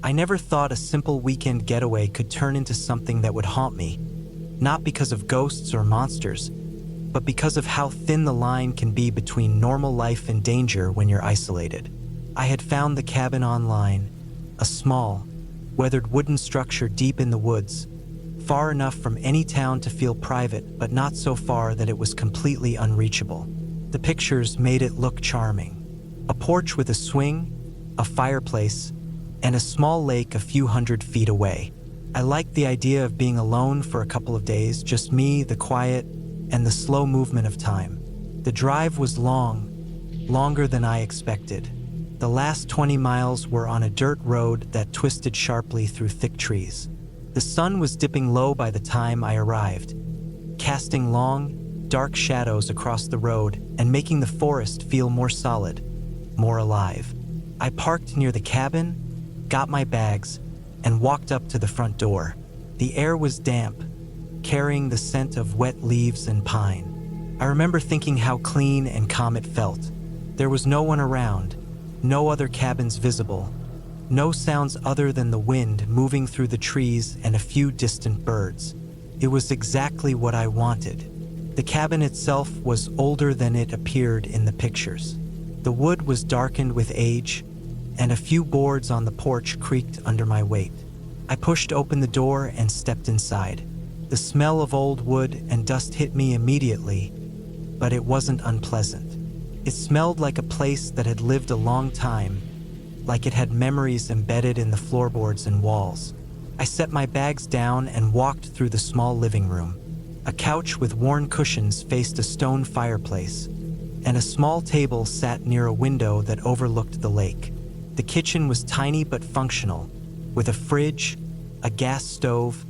I never thought a simple weekend getaway could turn into something that would haunt me, not because of ghosts or monsters, but because of how thin the line can be between normal life and danger when you're isolated. I had found the cabin online, a small, weathered wooden structure deep in the woods, far enough from any town to feel private, but not so far that it was completely unreachable. The pictures made it look charming. A porch with a swing, a fireplace, and a small lake a few hundred feet away. I liked the idea of being alone for a couple of days, just me, the quiet, and the slow movement of time. The drive was long, longer than I expected. The last 20 miles were on a dirt road that twisted sharply through thick trees. The sun was dipping low by the time I arrived, casting long, dark shadows across the road and making the forest feel more solid, more alive. I parked near the cabin, got my bags, and walked up to the front door. The air was damp, carrying the scent of wet leaves and pine. I remember thinking how clean and calm it felt. There was no one around, no other cabins visible, no sounds other than the wind moving through the trees and a few distant birds. It was exactly what I wanted. The cabin itself was older than it appeared in the pictures. The wood was darkened with age, and a few boards on the porch creaked under my weight. I pushed open the door and stepped inside. The smell of old wood and dust hit me immediately, but it wasn't unpleasant. It smelled like a place that had lived a long time, like it had memories embedded in the floorboards and walls. I set my bags down and walked through the small living room. A couch with worn cushions faced a stone fireplace, and a small table sat near a window that overlooked the lake. The kitchen was tiny but functional, with a fridge, a gas stove,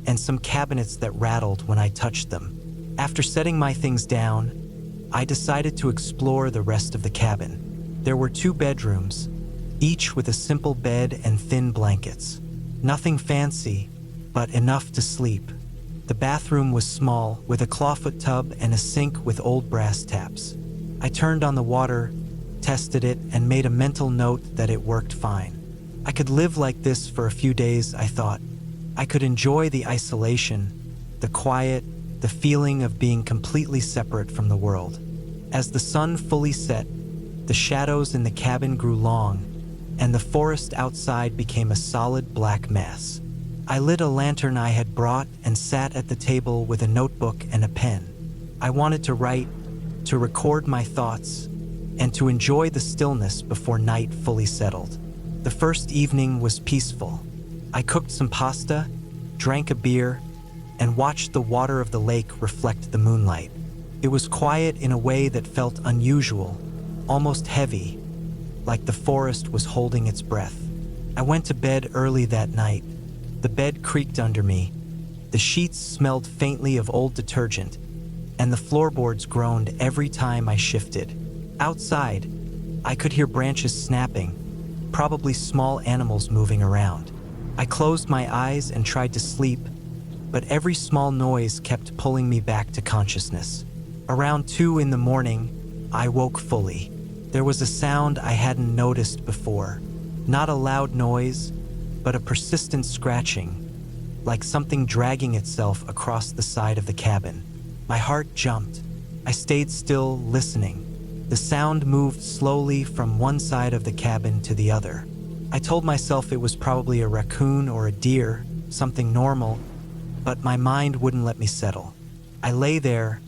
and some cabinets that rattled when I touched them. After setting my things down, I decided to explore the rest of the cabin. There were 2 bedrooms, each with a simple bed and thin blankets. Nothing fancy, but enough to sleep. The bathroom was small, with a clawfoot tub and a sink with old brass taps. I turned on the water, tested it, and made a mental note that it worked fine. I could live like this for a few days, I thought. I could enjoy the isolation, the quiet, the feeling of being completely separate from the world. As the sun fully set, the shadows in the cabin grew long, and the forest outside became a solid black mass. I lit a lantern I had brought and sat at the table with a notebook and a pen. I wanted to write, to record my thoughts, and to enjoy the stillness before night fully settled. The first evening was peaceful. I cooked some pasta, drank a beer, and watched the water of the lake reflect the moonlight. It was quiet in a way that felt unusual, almost heavy, like the forest was holding its breath. I went to bed early that night. The bed creaked under me. The sheets smelled faintly of old detergent, and the floorboards groaned every time I shifted. Outside, I could hear branches snapping, probably small animals moving around. I closed my eyes and tried to sleep, but every small noise kept pulling me back to consciousness. Around 2 in the morning, I woke fully. There was a sound I hadn't noticed before. Not a loud noise, but a persistent scratching, like something dragging itself across the side of the cabin. My heart jumped. I stayed still, listening. The sound moved slowly from one side of the cabin to the other. I told myself it was probably a raccoon or a deer, something normal, but my mind wouldn't let me settle. I lay there,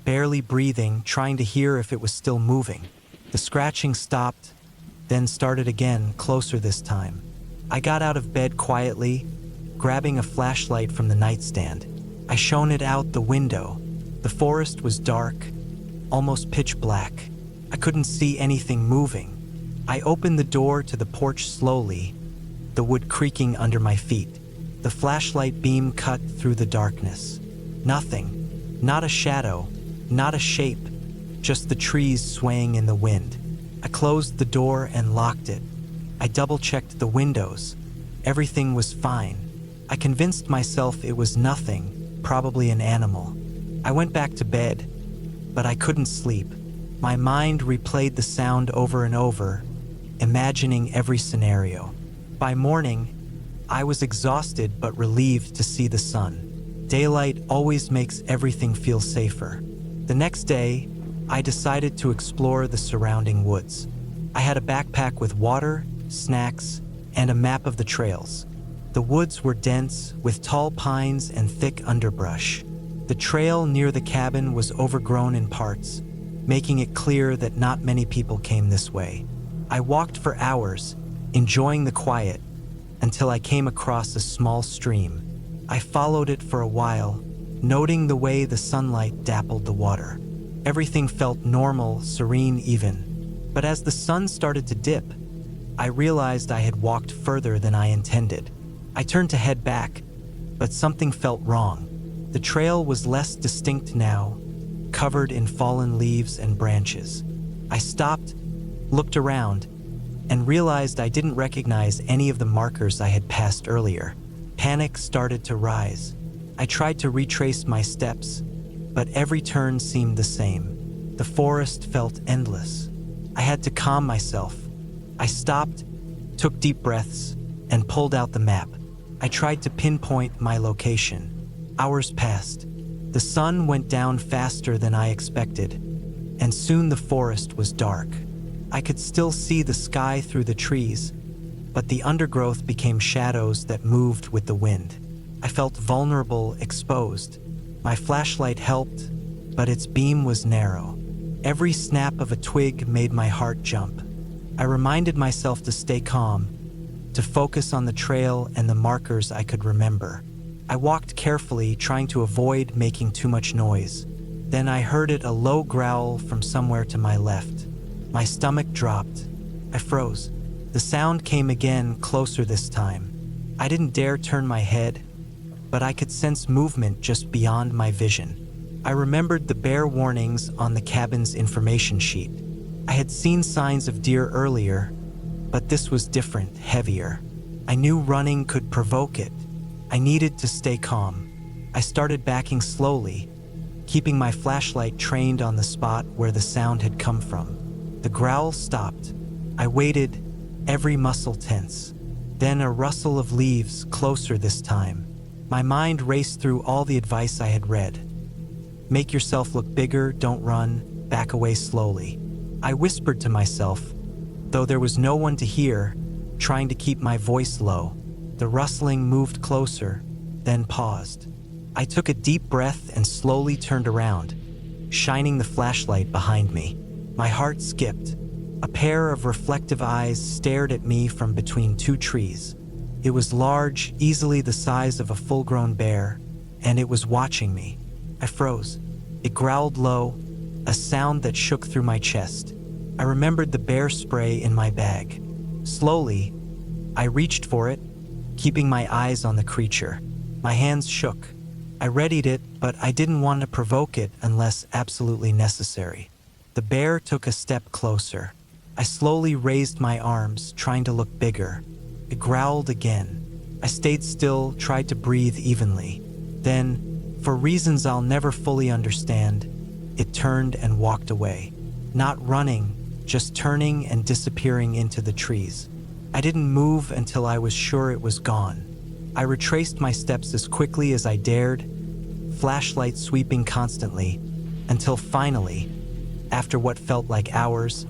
barely breathing, trying to hear if it was still moving. The scratching stopped, then started again, closer this time. I got out of bed quietly, grabbing a flashlight from the nightstand. I shone it out the window. The forest was dark, almost pitch black. I couldn't see anything moving. I opened the door to the porch slowly, the wood creaking under my feet. The flashlight beam cut through the darkness. Nothing. Not a shadow, not a shape, just the trees swaying in the wind. I closed the door and locked it. I double-checked the windows. Everything was fine. I convinced myself it was nothing, probably an animal. I went back to bed, but I couldn't sleep. My mind replayed the sound over and over, imagining every scenario. By morning, I was exhausted but relieved to see the sun. Daylight always makes everything feel safer. The next day, I decided to explore the surrounding woods. I had a backpack with water, snacks, and a map of the trails. The woods were dense, with tall pines and thick underbrush. The trail near the cabin was overgrown in parts, making it clear that not many people came this way. I walked for hours, enjoying the quiet, until I came across a small stream. I followed it for a while, noting the way the sunlight dappled the water. Everything felt normal, serene even. But as the sun started to dip, I realized I had walked further than I intended. I turned to head back, but something felt wrong. The trail was less distinct now, covered in fallen leaves and branches. I stopped, looked around, and realized I didn't recognize any of the markers I had passed earlier. Panic started to rise. I tried to retrace my steps, but every turn seemed the same. The forest felt endless. I had to calm myself. I stopped, took deep breaths, and pulled out the map. I tried to pinpoint my location. Hours passed. The sun went down faster than I expected, and soon the forest was dark. I could still see the sky through the trees, but the undergrowth became shadows that moved with the wind. I felt vulnerable, exposed. My flashlight helped, but its beam was narrow. Every snap of a twig made my heart jump. I reminded myself to stay calm, to focus on the trail and the markers I could remember. I walked carefully, trying to avoid making too much noise. Then I heard a low growl from somewhere to my left. My stomach dropped. I froze. The sound came again, closer this time. I didn't dare turn my head, but I could sense movement just beyond my vision. I remembered the bear warnings on the cabin's information sheet. I had seen signs of deer earlier, but this was different, heavier. I knew running could provoke it. I needed to stay calm. I started backing slowly, keeping my flashlight trained on the spot where the sound had come from. The growl stopped. I waited, every muscle tense. Then a rustle of leaves, closer this time. My mind raced through all the advice I had read. Make yourself look bigger, don't run, back away slowly. I whispered to myself, though there was no one to hear, trying to keep my voice low. The rustling moved closer, then paused. I took a deep breath and slowly turned around, shining the flashlight behind me. My heart skipped. A pair of reflective eyes stared at me from between two trees. It was large, easily the size of a full-grown bear, and it was watching me. I froze. It growled low, a sound that shook through my chest. I remembered the bear spray in my bag. Slowly, I reached for it, keeping my eyes on the creature. My hands shook. I readied it, but I didn't want to provoke it unless absolutely necessary. The bear took a step closer. I slowly raised my arms, trying to look bigger. It growled again. I stayed still, tried to breathe evenly. Then, for reasons I'll never fully understand, it turned and walked away. Not running, just turning and disappearing into the trees. I didn't move until I was sure it was gone. I retraced my steps as quickly as I dared, flashlight sweeping constantly, until finally, after what felt like hours,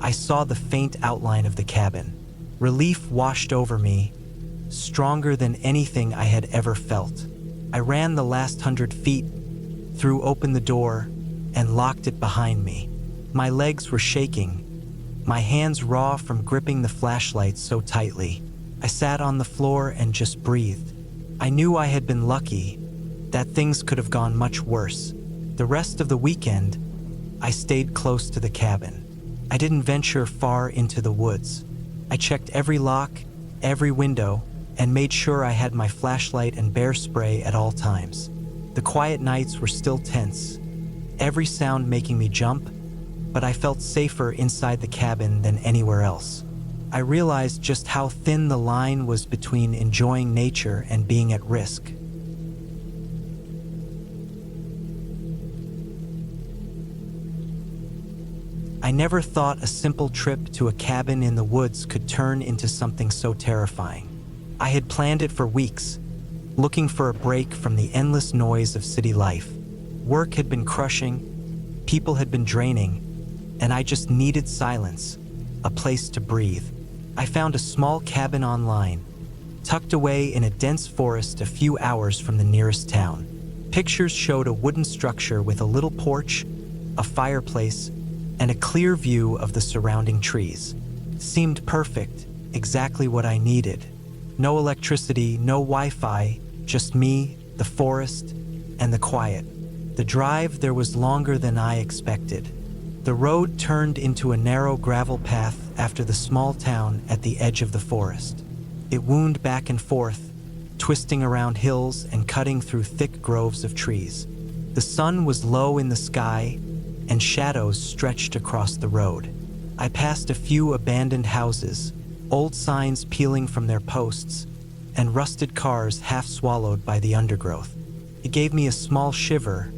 I saw the faint outline of the cabin. Relief washed over me, stronger than anything I had ever felt. I ran the last 100 feet, threw open the door, and locked it behind me. My legs were shaking, my hands raw from gripping the flashlight so tightly. I sat on the floor and just breathed. I knew I had been lucky, that things could have gone much worse. The rest of the weekend, I stayed close to the cabin. I didn't venture far into the woods. I checked every lock, every window, and made sure I had my flashlight and bear spray at all times. The quiet nights were still tense, every sound making me jump, but I felt safer inside the cabin than anywhere else. I realized just how thin the line was between enjoying nature and being at risk. I never thought a simple trip to a cabin in the woods could turn into something so terrifying. I had planned it for weeks, looking for a break from the endless noise of city life. Work had been crushing, people had been draining, and I just needed silence, a place to breathe. I found a small cabin online, tucked away in a dense forest a few hours from the nearest town. Pictures showed a wooden structure with a little porch, a fireplace, and a clear view of the surrounding trees. Seemed perfect, exactly what I needed. No electricity, no Wi-Fi, just me, the forest, and the quiet. The drive there was longer than I expected. The road turned into a narrow gravel path after the small town at the edge of the forest. It wound back and forth, twisting around hills and cutting through thick groves of trees. The sun was low in the sky, and shadows stretched across the road. I passed a few abandoned houses, old signs peeling from their posts, and rusted cars half swallowed by the undergrowth. It gave me a small shiver,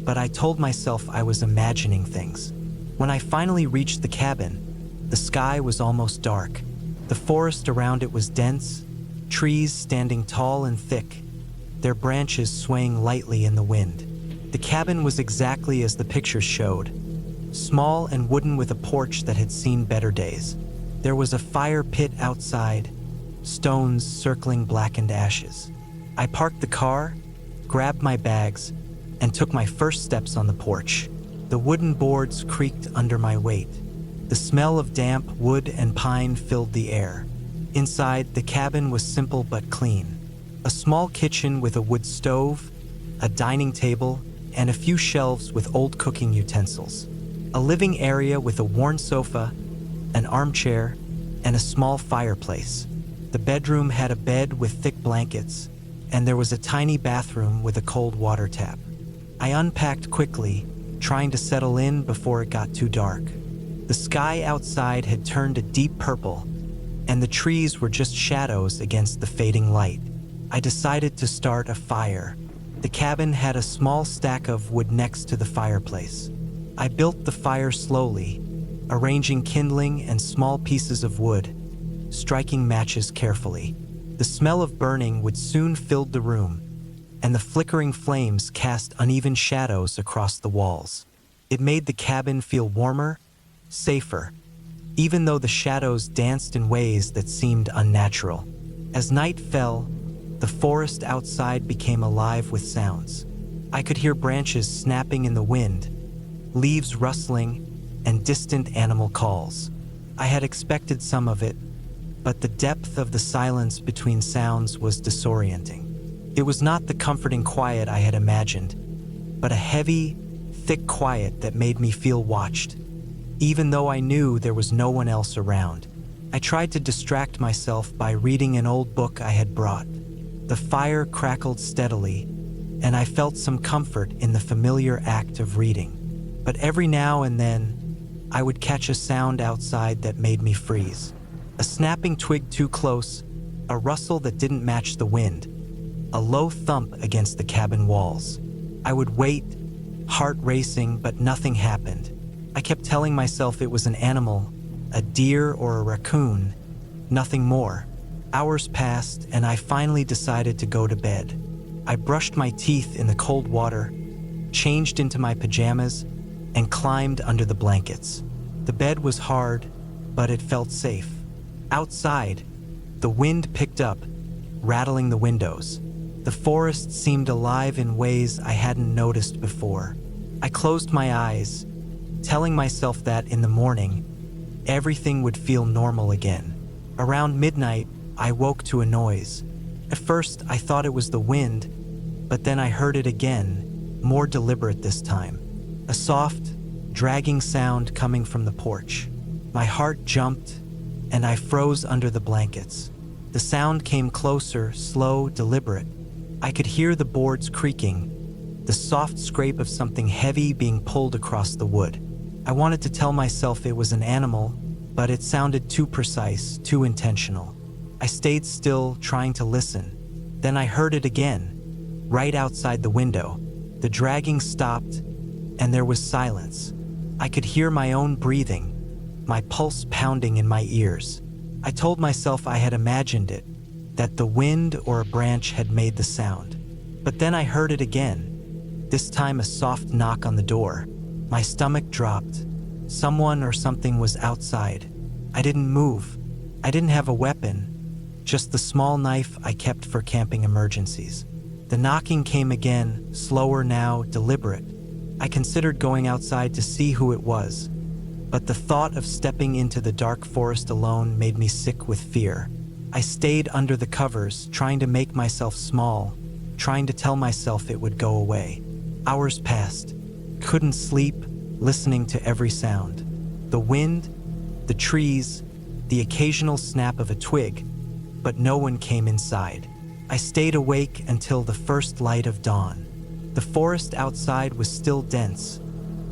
but I told myself I was imagining things. When I finally reached the cabin, the sky was almost dark. The forest around it was dense, trees standing tall and thick, their branches swaying lightly in the wind. The cabin was exactly as the pictures showed, small and wooden with a porch that had seen better days. There was a fire pit outside, stones circling blackened ashes. I parked the car, grabbed my bags, and took my first steps on the porch. The wooden boards creaked under my weight. The smell of damp wood and pine filled the air. Inside, the cabin was simple but clean. A small kitchen with a wood stove, a dining table, and a few shelves with old cooking utensils. A living area with a worn sofa, an armchair, and a small fireplace. The bedroom had a bed with thick blankets, and there was a tiny bathroom with a cold water tap. I unpacked quickly, trying to settle in before it got too dark. The sky outside had turned a deep purple, and the trees were just shadows against the fading light. I decided to start a fire. The cabin had a small stack of wood next to the fireplace. I built the fire slowly, arranging kindling and small pieces of wood, striking matches carefully. The smell of burning wood soon filled the room, and the flickering flames cast uneven shadows across the walls. It made the cabin feel warmer, safer, even though the shadows danced in ways that seemed unnatural. As night fell, the forest outside became alive with sounds. I could hear branches snapping in the wind, leaves rustling, and distant animal calls. I had expected some of it, but the depth of the silence between sounds was disorienting. It was not the comforting quiet I had imagined, but a heavy, thick quiet that made me feel watched, even though I knew there was no one else around. I tried to distract myself by reading an old book I had brought. The fire crackled steadily, and I felt some comfort in the familiar act of reading. But every now and then, I would catch a sound outside that made me freeze. A snapping twig too close, a rustle that didn't match the wind, a low thump against the cabin walls. I would wait, heart racing, but nothing happened. I kept telling myself it was an animal, a deer or a raccoon, nothing more. Hours passed, and I finally decided to go to bed. I brushed my teeth in the cold water, changed into my pajamas, and climbed under the blankets. The bed was hard, but it felt safe. Outside, the wind picked up, rattling the windows. The forest seemed alive in ways I hadn't noticed before. I closed my eyes, telling myself that in the morning, everything would feel normal again. Around midnight, I woke to a noise. At first, I thought it was the wind, but then I heard it again, more deliberate this time. A soft, dragging sound coming from the porch. My heart jumped, and I froze under the blankets. The sound came closer, slow, deliberate. I could hear the boards creaking, the soft scrape of something heavy being pulled across the wood. I wanted to tell myself it was an animal, but it sounded too precise, too intentional. I stayed still, trying to listen. Then I heard it again, right outside the window. The dragging stopped, and there was silence. I could hear my own breathing, my pulse pounding in my ears. I told myself I had imagined it, that the wind or a branch had made the sound. But then I heard it again, this time a soft knock on the door. My stomach dropped. Someone or something was outside. I didn't move. I didn't have a weapon, just the small knife I kept for camping emergencies. The knocking came again, slower now, deliberate. I considered going outside to see who it was, but the thought of stepping into the dark forest alone made me sick with fear. I stayed under the covers, trying to make myself small, trying to tell myself it would go away. Hours passed. Couldn't sleep, listening to every sound. The wind, the trees, the occasional snap of a twig, but no one came inside. I stayed awake until the first light of dawn. The forest outside was still dense,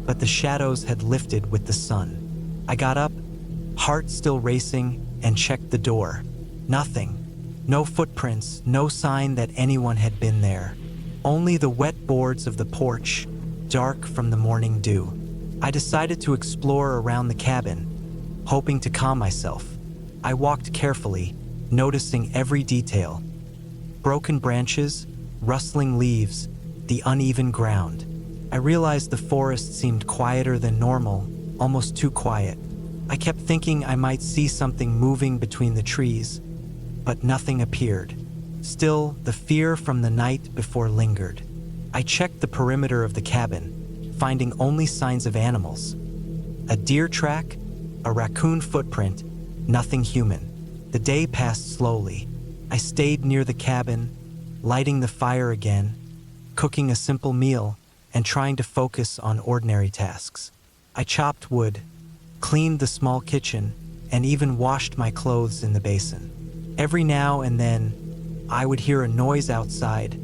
but the shadows had lifted with the sun. I got up, heart still racing, and checked the door. Nothing. No footprints, no sign that anyone had been there. Only the wet boards of the porch, dark from the morning dew. I decided to explore around the cabin, hoping to calm myself. I walked carefully, noticing every detail. Broken branches, rustling leaves, the uneven ground. I realized the forest seemed quieter than normal, almost too quiet. I kept thinking I might see something moving between the trees, but nothing appeared. Still, the fear from the night before lingered. I checked the perimeter of the cabin, finding only signs of animals. A deer track, a raccoon footprint, nothing human. The day passed slowly. I stayed near the cabin, lighting the fire again, cooking a simple meal, and trying to focus on ordinary tasks. I chopped wood, cleaned the small kitchen, and even washed my clothes in the basin. Every now and then, I would hear a noise outside,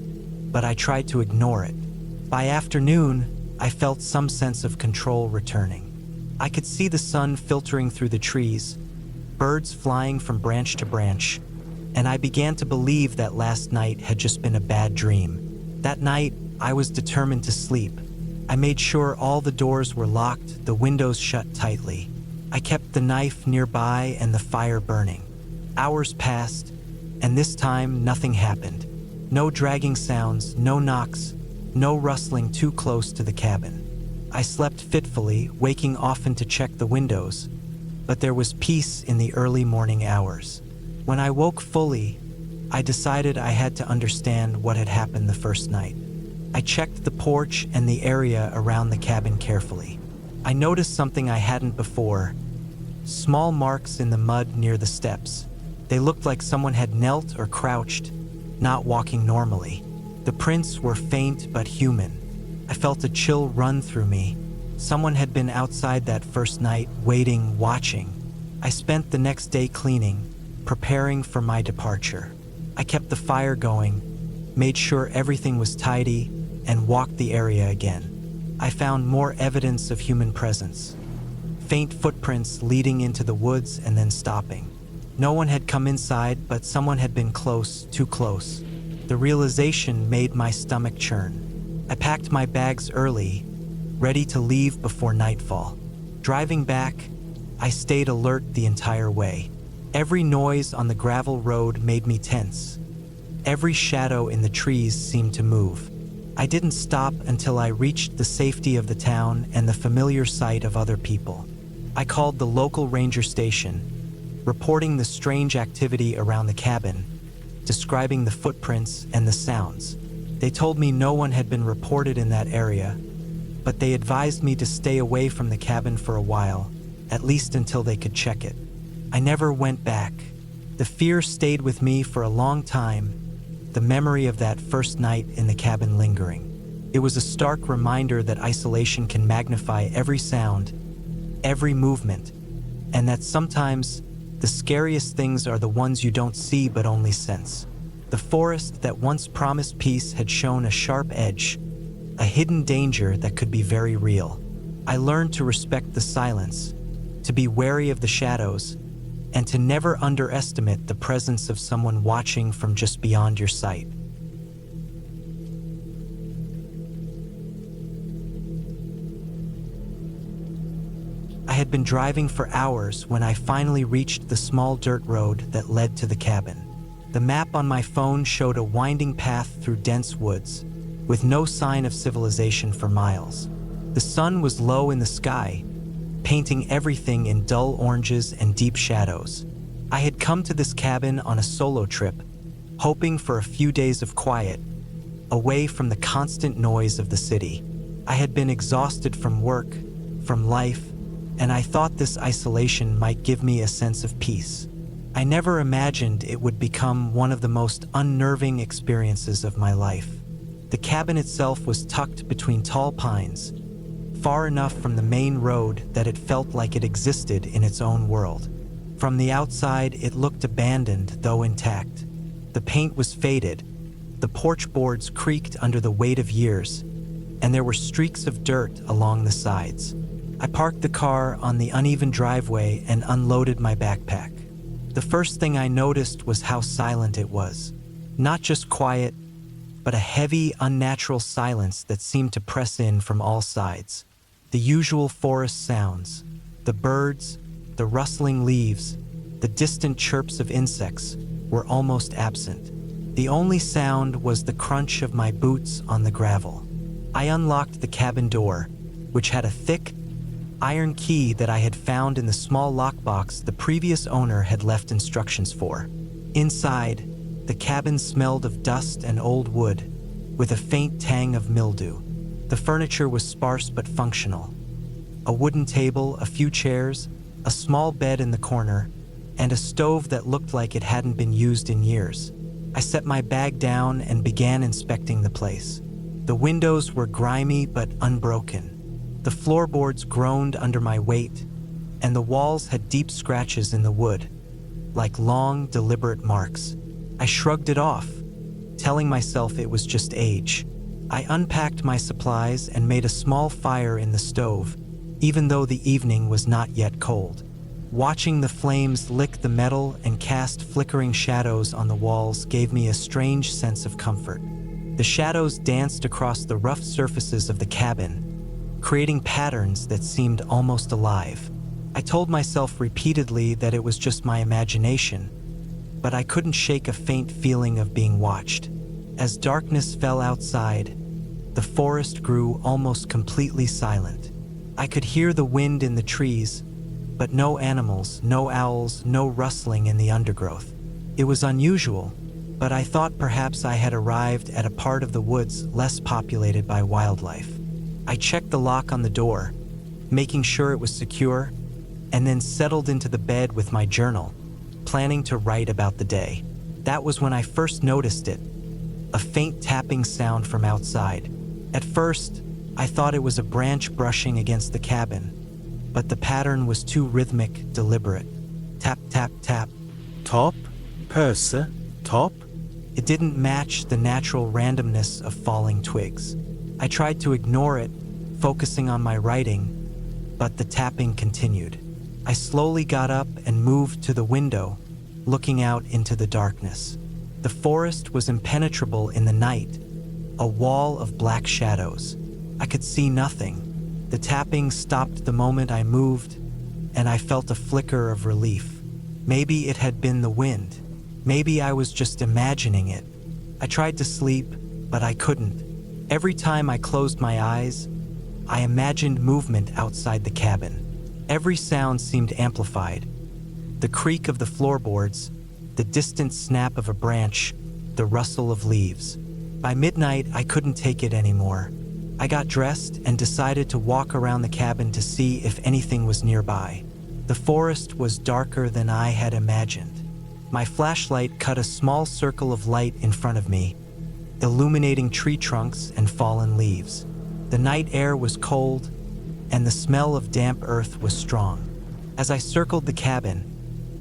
but I tried to ignore it. By afternoon, I felt some sense of control returning. I could see the sun filtering through the trees, birds flying from branch to branch, and I began to believe that last night had just been a bad dream. That night, I was determined to sleep. I made sure all the doors were locked, the windows shut tightly. I kept the knife nearby and the fire burning. Hours passed, and this time nothing happened. No dragging sounds, no knocks, no rustling too close to the cabin. I slept fitfully, waking often to check the windows, but there was peace in the early morning hours. When I woke fully, I decided I had to understand what had happened the first night. I checked the porch and the area around the cabin carefully. I noticed something I hadn't before: small marks in the mud near the steps. They looked like someone had knelt or crouched, not walking normally. The prints were faint but human. I felt a chill run through me. Someone had been outside that first night, waiting, watching. I spent the next day cleaning, preparing for my departure. I kept the fire going, made sure everything was tidy, and walked the area again. I found more evidence of human presence. Faint footprints leading into the woods and then stopping. No one had come inside, but someone had been close, too close. The realization made my stomach churn. I packed my bags early, ready to leave before nightfall. Driving back, I stayed alert the entire way. Every noise on the gravel road made me tense. Every shadow in the trees seemed to move. I didn't stop until I reached the safety of the town and the familiar sight of other people. I called the local ranger station, reporting the strange activity around the cabin, describing the footprints and the sounds. They told me no one had been reported in that area, but they advised me to stay away from the cabin for a while, at least until they could check it. I never went back. The fear stayed with me for a long time, the memory of that first night in the cabin lingering. It was a stark reminder that isolation can magnify every sound, every movement, and that sometimes the scariest things are the ones you don't see but only sense. The forest that once promised peace had shown a sharp edge, a hidden danger that could be very real. I learned to respect the silence, to be wary of the shadows, and to never underestimate the presence of someone watching from just beyond your sight. had been driving for hours when I finally reached the small dirt road that led to the cabin. The map on my phone showed a winding path through dense woods, with no sign of civilization for miles. The sun was low in the sky, painting everything in dull oranges and deep shadows. I had come to this cabin on a solo trip, hoping for a few days of quiet, away from the constant noise of the city. I had been exhausted from work, from life, and I thought this isolation might give me a sense of peace. I never imagined it would become one of the most unnerving experiences of my life. The cabin itself was tucked between tall pines, far enough from the main road that it felt like it existed in its own world. From the outside, it looked abandoned, though intact. The paint was faded, the porch boards creaked under the weight of years, and there were streaks of dirt along the sides. I parked the car on the uneven driveway and unloaded my backpack. The first thing I noticed was how silent it was. Not just quiet, but a heavy, unnatural silence that seemed to press in from all sides. The usual forest sounds, the birds, the rustling leaves, the distant chirps of insects, were almost absent. The only sound was the crunch of my boots on the gravel. I unlocked the cabin door, which had a thick, iron key that I had found in the small lockbox the previous owner had left instructions for. Inside, the cabin smelled of dust and old wood, with a faint tang of mildew. The furniture was sparse but functional. A wooden table, a few chairs, a small bed in the corner, and a stove that looked like it hadn't been used in years. I set my bag down and began inspecting the place. The windows were grimy but unbroken. The floorboards groaned under my weight, and the walls had deep scratches in the wood, like long, deliberate marks. I shrugged it off, telling myself it was just age. I unpacked my supplies and made a small fire in the stove, even though the evening was not yet cold. Watching the flames lick the metal and cast flickering shadows on the walls gave me a strange sense of comfort. The shadows danced across the rough surfaces of the cabin, creating patterns that seemed almost alive. I told myself repeatedly that it was just my imagination, but I couldn't shake a faint feeling of being watched. As darkness fell outside, the forest grew almost completely silent. I could hear the wind in the trees, but no animals, no owls, no rustling in the undergrowth. It was unusual, but I thought perhaps I had arrived at a part of the woods less populated by wildlife. I checked the lock on the door, making sure it was secure, and then settled into the bed with my journal, planning to write about the day. That was when I first noticed it, a faint tapping sound from outside. At first, I thought it was a branch brushing against the cabin, but the pattern was too rhythmic, deliberate. Tap, tap, tap. Top, purse, top. It didn't match the natural randomness of falling twigs. I tried to ignore it, focusing on my writing, but the tapping continued. I slowly got up and moved to the window, looking out into the darkness. The forest was impenetrable in the night, a wall of black shadows. I could see nothing. The tapping stopped the moment I moved, and I felt a flicker of relief. Maybe it had been the wind. Maybe I was just imagining it. I tried to sleep, but I couldn't. Every time I closed my eyes, I imagined movement outside the cabin. Every sound seemed amplified. The creak of the floorboards, the distant snap of a branch, the rustle of leaves. By midnight, I couldn't take it anymore. I got dressed and decided to walk around the cabin to see if anything was nearby. The forest was darker than I had imagined. My flashlight cut a small circle of light in front of me, illuminating tree trunks and fallen leaves. The night air was cold, and the smell of damp earth was strong. As I circled the cabin,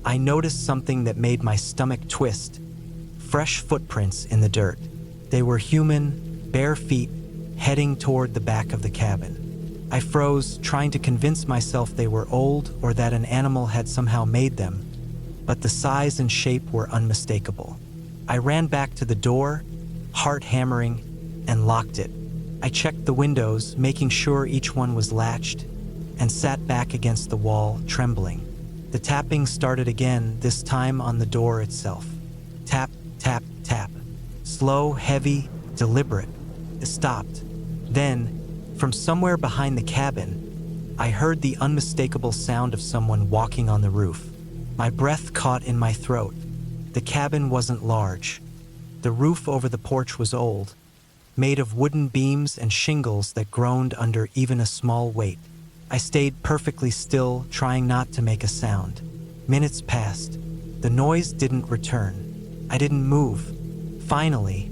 I noticed something that made my stomach twist: fresh footprints in the dirt. They were human, bare feet, heading toward the back of the cabin. I froze, trying to convince myself they were old or that an animal had somehow made them, but the size and shape were unmistakable. I ran back to the door, heart hammering, and locked it. I checked the windows, making sure each one was latched, and sat back against the wall, trembling. The tapping started again, this time on the door itself. Tap, tap, tap. Slow, heavy, deliberate. It stopped. Then, from somewhere behind the cabin, I heard the unmistakable sound of someone walking on the roof. My breath caught in my throat. The cabin wasn't large. The roof over the porch was old, made of wooden beams and shingles that groaned under even a small weight. I stayed perfectly still, trying not to make a sound. Minutes passed. The noise didn't return. I didn't move. Finally,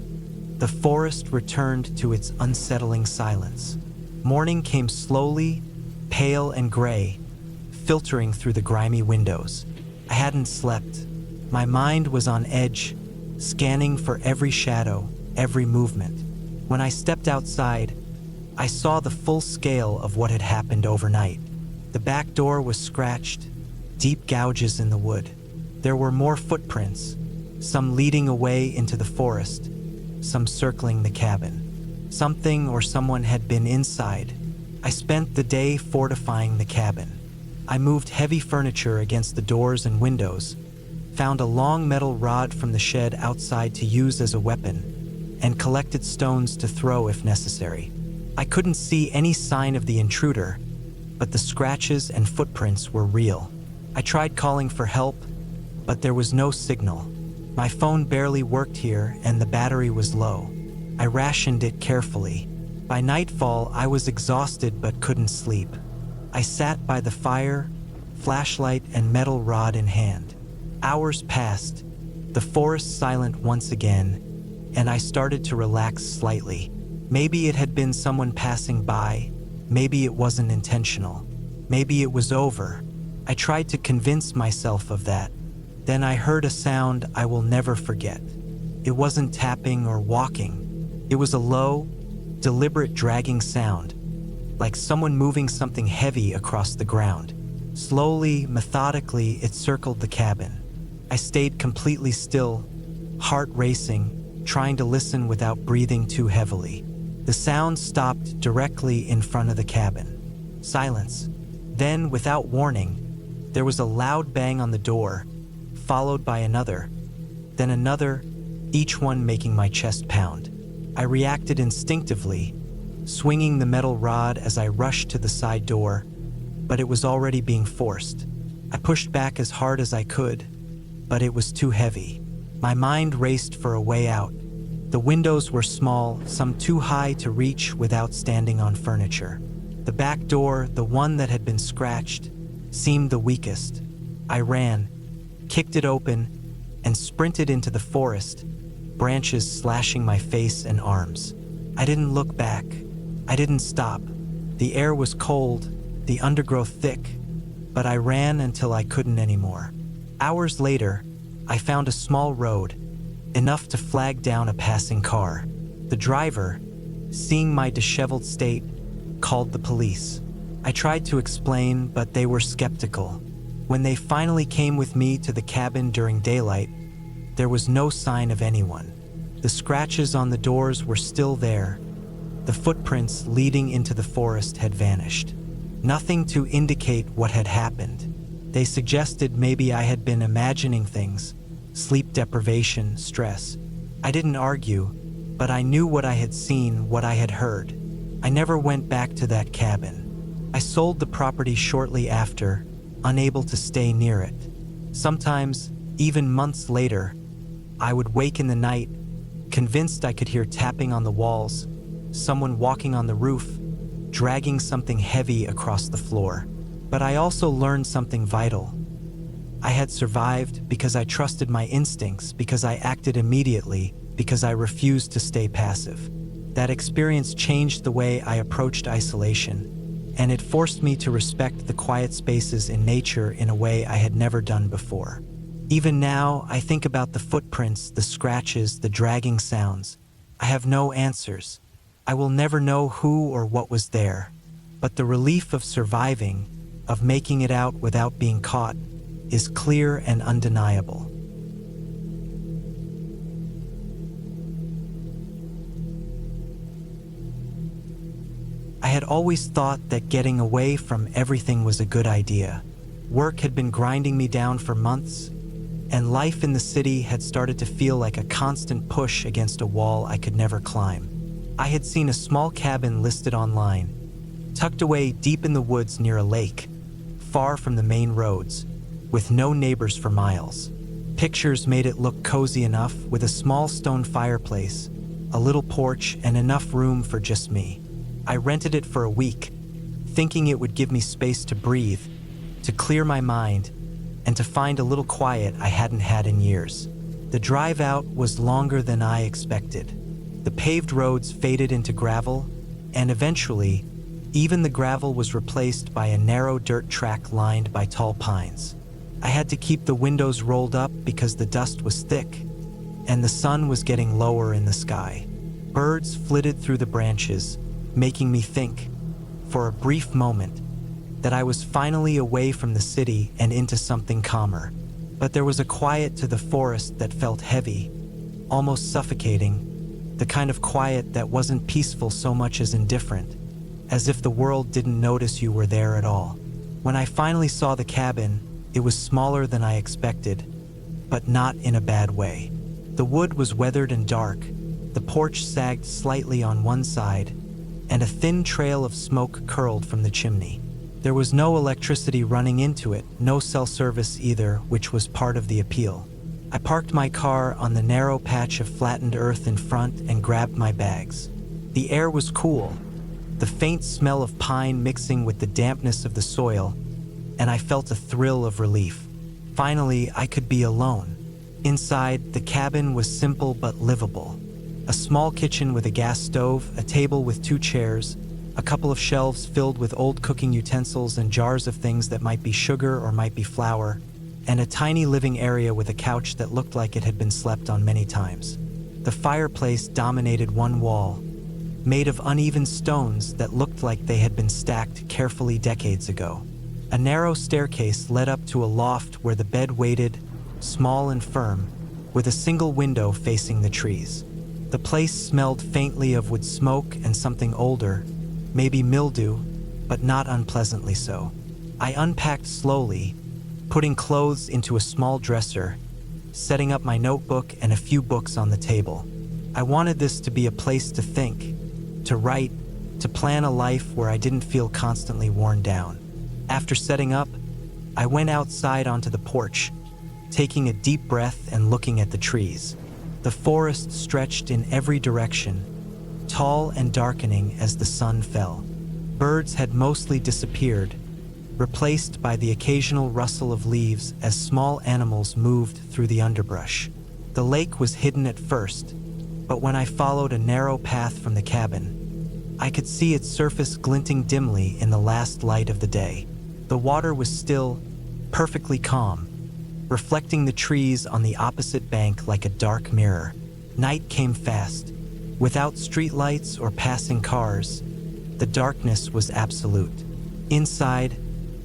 the forest returned to its unsettling silence. Morning came slowly, pale and gray, filtering through the grimy windows. I hadn't slept. My mind was on edge, scanning for every shadow, every movement. When I stepped outside, I saw the full scale of what had happened overnight. The back door was scratched, deep gouges in the wood. There were more footprints, some leading away into the forest, some circling the cabin. Something or someone had been inside. I spent the day fortifying the cabin. I moved heavy furniture against the doors and windows, found a long metal rod from the shed outside to use as a weapon, and collected stones to throw if necessary. I couldn't see any sign of the intruder, but the scratches and footprints were real. I tried calling for help, but there was no signal. My phone barely worked here and the battery was low. I rationed it carefully. By nightfall, I was exhausted but couldn't sleep. I sat by the fire, flashlight and metal rod in hand. Hours passed, the forest silent once again, and I started to relax slightly. Maybe it had been someone passing by, maybe it wasn't intentional, maybe it was over. I tried to convince myself of that. Then I heard a sound I will never forget. It wasn't tapping or walking. It was a low, deliberate dragging sound, like someone moving something heavy across the ground. Slowly, methodically, it circled the cabin. I stayed completely still, heart racing, trying to listen without breathing too heavily. The sound stopped directly in front of the cabin. Silence. Then, without warning, there was a loud bang on the door, followed by another, then another, each one making my chest pound. I reacted instinctively, swinging the metal rod as I rushed to the side door, but it was already being forced. I pushed back as hard as I could, but it was too heavy. My mind raced for a way out. The windows were small, some too high to reach without standing on furniture. The back door, the one that had been scratched, seemed the weakest. I ran, kicked it open, and sprinted into the forest, branches slashing my face and arms. I didn't look back. I didn't stop. The air was cold, the undergrowth thick, but I ran until I couldn't anymore. Hours later, I found a small road, enough to flag down a passing car. The driver, seeing my disheveled state, called the police. I tried to explain, but they were skeptical. When they finally came with me to the cabin during daylight, there was no sign of anyone. The scratches on the doors were still there. The footprints leading into the forest had vanished. Nothing to indicate what had happened. They suggested maybe I had been imagining things, sleep deprivation, stress. I didn't argue, but I knew what I had seen, what I had heard. I never went back to that cabin. I sold the property shortly after, unable to stay near it. Sometimes, even months later, I would wake in the night, convinced I could hear tapping on the walls, someone walking on the roof, dragging something heavy across the floor. But I also learned something vital. I had survived because I trusted my instincts, because I acted immediately, because I refused to stay passive. That experience changed the way I approached isolation, and it forced me to respect the quiet spaces in nature in a way I had never done before. Even now, I think about the footprints, the scratches, the dragging sounds. I have no answers. I will never know who or what was there. But the relief of surviving, of making it out without being caught, is clear and undeniable. I had always thought that getting away from everything was a good idea. Work had been grinding me down for months, and life in the city had started to feel like a constant push against a wall I could never climb. I had seen a small cabin listed online, tucked away deep in the woods near a lake, far from the main roads, with no neighbors for miles. Pictures made it look cozy enough, with a small stone fireplace, a little porch, and enough room for just me. I rented it for a week, thinking it would give me space to breathe, to clear my mind, and to find a little quiet I hadn't had in years. The drive out was longer than I expected. The paved roads faded into gravel, and eventually, even the gravel was replaced by a narrow dirt track lined by tall pines. I had to keep the windows rolled up because the dust was thick, and the sun was getting lower in the sky. Birds flitted through the branches, making me think, for a brief moment, that I was finally away from the city and into something calmer. But there was a quiet to the forest that felt heavy, almost suffocating, the kind of quiet that wasn't peaceful so much as indifferent, as if the world didn't notice you were there at all. When I finally saw the cabin, it was smaller than I expected, but not in a bad way. The wood was weathered and dark, the porch sagged slightly on one side, and a thin trail of smoke curled from the chimney. There was no electricity running into it, no cell service either, which was part of the appeal. I parked my car on the narrow patch of flattened earth in front and grabbed my bags. The air was cool, the faint smell of pine mixing with the dampness of the soil, and I felt a thrill of relief. Finally, I could be alone. Inside, the cabin was simple but livable. A small kitchen with a gas stove, a table with 2 chairs, a couple of shelves filled with old cooking utensils and jars of things that might be sugar or might be flour, and a tiny living area with a couch that looked like it had been slept on many times. The fireplace dominated one wall, made of uneven stones that looked like they had been stacked carefully decades ago. A narrow staircase led up to a loft where the bed waited, small and firm, with a single window facing the trees. The place smelled faintly of wood smoke and something older, maybe mildew, but not unpleasantly so. I unpacked slowly, putting clothes into a small dresser, setting up my notebook and a few books on the table. I wanted this to be a place to think, to write, to plan a life where I didn't feel constantly worn down. After setting up, I went outside onto the porch, taking a deep breath and looking at the trees. The forest stretched in every direction, tall and darkening as the sun fell. Birds had mostly disappeared, replaced by the occasional rustle of leaves as small animals moved through the underbrush. The lake was hidden at first, but when I followed a narrow path from the cabin, I could see its surface glinting dimly in the last light of the day. The water was still, perfectly calm, reflecting the trees on the opposite bank like a dark mirror. Night came fast. Without streetlights or passing cars, the darkness was absolute. Inside,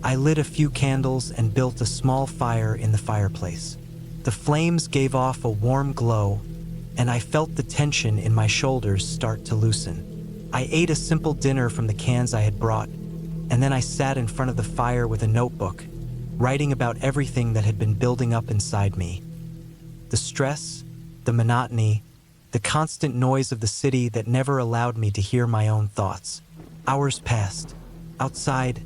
I lit a few candles and built a small fire in the fireplace. The flames gave off a warm glow, and I felt the tension in my shoulders start to loosen. I ate a simple dinner from the cans I had brought, and then I sat in front of the fire with a notebook, writing about everything that had been building up inside me. The stress, the monotony, the constant noise of the city that never allowed me to hear my own thoughts. Hours passed. Outside,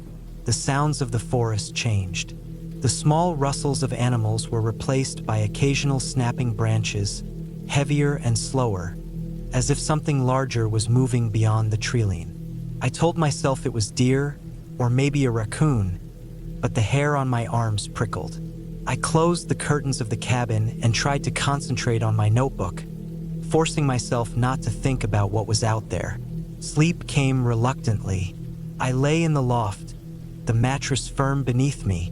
the sounds of the forest changed. The small rustles of animals were replaced by occasional snapping branches, heavier and slower, as if something larger was moving beyond the treeline. I told myself it was deer, or maybe a raccoon, but the hair on my arms prickled. I closed the curtains of the cabin and tried to concentrate on my notebook, forcing myself not to think about what was out there. Sleep came reluctantly. I lay in the loft, the mattress firm beneath me,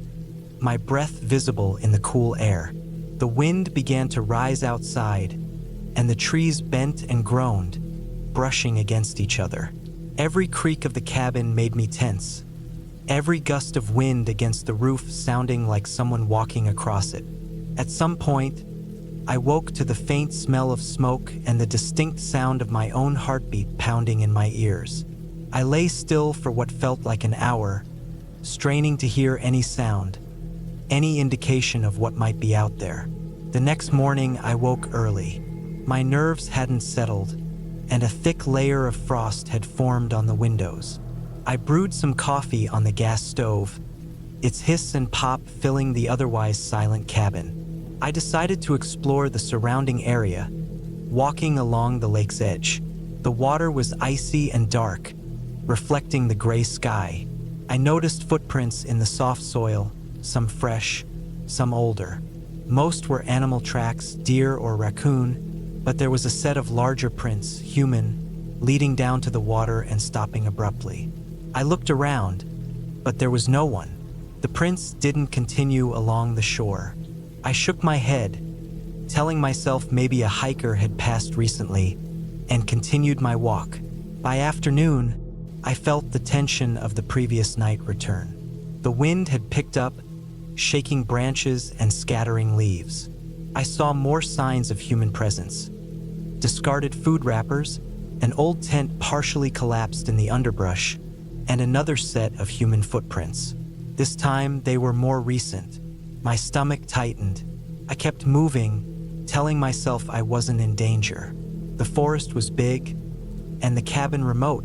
my breath visible in the cool air. The wind began to rise outside, and the trees bent and groaned, brushing against each other. Every creak of the cabin made me tense, every gust of wind against the roof sounding like someone walking across it. At some point, I woke to the faint smell of smoke and the distinct sound of my own heartbeat pounding in my ears. I lay still for what felt like an hour, straining to hear any sound, any indication of what might be out there. The next morning, I woke early. My nerves hadn't settled, and a thick layer of frost had formed on the windows. I brewed some coffee on the gas stove, its hiss and pop filling the otherwise silent cabin. I decided to explore the surrounding area, walking along the lake's edge. The water was icy and dark, reflecting the gray sky. I noticed footprints in the soft soil, some fresh, some older. Most were animal tracks, deer or raccoon, but there was a set of larger prints, human, leading down to the water and stopping abruptly. I looked around, but there was no one. The prints didn't continue along the shore. I shook my head, telling myself maybe a hiker had passed recently, and continued my walk. By afternoon, I felt the tension of the previous night return. The wind had picked up, shaking branches and scattering leaves. I saw more signs of human presence. Discarded food wrappers, an old tent partially collapsed in the underbrush, and another set of human footprints. This time, they were more recent. My stomach tightened. I kept moving, telling myself I wasn't in danger. The forest was big, and the cabin remote,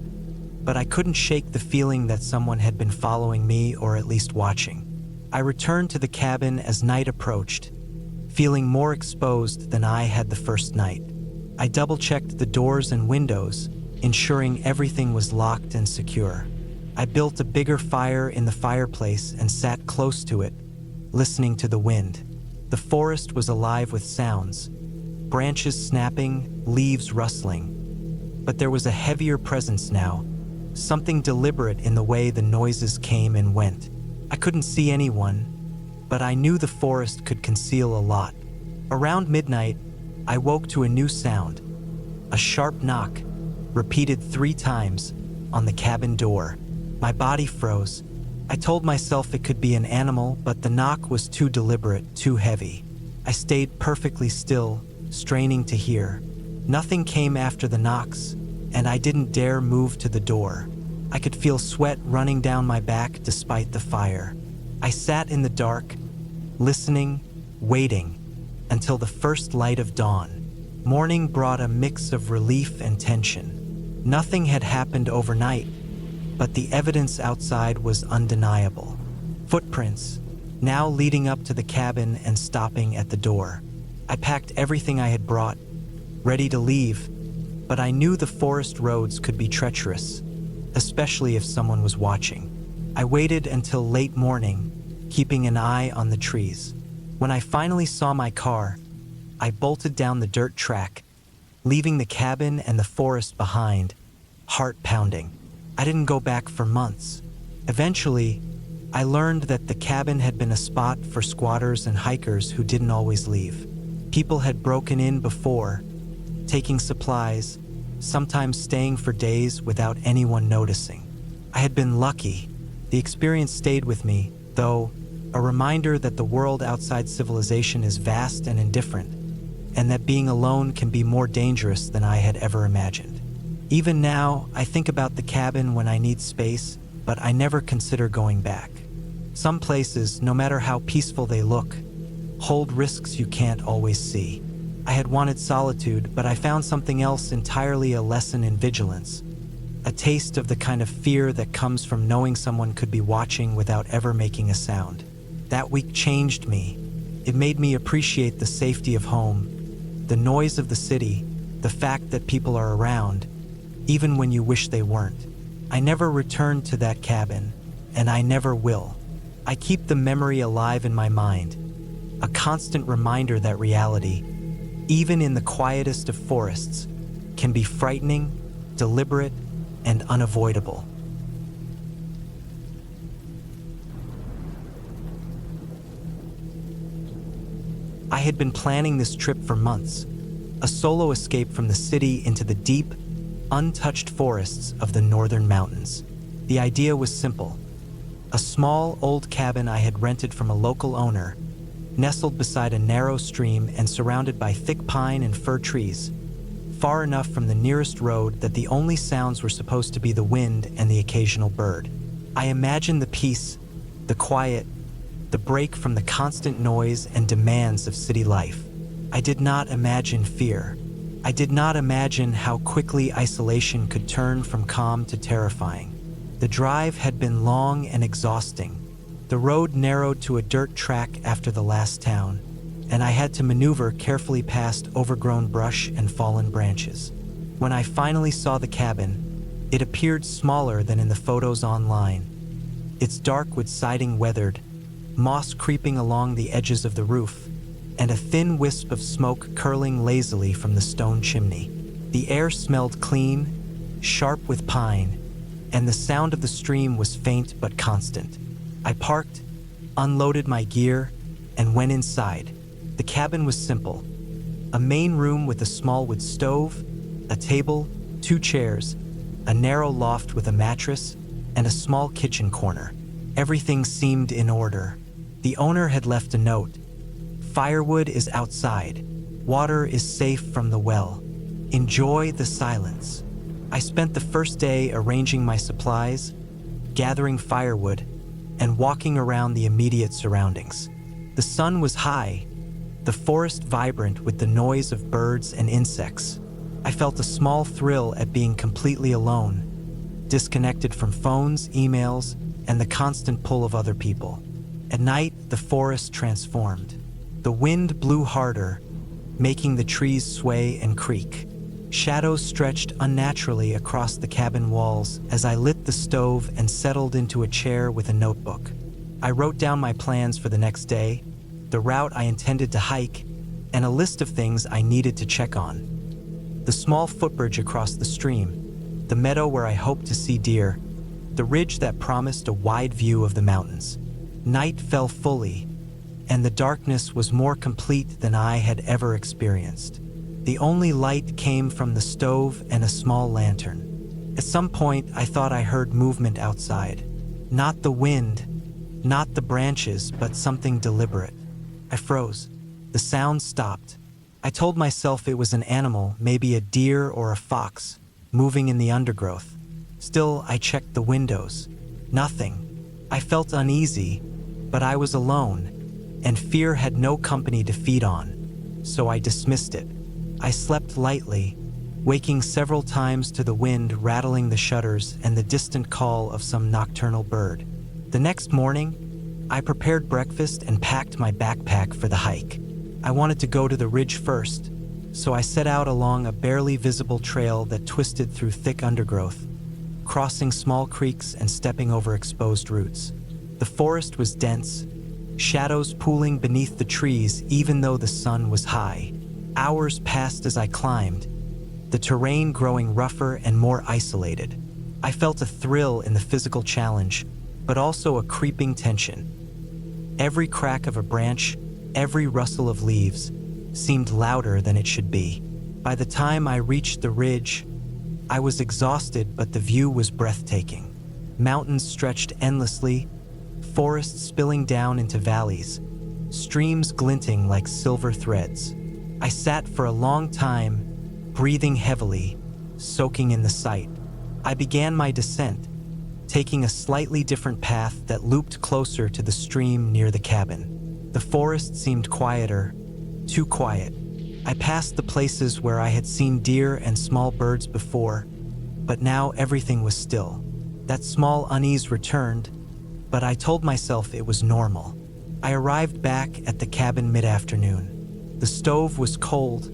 but I couldn't shake the feeling that someone had been following me or at least watching. I returned to the cabin as night approached, feeling more exposed than I had the first night. I double-checked the doors and windows, ensuring everything was locked and secure. I built a bigger fire in the fireplace and sat close to it, listening to the wind. The forest was alive with sounds, branches snapping, leaves rustling. But there was a heavier presence now, something deliberate in the way the noises came and went. I couldn't see anyone, but I knew the forest could conceal a lot. Around midnight, I woke to a new sound, a sharp knock, repeated 3 times, on the cabin door. My body froze. I told myself it could be an animal, but the knock was too deliberate, too heavy. I stayed perfectly still, straining to hear. Nothing came after the knocks, and I didn't dare move to the door. I could feel sweat running down my back despite the fire. I sat in the dark, listening, waiting, until the first light of dawn. Morning brought a mix of relief and tension. Nothing had happened overnight, but the evidence outside was undeniable. Footprints, now leading up to the cabin and stopping at the door. I packed everything I had brought, ready to leave, but I knew the forest roads could be treacherous, especially if someone was watching. I waited until late morning, keeping an eye on the trees. When I finally saw my car, I bolted down the dirt track, leaving the cabin and the forest behind, heart pounding. I didn't go back for months. Eventually, I learned that the cabin had been a spot for squatters and hikers who didn't always leave. People had broken in before, taking supplies, sometimes staying for days without anyone noticing. I had been lucky. The experience stayed with me, though, a reminder that the world outside civilization is vast and indifferent, and that being alone can be more dangerous than I had ever imagined. Even now, I think about the cabin when I need space, but I never consider going back. Some places, no matter how peaceful they look, hold risks you can't always see. I had wanted solitude, but I found something else entirely, a lesson in vigilance. A taste of the kind of fear that comes from knowing someone could be watching without ever making a sound. That week changed me. It made me appreciate the safety of home, the noise of the city, the fact that people are around, even when you wish they weren't. I never returned to that cabin, and I never will. I keep the memory alive in my mind, a constant reminder that reality, even in the quietest of forests, can be frightening, deliberate, and unavoidable. I had been planning this trip for months, a solo escape from the city into the deep, untouched forests of the northern mountains. The idea was simple. A small, old cabin I had rented from a local owner, nestled beside a narrow stream and surrounded by thick pine and fir trees, far enough from the nearest road that the only sounds were supposed to be the wind and the occasional bird. I imagined the peace, the quiet, the break from the constant noise and demands of city life. I did not imagine fear. I did not imagine how quickly isolation could turn from calm to terrifying. The drive had been long and exhausting. The road narrowed to a dirt track after the last town, and I had to maneuver carefully past overgrown brush and fallen branches. When I finally saw the cabin, it appeared smaller than in the photos online. Its dark wood siding weathered, moss creeping along the edges of the roof, and a thin wisp of smoke curling lazily from the stone chimney. The air smelled clean, sharp with pine, and the sound of the stream was faint but constant. I parked, unloaded my gear, and went inside. The cabin was simple. A main room with a small wood stove, a table, 2 chairs, a narrow loft with a mattress, and a small kitchen corner. Everything seemed in order. The owner had left a note. Firewood is outside. Water is safe from the well. Enjoy the silence. I spent the first day arranging my supplies, gathering firewood, and walking around the immediate surroundings. The sun was high, the forest vibrant with the noise of birds and insects. I felt a small thrill at being completely alone, disconnected from phones, emails, and the constant pull of other people. At night, the forest transformed. The wind blew harder, making the trees sway and creak. Shadows stretched unnaturally across the cabin walls as I lit the stove and settled into a chair with a notebook. I wrote down my plans for the next day, the route I intended to hike, and a list of things I needed to check on. The small footbridge across the stream, the meadow where I hoped to see deer, the ridge that promised a wide view of the mountains. Night fell fully, and the darkness was more complete than I had ever experienced. The only light came from the stove and a small lantern. At some point, I thought I heard movement outside. Not the wind, not the branches, but something deliberate. I froze. The sound stopped. I told myself it was an animal, maybe a deer or a fox, moving in the undergrowth. Still, I checked the windows. Nothing. I felt uneasy, but I was alone, and fear had no company to feed on, so I dismissed it. I slept lightly, waking several times to the wind rattling the shutters and the distant call of some nocturnal bird. The next morning, I prepared breakfast and packed my backpack for the hike. I wanted to go to the ridge first, so I set out along a barely visible trail that twisted through thick undergrowth, crossing small creeks and stepping over exposed roots. The forest was dense, shadows pooling beneath the trees even though the sun was high. Hours passed as I climbed, the terrain growing rougher and more isolated. I felt a thrill in the physical challenge, but also a creeping tension. Every crack of a branch, every rustle of leaves, seemed louder than it should be. By the time I reached the ridge, I was exhausted, but the view was breathtaking. Mountains stretched endlessly, forests spilling down into valleys, streams glinting like silver threads. I sat for a long time, breathing heavily, soaking in the sight. I began my descent, taking a slightly different path that looped closer to the stream near the cabin. The forest seemed quieter, too quiet. I passed the places where I had seen deer and small birds before, but now everything was still. That small unease returned, but I told myself it was normal. I arrived back at the cabin mid-afternoon. The stove was cold,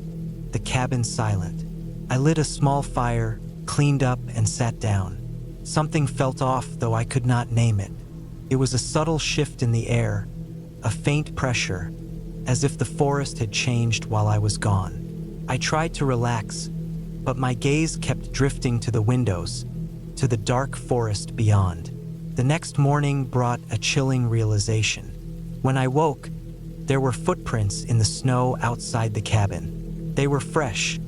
the cabin silent. I lit a small fire, cleaned up, and sat down. Something felt off, though I could not name it. It was a subtle shift in the air, a faint pressure, as if the forest had changed while I was gone. I tried to relax, but my gaze kept drifting to the windows, to the dark forest beyond. The next morning brought a chilling realization. When I woke, there were footprints in the snow outside the cabin. They were fresh,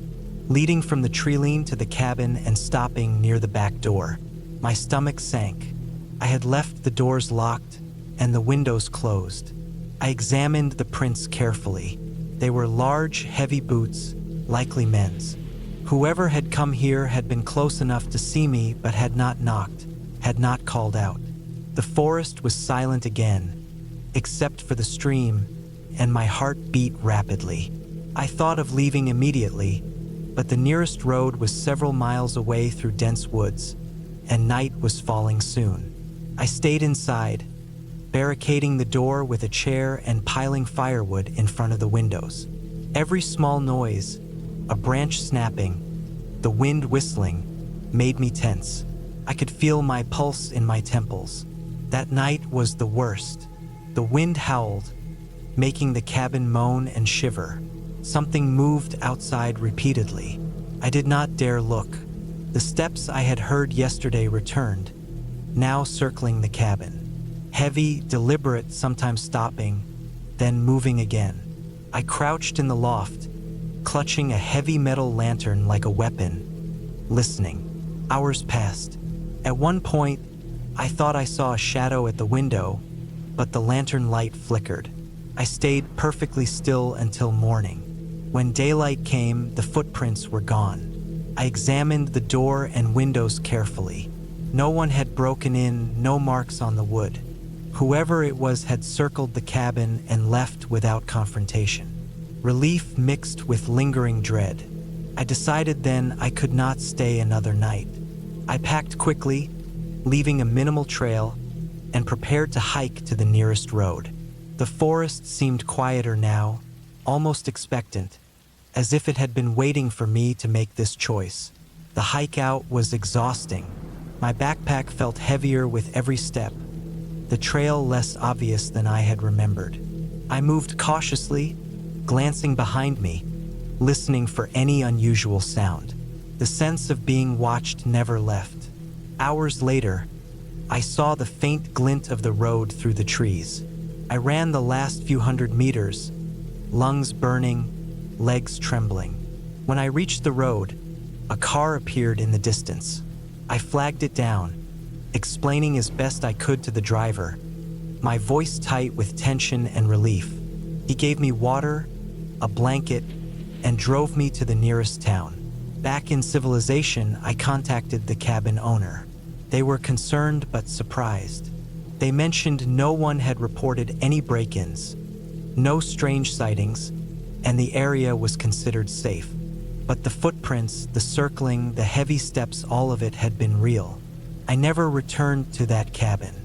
leading from the treeline to the cabin and stopping near the back door. My stomach sank. I had left the doors locked and the windows closed. I examined the prints carefully. They were large, heavy boots, likely men's. Whoever had come here had been close enough to see me but had not knocked, had not called out. The forest was silent again, except for the stream, and my heart beat rapidly. I thought of leaving immediately, but the nearest road was several miles away through dense woods, and night was falling soon. I stayed inside, barricading the door with a chair and piling firewood in front of the windows. Every small noise, a branch snapping, the wind whistling, made me tense. I could feel my pulse in my temples. That night was the worst. The wind howled, making the cabin moan and shiver. Something moved outside repeatedly. I did not dare look. The steps I had heard yesterday returned, now circling the cabin. Heavy, deliberate, sometimes stopping, then moving again. I crouched in the loft, clutching a heavy metal lantern like a weapon, listening. Hours passed. At one point, I thought I saw a shadow at the window, but the lantern light flickered. I stayed perfectly still until morning. When daylight came, the footprints were gone. I examined the door and windows carefully. No one had broken in, no marks on the wood. Whoever it was had circled the cabin and left without confrontation. Relief mixed with lingering dread. I decided then I could not stay another night. I packed quickly, leaving a minimal trail, and prepared to hike to the nearest road. The forest seemed quieter now, almost expectant, as if it had been waiting for me to make this choice. The hike out was exhausting. My backpack felt heavier with every step, the trail less obvious than I had remembered. I moved cautiously, glancing behind me, listening for any unusual sound. The sense of being watched never left. Hours later, I saw the faint glint of the road through the trees. I ran the last few hundred meters, lungs burning, legs trembling. When I reached the road, a car appeared in the distance. I flagged it down, explaining as best I could to the driver, my voice tight with tension and relief. He gave me water, a blanket, and drove me to the nearest town. Back in civilization, I contacted the cabin owner. They were concerned but surprised. They mentioned no one had reported any break-ins, no strange sightings, and the area was considered safe. But the footprints, the circling, the heavy steps, all of it had been real. I never returned to that cabin.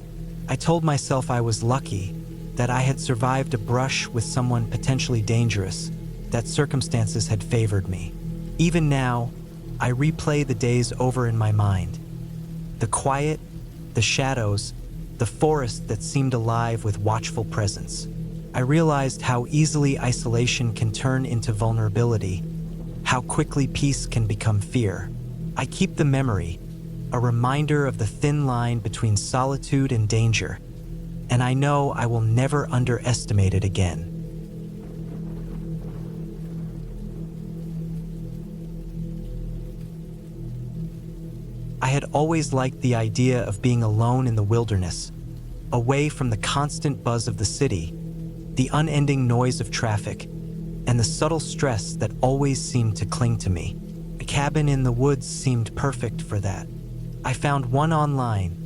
I told myself I was lucky, that I had survived a brush with someone potentially dangerous, that circumstances had favored me. Even now, I replay the days over in my mind. The quiet, the shadows, the forest that seemed alive with watchful presence. I realized how easily isolation can turn into vulnerability, how quickly peace can become fear. I keep the memory, a reminder of the thin line between solitude and danger, and I know I will never underestimate it again. I had always liked the idea of being alone in the wilderness, away from the constant buzz of the city, the unending noise of traffic, and the subtle stress that always seemed to cling to me. A cabin in the woods seemed perfect for that. I found one online,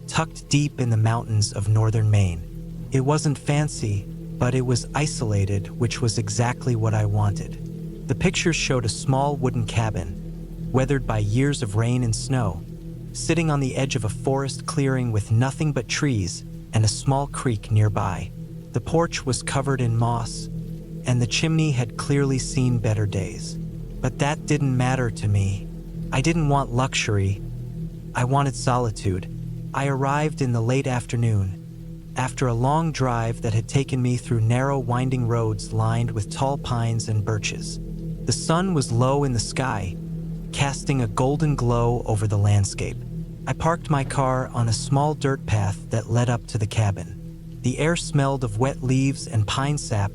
tucked deep in the mountains of northern Maine. It wasn't fancy, but it was isolated, which was exactly what I wanted. The pictures showed a small wooden cabin, weathered by years of rain and snow, sitting on the edge of a forest clearing with nothing but trees and a small creek nearby. The porch was covered in moss, and the chimney had clearly seen better days. But that didn't matter to me. I didn't want luxury. I wanted solitude. I arrived in the late afternoon, after a long drive that had taken me through narrow, winding roads lined with tall pines and birches. The sun was low in the sky, casting a golden glow over the landscape. I parked my car on a small dirt path that led up to the cabin. The air smelled of wet leaves and pine sap,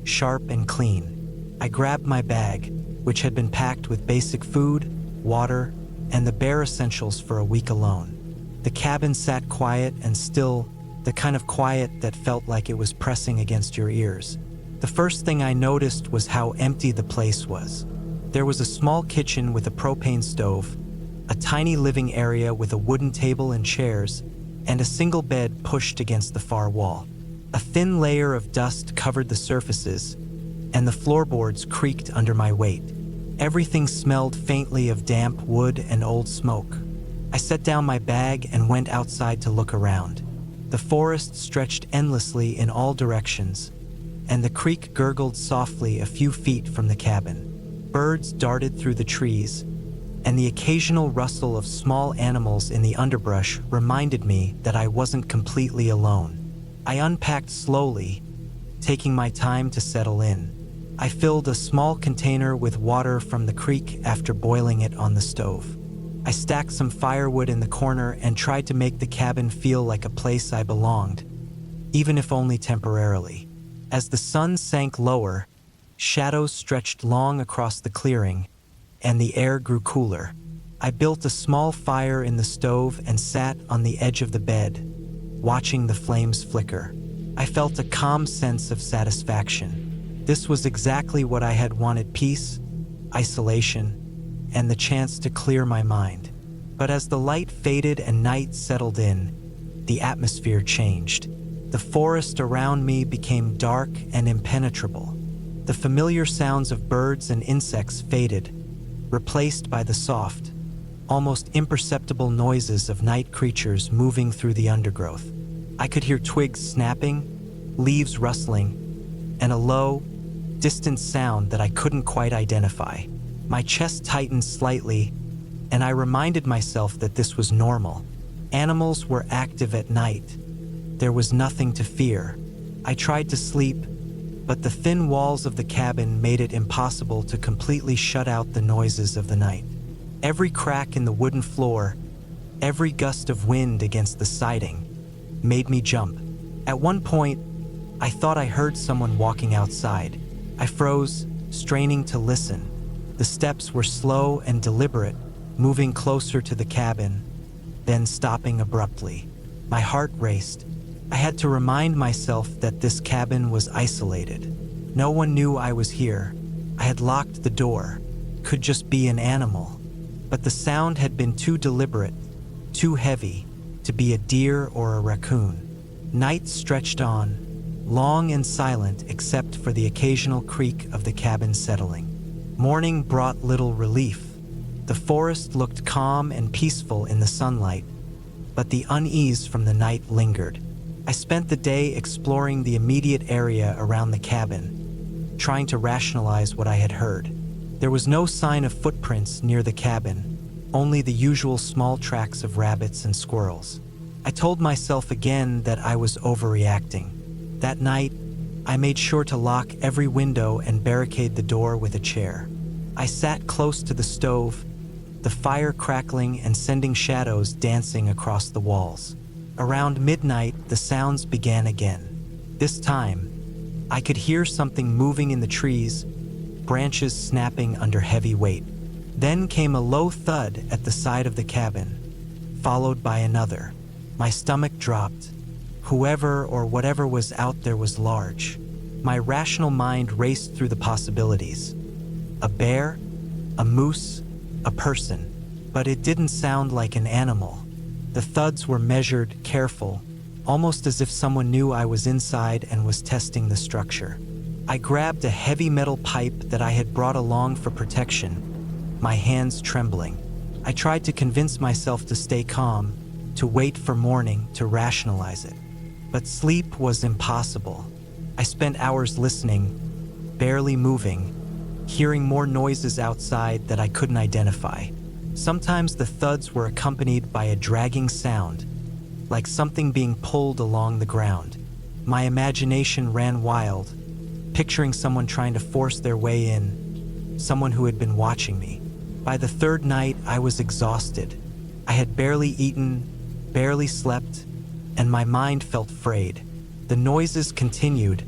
sharp and clean. I grabbed my bag, which had been packed with basic food, water, and the bare essentials for a week alone. The cabin sat quiet and still, the kind of quiet that felt like it was pressing against your ears. The first thing I noticed was how empty the place was. There was a small kitchen with a propane stove, a tiny living area with a wooden table and chairs, and a single bed pushed against the far wall. A thin layer of dust covered the surfaces, and the floorboards creaked under my weight. Everything smelled faintly of damp wood and old smoke. I set down my bag and went outside to look around. The forest stretched endlessly in all directions, and the creek gurgled softly a few feet from the cabin. Birds darted through the trees, and the occasional rustle of small animals in the underbrush reminded me that I wasn't completely alone. I unpacked slowly, taking my time to settle in. I filled a small container with water from the creek after boiling it on the stove. I stacked some firewood in the corner and tried to make the cabin feel like a place I belonged, even if only temporarily. As the sun sank lower, shadows stretched long across the clearing, and the air grew cooler. I built a small fire in the stove and sat on the edge of the bed, watching the flames flicker. I felt a calm sense of satisfaction. This was exactly what I had wanted: peace, isolation, and the chance to clear my mind. But as the light faded and night settled in, the atmosphere changed. The forest around me became dark and impenetrable. The familiar sounds of birds and insects faded, replaced by the soft, almost imperceptible noises of night creatures moving through the undergrowth. I could hear twigs snapping, leaves rustling, and a low, distant sound that I couldn't quite identify. My chest tightened slightly, and I reminded myself that this was normal. Animals were active at night. There was nothing to fear. I tried to sleep, but the thin walls of the cabin made it impossible to completely shut out the noises of the night. Every crack in the wooden floor, every gust of wind against the siding, made me jump. At one point, I thought I heard someone walking outside. I froze, straining to listen. The steps were slow and deliberate, moving closer to the cabin, then stopping abruptly. My heart raced. I had to remind myself that this cabin was isolated. No one knew I was here. I had locked the door. Could just be an animal. But the sound had been too deliberate, too heavy, to be a deer or a raccoon. Night stretched on, long and silent except for the occasional creak of the cabin settling. Morning brought little relief. The forest looked calm and peaceful in the sunlight, but the unease from the night lingered. I spent the day exploring the immediate area around the cabin, trying to rationalize what I had heard. There was no sign of footprints near the cabin, only the usual small tracks of rabbits and squirrels. I told myself again that I was overreacting. That night, I made sure to lock every window and barricade the door with a chair. I sat close to the stove, the fire crackling and sending shadows dancing across the walls. Around midnight, the sounds began again. This time, I could hear something moving in the trees, branches snapping under heavy weight. Then came a low thud at the side of the cabin, followed by another. My stomach dropped. Whoever or whatever was out there was large. My rational mind raced through the possibilities. A bear, a moose, a person. But it didn't sound like an animal. The thuds were measured, careful, almost as if someone knew I was inside and was testing the structure. I grabbed a heavy metal pipe that I had brought along for protection, my hands trembling. I tried to convince myself to stay calm, to wait for morning, to rationalize it. But sleep was impossible. I spent hours listening, barely moving, hearing more noises outside that I couldn't identify. Sometimes the thuds were accompanied by a dragging sound, like something being pulled along the ground. My imagination ran wild, picturing someone trying to force their way in, someone who had been watching me. By the third night, I was exhausted. I had barely eaten, barely slept, and my mind felt frayed. The noises continued,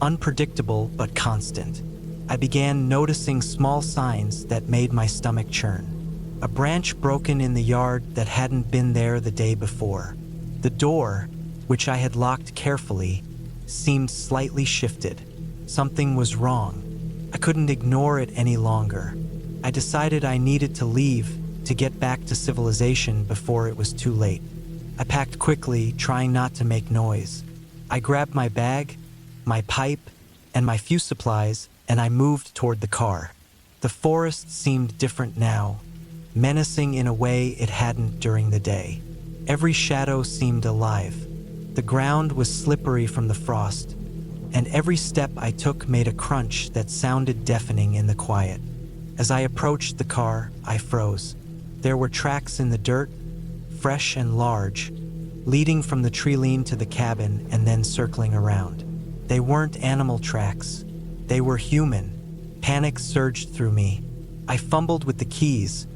unpredictable but constant. I began noticing small signs that made my stomach churn. A branch broken in the yard that hadn't been there the day before. The door, which I had locked carefully, seemed slightly shifted. Something was wrong. I couldn't ignore it any longer. I decided I needed to leave to get back to civilization before it was too late. I packed quickly, trying not to make noise. I grabbed my bag, my pipe, and my few supplies, and I moved toward the car. The forest seemed different now, menacing in a way it hadn't during the day. Every shadow seemed alive. The ground was slippery from the frost, and every step I took made a crunch that sounded deafening in the quiet. As I approached the car, I froze. There were tracks in the dirt, fresh and large, leading from the treeline to the cabin and then circling around. They weren't animal tracks. They were human. Panic surged through me. I fumbled with the keys,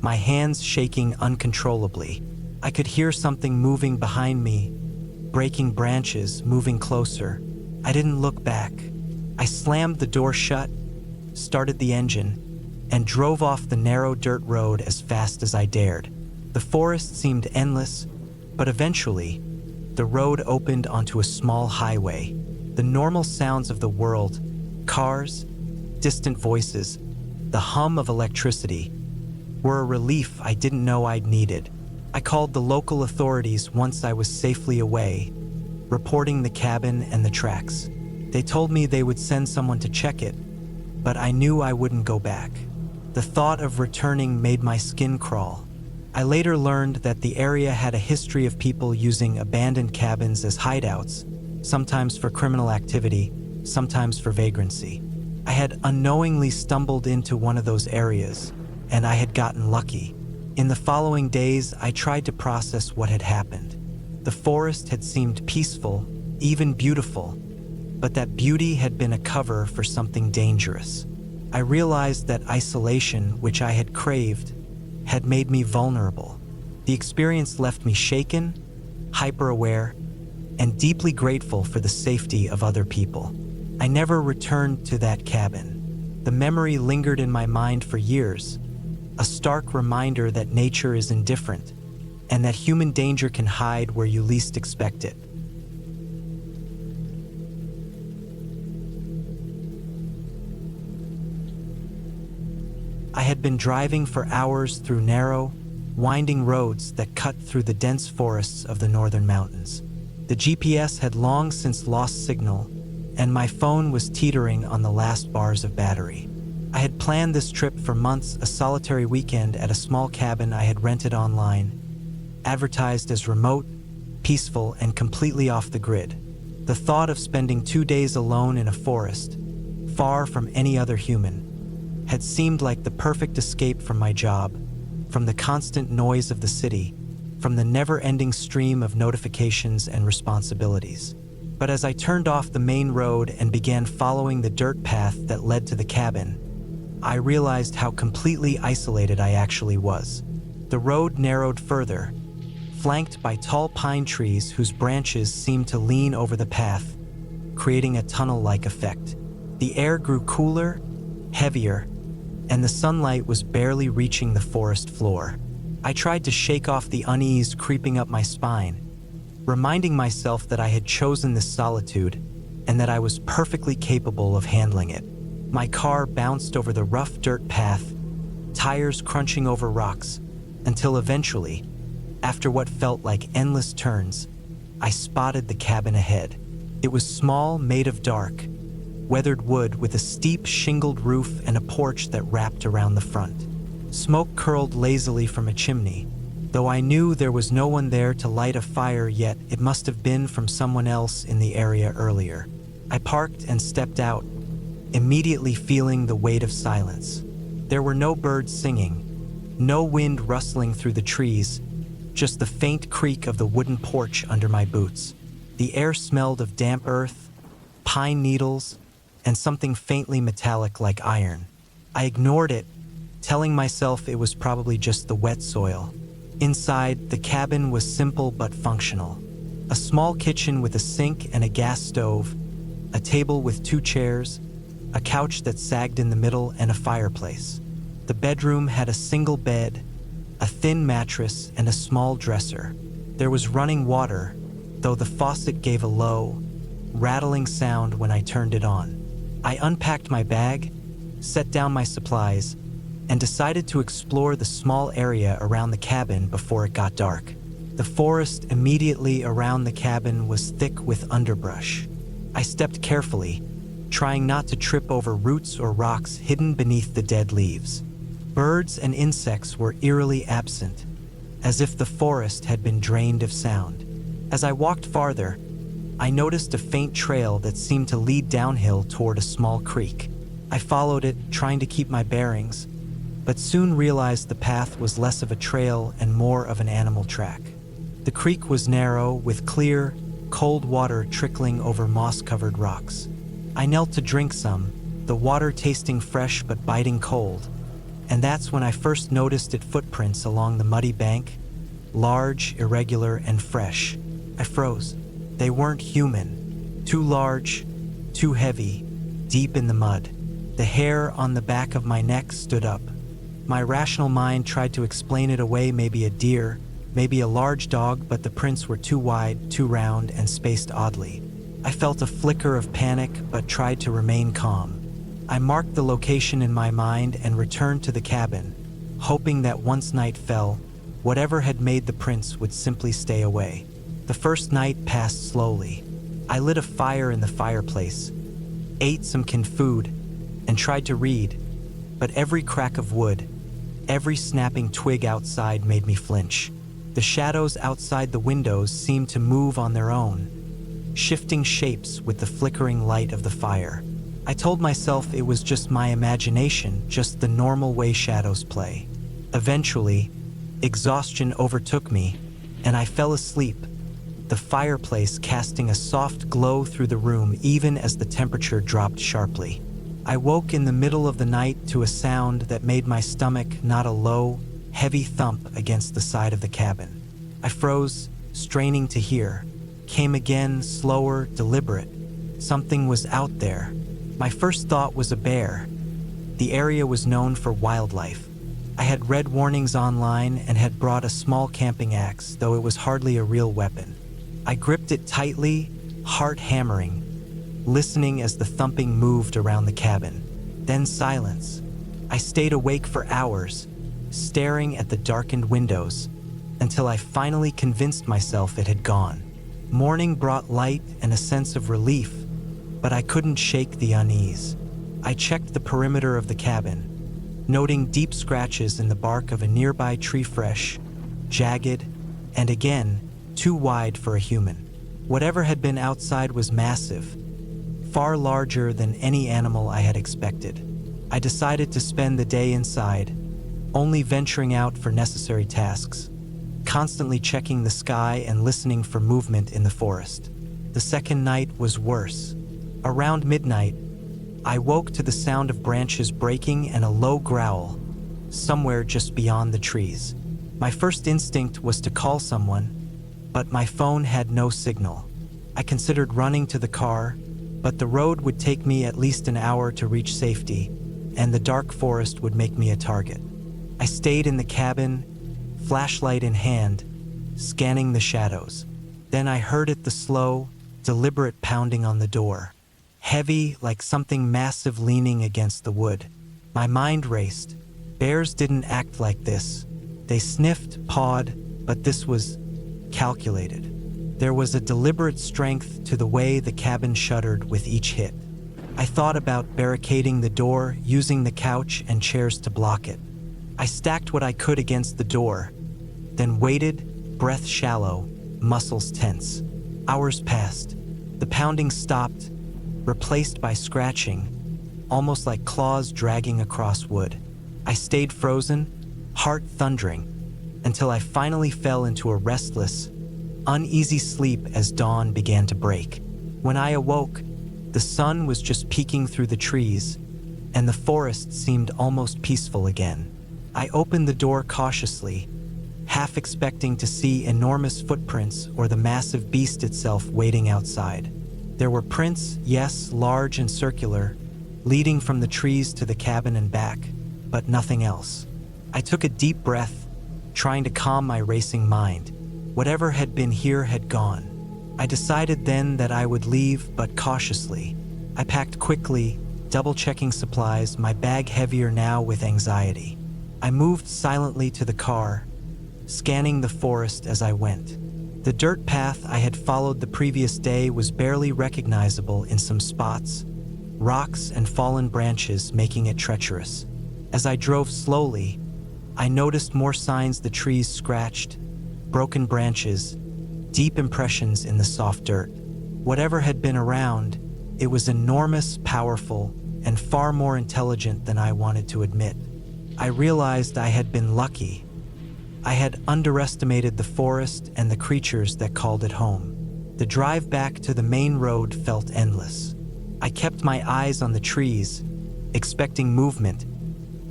my hands shaking uncontrollably. I could hear something moving behind me, breaking branches, moving closer. I didn't look back. I slammed the door shut, started the engine, and drove off the narrow dirt road as fast as I dared. The forest seemed endless, but eventually, the road opened onto a small highway. The normal sounds of the world, cars, distant voices, the hum of electricity, were a relief I didn't know I'd needed. I called the local authorities once I was safely away, reporting the cabin and the tracks. They told me they would send someone to check it, but I knew I wouldn't go back. The thought of returning made my skin crawl. I later learned that the area had a history of people using abandoned cabins as hideouts, sometimes for criminal activity, sometimes for vagrancy. I had unknowingly stumbled into one of those areas, and I had gotten lucky. In the following days, I tried to process what had happened. The forest had seemed peaceful, even beautiful, but that beauty had been a cover for something dangerous. I realized that isolation, which I had craved, had made me vulnerable. The experience left me shaken, hyper-aware, and deeply grateful for the safety of other people. I never returned to that cabin. The memory lingered in my mind for years, a stark reminder that nature is indifferent, and that human danger can hide where you least expect it. I had been driving for hours through narrow, winding roads that cut through the dense forests of the northern mountains. The GPS had long since lost signal, and my phone was teetering on the last bars of battery. I had planned this trip for months, a solitary weekend at a small cabin I had rented online, advertised as remote, peaceful, and completely off the grid. The thought of spending 2 days alone in a forest, far from any other human, had seemed like the perfect escape from my job, from the constant noise of the city, from the never-ending stream of notifications and responsibilities. But as I turned off the main road and began following the dirt path that led to the cabin, I realized how completely isolated I actually was. The road narrowed further, flanked by tall pine trees whose branches seemed to lean over the path, creating a tunnel-like effect. The air grew cooler, heavier, and the sunlight was barely reaching the forest floor. I tried to shake off the unease creeping up my spine, reminding myself that I had chosen this solitude and that I was perfectly capable of handling it. My car bounced over the rough dirt path, tires crunching over rocks, until eventually, after what felt like endless turns, I spotted the cabin ahead. It was small, made of dark, weathered wood with a steep shingled roof and a porch that wrapped around the front. Smoke curled lazily from a chimney. Though I knew there was no one there to light a fire yet, it must have been from someone else in the area earlier. I parked and stepped out, immediately feeling the weight of silence. There were no birds singing, no wind rustling through the trees, just the faint creak of the wooden porch under my boots. The air smelled of damp earth, pine needles, and something faintly metallic like iron. I ignored it, telling myself it was probably just the wet soil. Inside, the cabin was simple but functional. A small kitchen with a sink and a gas stove, a table with 2 chairs, a couch that sagged in the middle, and a fireplace. The bedroom had a single bed, a thin mattress, and a small dresser. There was running water, though the faucet gave a low, rattling sound when I turned it on. I unpacked my bag, set down my supplies, and decided to explore the small area around the cabin before it got dark. The forest immediately around the cabin was thick with underbrush. I stepped carefully, trying not to trip over roots or rocks hidden beneath the dead leaves. Birds and insects were eerily absent, as if the forest had been drained of sound. As I walked farther, I noticed a faint trail that seemed to lead downhill toward a small creek. I followed it, trying to keep my bearings, but soon realized the path was less of a trail and more of an animal track. The creek was narrow, with clear, cold water trickling over moss-covered rocks. I knelt to drink some, the water tasting fresh but biting cold, and that's when I first noticed its footprints along the muddy bank, large, irregular, and fresh. I froze. They weren't human. Too large, too heavy, deep in the mud. The hair on the back of my neck stood up. My rational mind tried to explain it away, maybe a deer, maybe a large dog, but the prints were too wide, too round, and spaced oddly. I felt a flicker of panic, but tried to remain calm. I marked the location in my mind and returned to the cabin, hoping that once night fell, whatever had made the prints would simply stay away. The first night passed slowly. I lit a fire in the fireplace, ate some canned food, and tried to read, but every crack of wood, every snapping twig outside made me flinch. The shadows outside the windows seemed to move on their own, shifting shapes with the flickering light of the fire. I told myself it was just my imagination, just the normal way shadows play. Eventually, exhaustion overtook me, and I fell asleep, the fireplace casting a soft glow through the room even as the temperature dropped sharply. I woke in the middle of the night to a sound that made my stomach knot, a low, heavy thump against the side of the cabin. I froze, straining to hear. Came again, slower, deliberate. Something was out there. My first thought was a bear. The area was known for wildlife. I had read warnings online and had brought a small camping axe, though it was hardly a real weapon. I gripped it tightly, heart hammering, listening as the thumping moved around the cabin. Then silence. I stayed awake for hours, staring at the darkened windows, until I finally convinced myself it had gone. Morning brought light and a sense of relief, but I couldn't shake the unease. I checked the perimeter of the cabin, noting deep scratches in the bark of a nearby tree, fresh, jagged, and again, too wide for a human. Whatever had been outside was massive, far larger than any animal I had expected. I decided to spend the day inside, only venturing out for necessary tasks, constantly checking the sky and listening for movement in the forest. The second night was worse. Around midnight, I woke to the sound of branches breaking and a low growl, somewhere just beyond the trees. My first instinct was to call someone, but my phone had no signal. I considered running to the car, but the road would take me at least an hour to reach safety, and the dark forest would make me a target. I stayed in the cabin, flashlight in hand, scanning the shadows. Then I heard it, the slow, deliberate pounding on the door, heavy like something massive leaning against the wood. My mind raced. Bears didn't act like this. They sniffed, pawed, but this was calculated. There was a deliberate strength to the way the cabin shuddered with each hit. I thought about barricading the door, using the couch and chairs to block it. I stacked what I could against the door, then waited, breath shallow, muscles tense. Hours passed. The pounding stopped, replaced by scratching, almost like claws dragging across wood. I stayed frozen, heart thundering, until I finally fell into a restless, uneasy sleep as dawn began to break. When I awoke, the sun was just peeking through the trees, and the forest seemed almost peaceful again. I opened the door cautiously, half expecting to see enormous footprints or the massive beast itself waiting outside. There were prints, yes, large and circular, leading from the trees to the cabin and back, but nothing else. I took a deep breath, trying to calm my racing mind. Whatever had been here had gone. I decided then that I would leave, but cautiously. I packed quickly, double-checking supplies, my bag heavier now with anxiety. I moved silently to the car, scanning the forest as I went. The dirt path I had followed the previous day was barely recognizable in some spots, rocks and fallen branches making it treacherous. As I drove slowly, I noticed more signs: the trees scratched, broken branches, deep impressions in the soft dirt. Whatever had been around, it was enormous, powerful, and far more intelligent than I wanted to admit. I realized I had been lucky. I had underestimated the forest and the creatures that called it home. The drive back to the main road felt endless. I kept my eyes on the trees, expecting movement,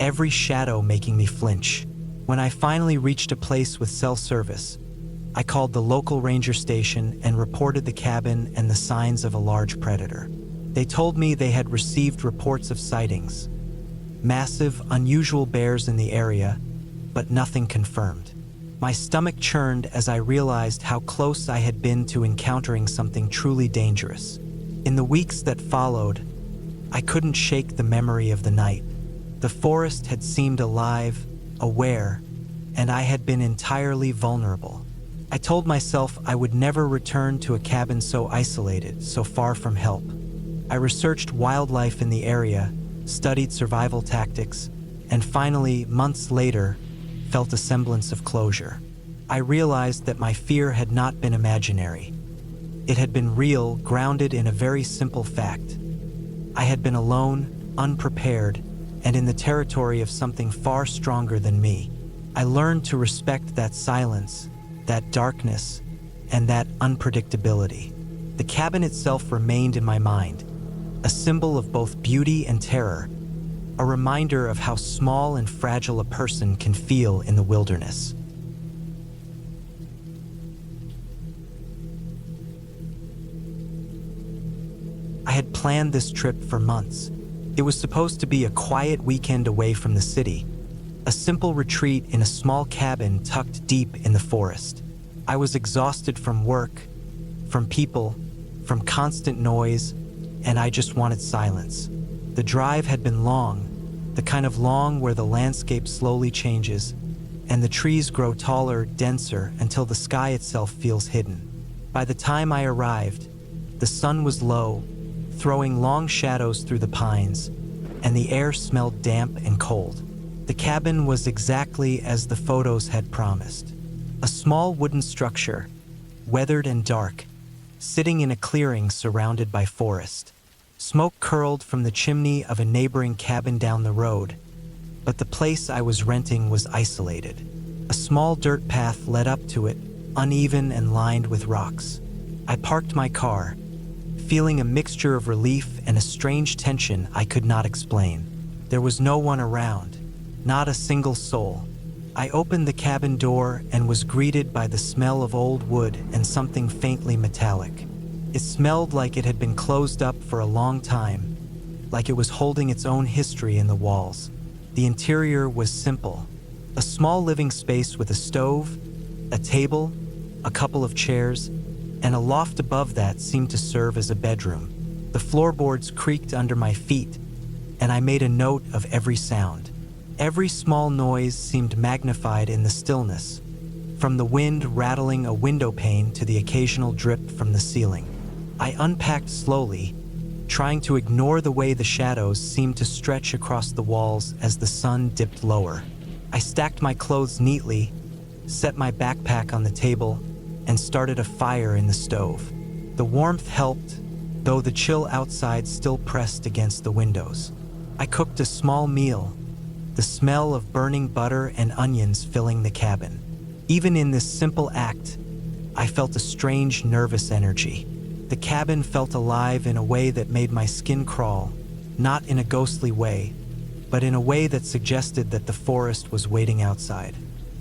every shadow making me flinch. When I finally reached a place with cell service, I called the local ranger station and reported the cabin and the signs of a large predator. They told me they had received reports of sightings, massive, unusual bears in the area, but nothing confirmed. My stomach churned as I realized how close I had been to encountering something truly dangerous. In the weeks that followed, I couldn't shake the memory of the night. The forest had seemed alive, aware, and I had been entirely vulnerable. I told myself I would never return to a cabin so isolated, so far from help. I researched wildlife in the area, studied survival tactics, and finally, months later, felt a semblance of closure. I realized that my fear had not been imaginary. It had been real, grounded in a very simple fact. I had been alone, unprepared, and in the territory of something far stronger than me. I learned to respect that silence, that darkness, and that unpredictability. The cabin itself remained in my mind, a symbol of both beauty and terror, a reminder of how small and fragile a person can feel in the wilderness. I had planned this trip for months. It was supposed to be a quiet weekend away from the city, a simple retreat in a small cabin tucked deep in the forest. I was exhausted from work, from people, from constant noise, and I just wanted silence. The drive had been long, the kind of long where the landscape slowly changes, and the trees grow taller, denser, until the sky itself feels hidden. By the time I arrived, the sun was low, throwing long shadows through the pines, and the air smelled damp and cold. The cabin was exactly as the photos had promised. A small wooden structure, weathered and dark, sitting in a clearing surrounded by forest. Smoke curled from the chimney of a neighboring cabin down the road, but the place I was renting was isolated. A small dirt path led up to it, uneven and lined with rocks. I parked my car, feeling a mixture of relief and a strange tension I could not explain. There was no one around, not a single soul. I opened the cabin door and was greeted by the smell of old wood and something faintly metallic. It smelled like it had been closed up for a long time, like it was holding its own history in the walls. The interior was simple, a small living space with a stove, a table, a couple of chairs, and a loft above that seemed to serve as a bedroom. The floorboards creaked under my feet, and I made a note of every sound. Every small noise seemed magnified in the stillness, from the wind rattling a window pane to the occasional drip from the ceiling. I unpacked slowly, trying to ignore the way the shadows seemed to stretch across the walls as the sun dipped lower. I stacked my clothes neatly, set my backpack on the table, and started a fire in the stove. The warmth helped, though the chill outside still pressed against the windows. I cooked a small meal, the smell of burning butter and onions filling the cabin. Even in this simple act, I felt a strange, nervous energy. The cabin felt alive in a way that made my skin crawl, not in a ghostly way, but in a way that suggested that the forest was waiting outside.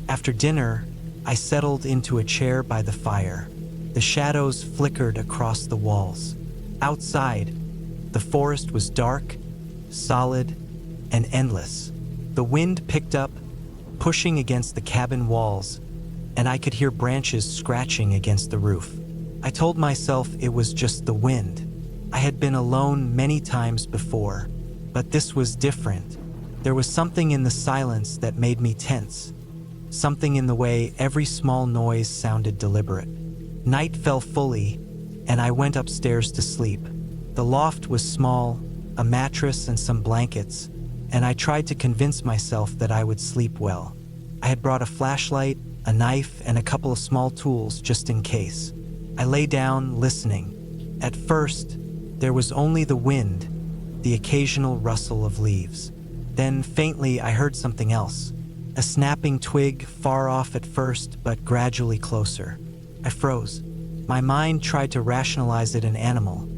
After dinner, I settled into a chair by the fire. The shadows flickered across the walls. Outside, the forest was dark, solid, and endless. The wind picked up, pushing against the cabin walls, and I could hear branches scratching against the roof. I told myself it was just the wind. I had been alone many times before, But this was different. There was something in the silence that made me tense. Something in the way every small noise sounded deliberate. Night fell fully, and I went upstairs to sleep. The loft was small, a mattress and some blankets, and I tried to convince myself that I would sleep well. I had brought a flashlight, a knife, and a couple of small tools just in case. I lay down, listening. At first, there was only the wind, the occasional rustle of leaves. Then, faintly, I heard something else. A snapping twig, far off at first, but gradually closer. I froze. My mind tried to rationalize it an animal.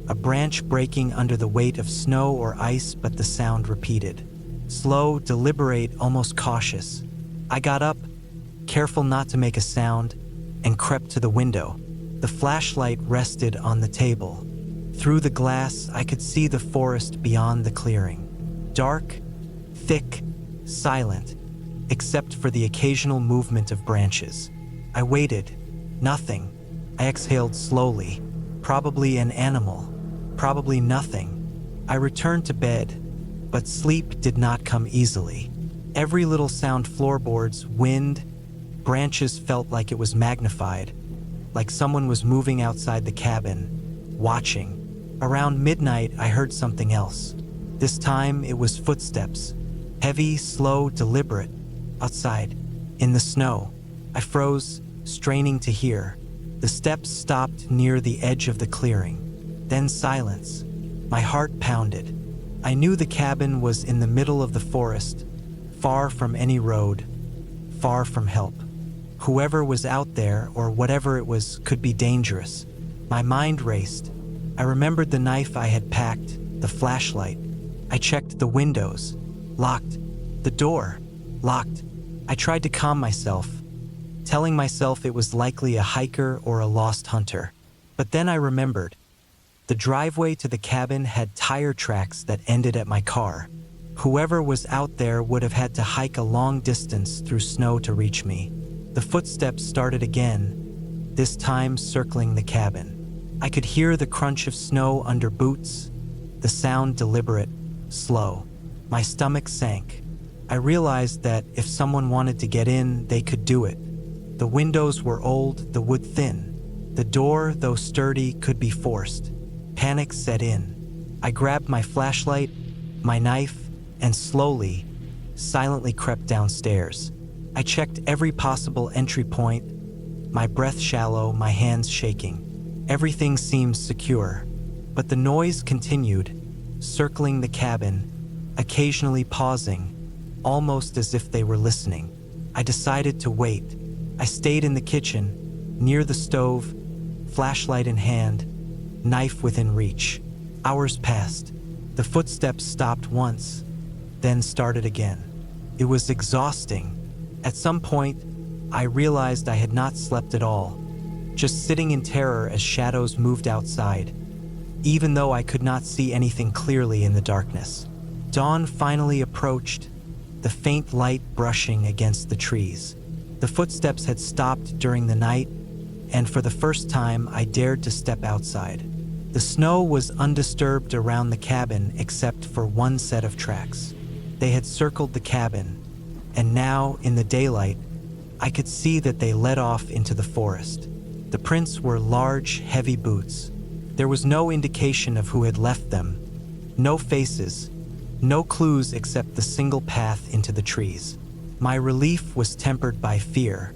A branch breaking under the weight of snow or ice, but the sound repeated. Slow, deliberate, almost cautious. I got up, careful not to make a sound, and crept to the window. The flashlight rested on the table. Through the glass, I could see the forest beyond the clearing. Dark, thick, silent, except for the occasional movement of branches. I waited. Nothing. I exhaled slowly. Probably an animal. Probably nothing. I returned to bed, but sleep did not come easily. Every little sound, floorboards, wind, branches, felt like it was magnified, like someone was moving outside the cabin, watching. Around midnight, I heard something else. This time, it was footsteps. Heavy, slow, deliberate. Outside, in the snow. I froze, straining to hear. The steps stopped near the edge of the clearing. Then silence. My heart pounded. I knew the cabin was in the middle of the forest, far from any road, far from help. Whoever was out there, or whatever it was, could be dangerous. My mind raced. I remembered the knife I had packed, the flashlight. I checked the windows. Locked. The door. Locked. I tried to calm myself, telling myself it was likely a hiker or a lost hunter. But then I remembered. The driveway to the cabin had tire tracks that ended at my car. Whoever was out there would have had to hike a long distance through snow to reach me. The footsteps started again, this time circling the cabin. I could hear the crunch of snow under boots, the sound deliberate, slow. My stomach sank. I realized that if someone wanted to get in, they could do it. The windows were old, the wood thin. The door, though sturdy, could be forced. Panic set in. I grabbed my flashlight, my knife, and slowly, silently crept downstairs. I checked every possible entry point, my breath shallow, my hands shaking. Everything seemed secure, but the noise continued, circling the cabin, occasionally pausing, almost as if they were listening. I decided to wait. I stayed in the kitchen, near the stove, flashlight in hand, knife within reach. Hours passed. The footsteps stopped once, then started again. It was exhausting. At some point, I realized I had not slept at all, just sitting in terror as shadows moved outside, even though I could not see anything clearly in the darkness. Dawn finally approached, the faint light brushing against the trees. The footsteps had stopped during the night, and for the first time, I dared to step outside. The snow was undisturbed around the cabin except for one set of tracks. They had circled the cabin, and now, in the daylight, I could see that they led off into the forest. The prints were large, heavy boots. There was no indication of who had left them, no faces, no clues except the single path into the trees. My relief was tempered by fear.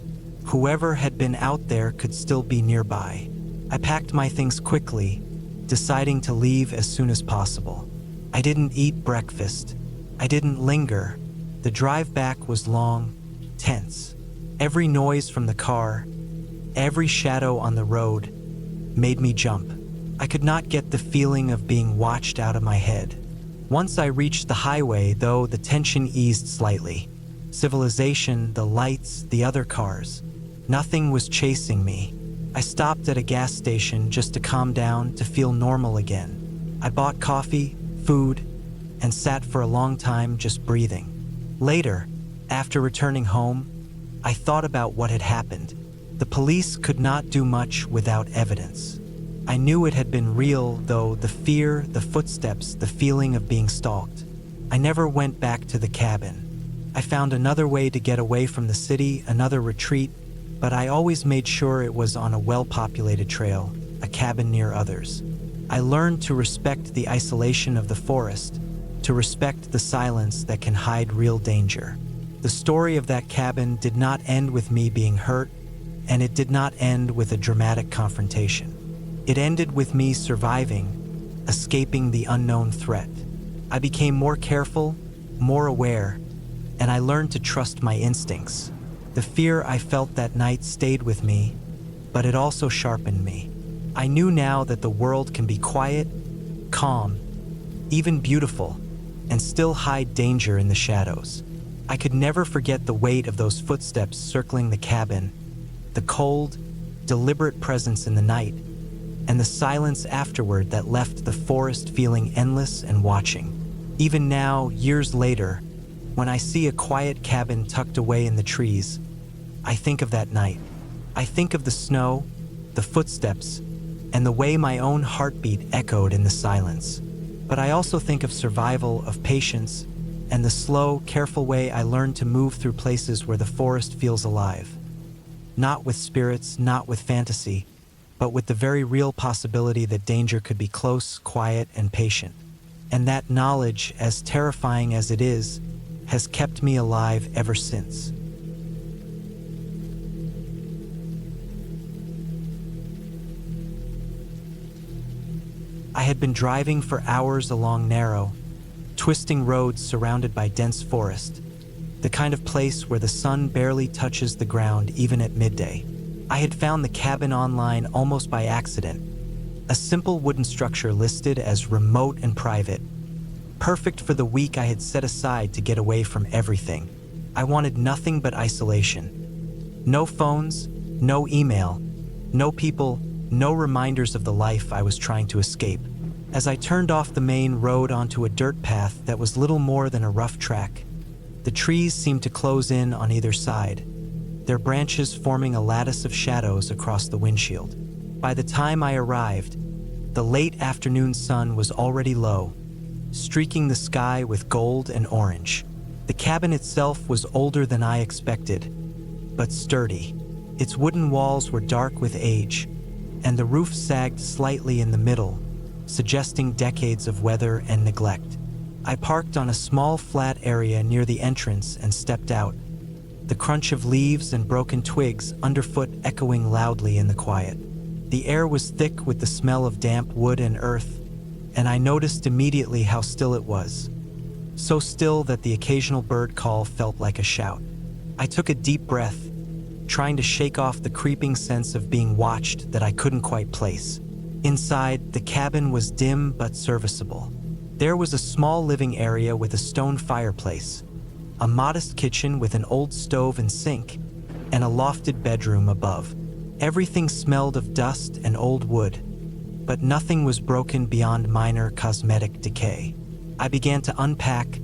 Whoever had been out there could still be nearby. I packed my things quickly, deciding to leave as soon as possible. I didn't eat breakfast. I didn't linger. The drive back was long, tense. Every noise from the car, every shadow on the road, made me jump. I could not get the feeling of being watched out of my head. Once I reached the highway, though, the tension eased slightly. Civilization, the lights, the other cars. Nothing was chasing me. I stopped at a gas station just to calm down, to feel normal again. I bought coffee, food, and sat for a long time just breathing. Later, after returning home, I thought about what had happened. The police could not do much without evidence. I knew it had been real, though, the fear, the footsteps, the feeling of being stalked. I never went back to the cabin. I found another way to get away from the city, another retreat, but I always made sure it was on a well-populated trail, a cabin near others. I learned to respect the isolation of the forest, to respect the silence that can hide real danger. The story of that cabin did not end with me being hurt, and it did not end with a dramatic confrontation. It ended with me surviving, escaping the unknown threat. I became more careful, more aware, and I learned to trust my instincts. The fear I felt that night stayed with me, but it also sharpened me. I knew now that the world can be quiet, calm, even beautiful, and still hide danger in the shadows. I could never forget the weight of those footsteps circling the cabin, the cold, deliberate presence in the night, and the silence afterward that left the forest feeling endless and watching. Even now, years later, when I see a quiet cabin tucked away in the trees, I think of that night. I think of the snow, the footsteps, and the way my own heartbeat echoed in the silence. But I also think of survival, of patience, and the slow, careful way I learned to move through places where the forest feels alive. Not with spirits, not with fantasy, but with the very real possibility that danger could be close, quiet, and patient. And that knowledge, as terrifying as it is, has kept me alive ever since. I had been driving for hours along narrow, twisting roads surrounded by dense forest, the kind of place where the sun barely touches the ground even at midday. I had found the cabin online almost by accident, a simple wooden structure listed as remote and private, perfect for the week I had set aside to get away from everything. I wanted nothing but isolation. No phones, no email, no people, no reminders of the life I was trying to escape. As I turned off the main road onto a dirt path that was little more than a rough track, the trees seemed to close in on either side, their branches forming a lattice of shadows across the windshield. By the time I arrived, the late afternoon sun was already low, streaking the sky with gold and orange. The cabin itself was older than I expected, but sturdy. Its wooden walls were dark with age, and the roof sagged slightly in the middle, suggesting decades of weather and neglect. I parked on a small flat area near the entrance and stepped out, the crunch of leaves and broken twigs underfoot echoing loudly in the quiet. The air was thick with the smell of damp wood and earth, and I noticed immediately how still it was. So still that the occasional bird call felt like a shout. I took a deep breath, trying to shake off the creeping sense of being watched that I couldn't quite place. Inside, the cabin was dim but serviceable. There was a small living area with a stone fireplace, a modest kitchen with an old stove and sink, and a lofted bedroom above. Everything smelled of dust and old wood, but nothing was broken beyond minor cosmetic decay. I began to unpack,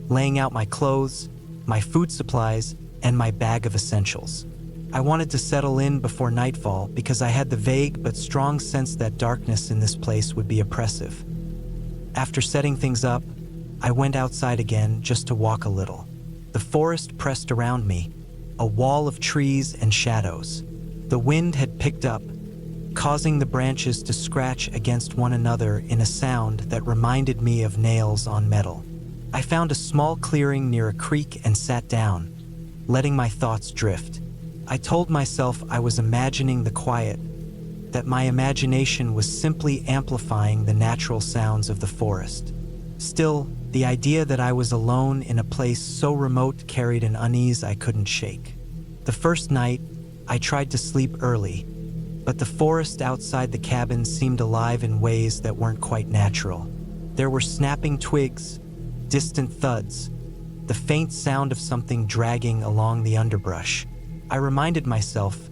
laying out my clothes, my food supplies, and my bag of essentials. I wanted to settle in before nightfall because I had the vague but strong sense that darkness in this place would be oppressive. After setting things up, I went outside again just to walk a little. The forest pressed around me, a wall of trees and shadows. The wind had picked up, causing the branches to scratch against one another in a sound that reminded me of nails on metal. I found a small clearing near a creek and sat down, letting my thoughts drift. I told myself I was imagining the quiet, that my imagination was simply amplifying the natural sounds of the forest. Still, the idea that I was alone in a place so remote carried an unease I couldn't shake. The first night, I tried to sleep early, but the forest outside the cabin seemed alive in ways that weren't quite natural. There were snapping twigs, distant thuds, the faint sound of something dragging along the underbrush. I reminded myself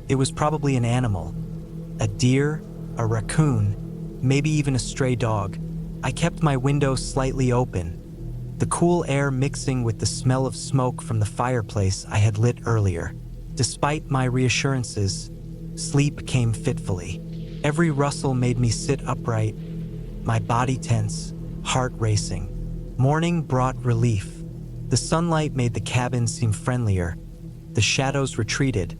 it was probably an animal, a deer, a raccoon, maybe even a stray dog. I kept my window slightly open, the cool air mixing with the smell of smoke from the fireplace I had lit earlier. Despite my reassurances, sleep came fitfully. Every rustle made me sit upright, my body tense, heart racing. Morning brought relief. The sunlight made the cabin seem friendlier, the shadows retreated,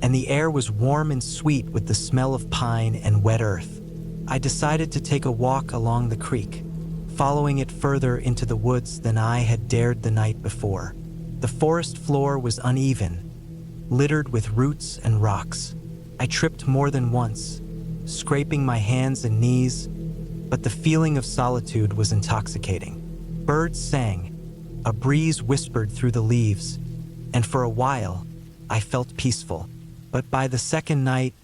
and the air was warm and sweet with the smell of pine and wet earth. I decided to take a walk along the creek, following it further into the woods than I had dared the night before. The forest floor was uneven, littered with roots and rocks. I tripped more than once, scraping my hands and knees, but the feeling of solitude was intoxicating. Birds sang, a breeze whispered through the leaves, and for a while, I felt peaceful. But by the second night,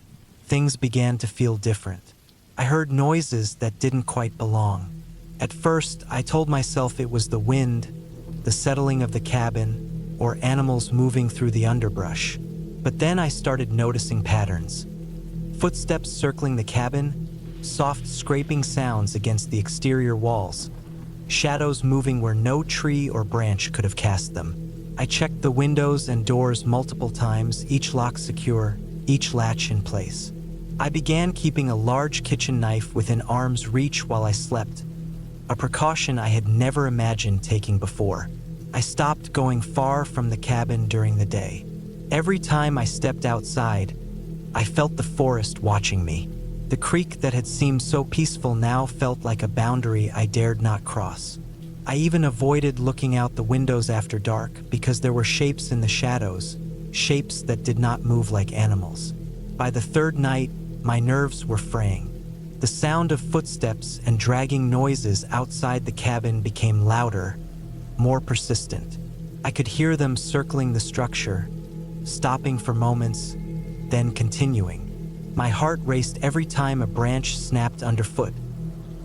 things began to feel different. I heard noises that didn't quite belong. At first, I told myself it was the wind, the settling of the cabin, or animals moving through the underbrush. But then I started noticing patterns. Footsteps circling the cabin, soft scraping sounds against the exterior walls, shadows moving where no tree or branch could have cast them. I checked the windows and doors multiple times, each lock secure, each latch in place. I began keeping a large kitchen knife within arm's reach while I slept, a precaution I had never imagined taking before. I stopped going far from the cabin during the day. Every time I stepped outside, I felt the forest watching me. The creek that had seemed so peaceful now felt like a boundary I dared not cross. I even avoided looking out the windows after dark because there were shapes in the shadows, shapes that did not move like animals. By the third night, my nerves were fraying. The sound of footsteps and dragging noises outside the cabin became louder, more persistent. I could hear them circling the structure, stopping for moments, then continuing. My heart raced every time a branch snapped underfoot,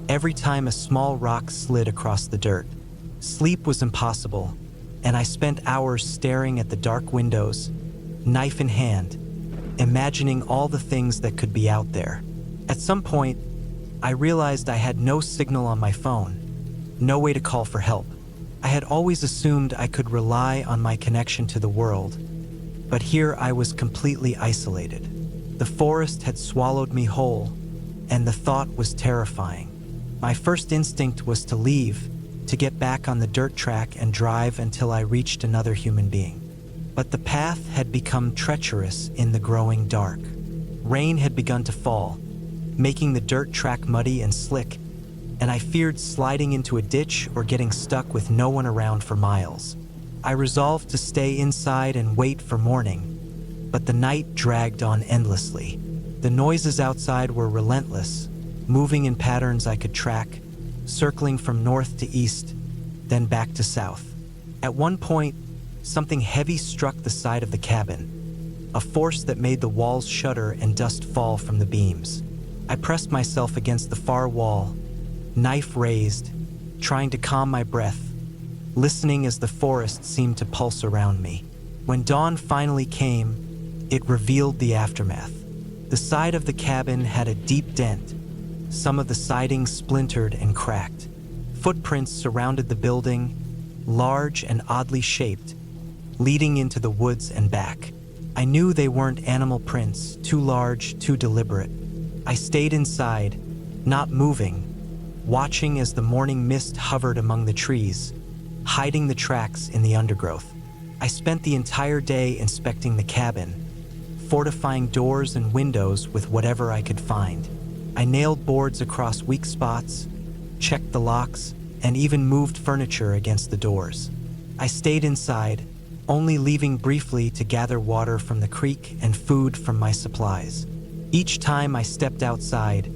every time a small rock slid across the dirt. Sleep was impossible, and I spent hours staring at the dark windows, knife in hand, imagining all the things that could be out there. At some point, I realized I had no signal on my phone, no way to call for help. I had always assumed I could rely on my connection to the world, but here I was completely isolated. The forest had swallowed me whole, and the thought was terrifying. My first instinct was to leave, to get back on the dirt track and drive until I reached another human being. But the path had become treacherous in the growing dark. Rain had begun to fall, making the dirt track muddy and slick, and I feared sliding into a ditch or getting stuck with no one around for miles. I resolved to stay inside and wait for morning, but the night dragged on endlessly. The noises outside were relentless, moving in patterns I could track, circling from north to east, then back to south. At one point, something heavy struck the side of the cabin, a force that made the walls shudder and dust fall from the beams. I pressed myself against the far wall, knife raised, trying to calm my breath, listening as the forest seemed to pulse around me. When dawn finally came, it revealed the aftermath. The side of the cabin had a deep dent, some of the siding splintered and cracked. Footprints surrounded the building, large and oddly shaped, leading into the woods and back. I knew they weren't animal prints, too large, too deliberate. I stayed inside, not moving, watching as the morning mist hovered among the trees, hiding the tracks in the undergrowth. I spent the entire day inspecting the cabin, fortifying doors and windows with whatever I could find. I nailed boards across weak spots, checked the locks, and even moved furniture against the doors. I stayed inside, only leaving briefly to gather water from the creek and food from my supplies. Each time I stepped outside,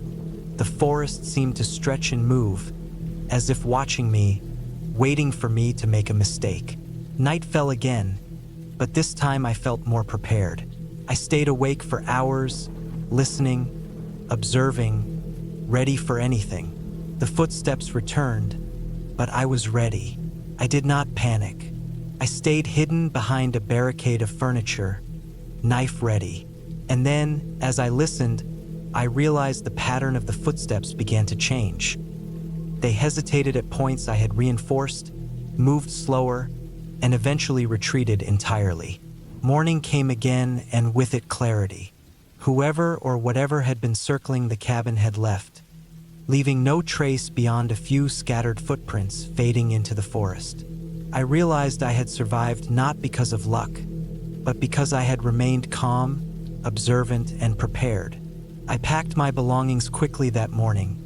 the forest seemed to stretch and move, as if watching me, waiting for me to make a mistake. Night fell again, but this time I felt more prepared. I stayed awake for hours, listening, observing, ready for anything. The footsteps returned, but I was ready. I did not panic. I stayed hidden behind a barricade of furniture, knife ready. And then, as I listened, I realized the pattern of the footsteps began to change. They hesitated at points I had reinforced, moved slower, and eventually retreated entirely. Morning came again, and with it clarity. Whoever or whatever had been circling the cabin had left, leaving no trace beyond a few scattered footprints fading into the forest. I realized I had survived not because of luck, but because I had remained calm, observant, and prepared. I packed my belongings quickly that morning,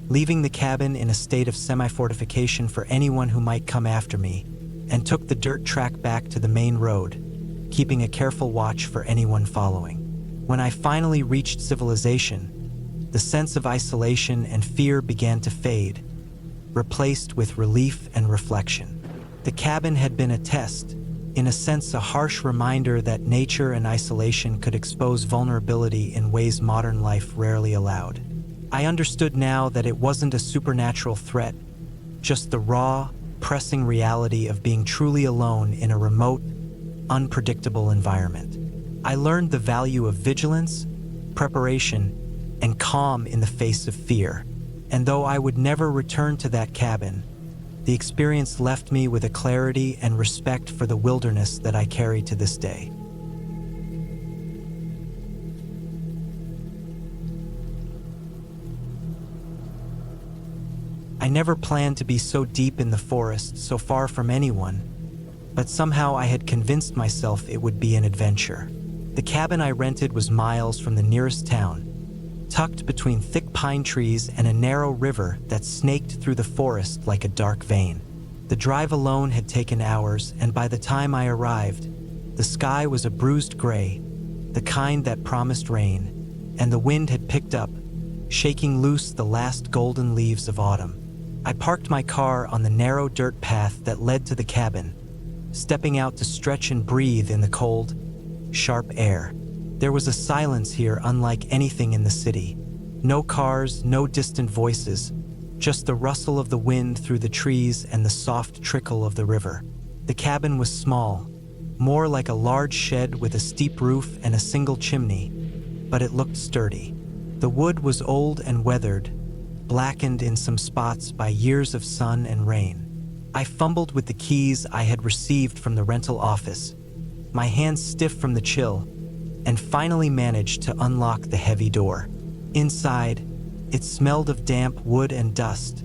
leaving the cabin in a state of semi-fortification for anyone who might come after me, and took the dirt track back to the main road, keeping a careful watch for anyone following. When I finally reached civilization, the sense of isolation and fear began to fade, replaced with relief and reflection. The cabin had been a test, in a sense a harsh reminder that nature and isolation could expose vulnerability in ways modern life rarely allowed. I understood now that it wasn't a supernatural threat, just the raw, pressing reality of being truly alone in a remote, unpredictable environment. I learned the value of vigilance, preparation, and calm in the face of fear. And though I would never return to that cabin, the experience left me with a clarity and respect for the wilderness that I carry to this day. I never planned to be so deep in the forest, so far from anyone, but somehow I had convinced myself it would be an adventure. The cabin I rented was miles from the nearest town, tucked between thick pine trees and a narrow river that snaked through the forest like a dark vein. The drive alone had taken hours, and by the time I arrived, the sky was a bruised gray, the kind that promised rain, and the wind had picked up, shaking loose the last golden leaves of autumn. I parked my car on the narrow dirt path that led to the cabin, stepping out to stretch and breathe in the cold, sharp air. There was a silence here unlike anything in the city. No cars, no distant voices, just the rustle of the wind through the trees and the soft trickle of the river. The cabin was small, more like a large shed with a steep roof and a single chimney, but it looked sturdy. The wood was old and weathered, blackened in some spots by years of sun and rain. I fumbled with the keys I had received from the rental office, my hands stiff from the chill, and finally managed to unlock the heavy door. Inside, it smelled of damp wood and dust,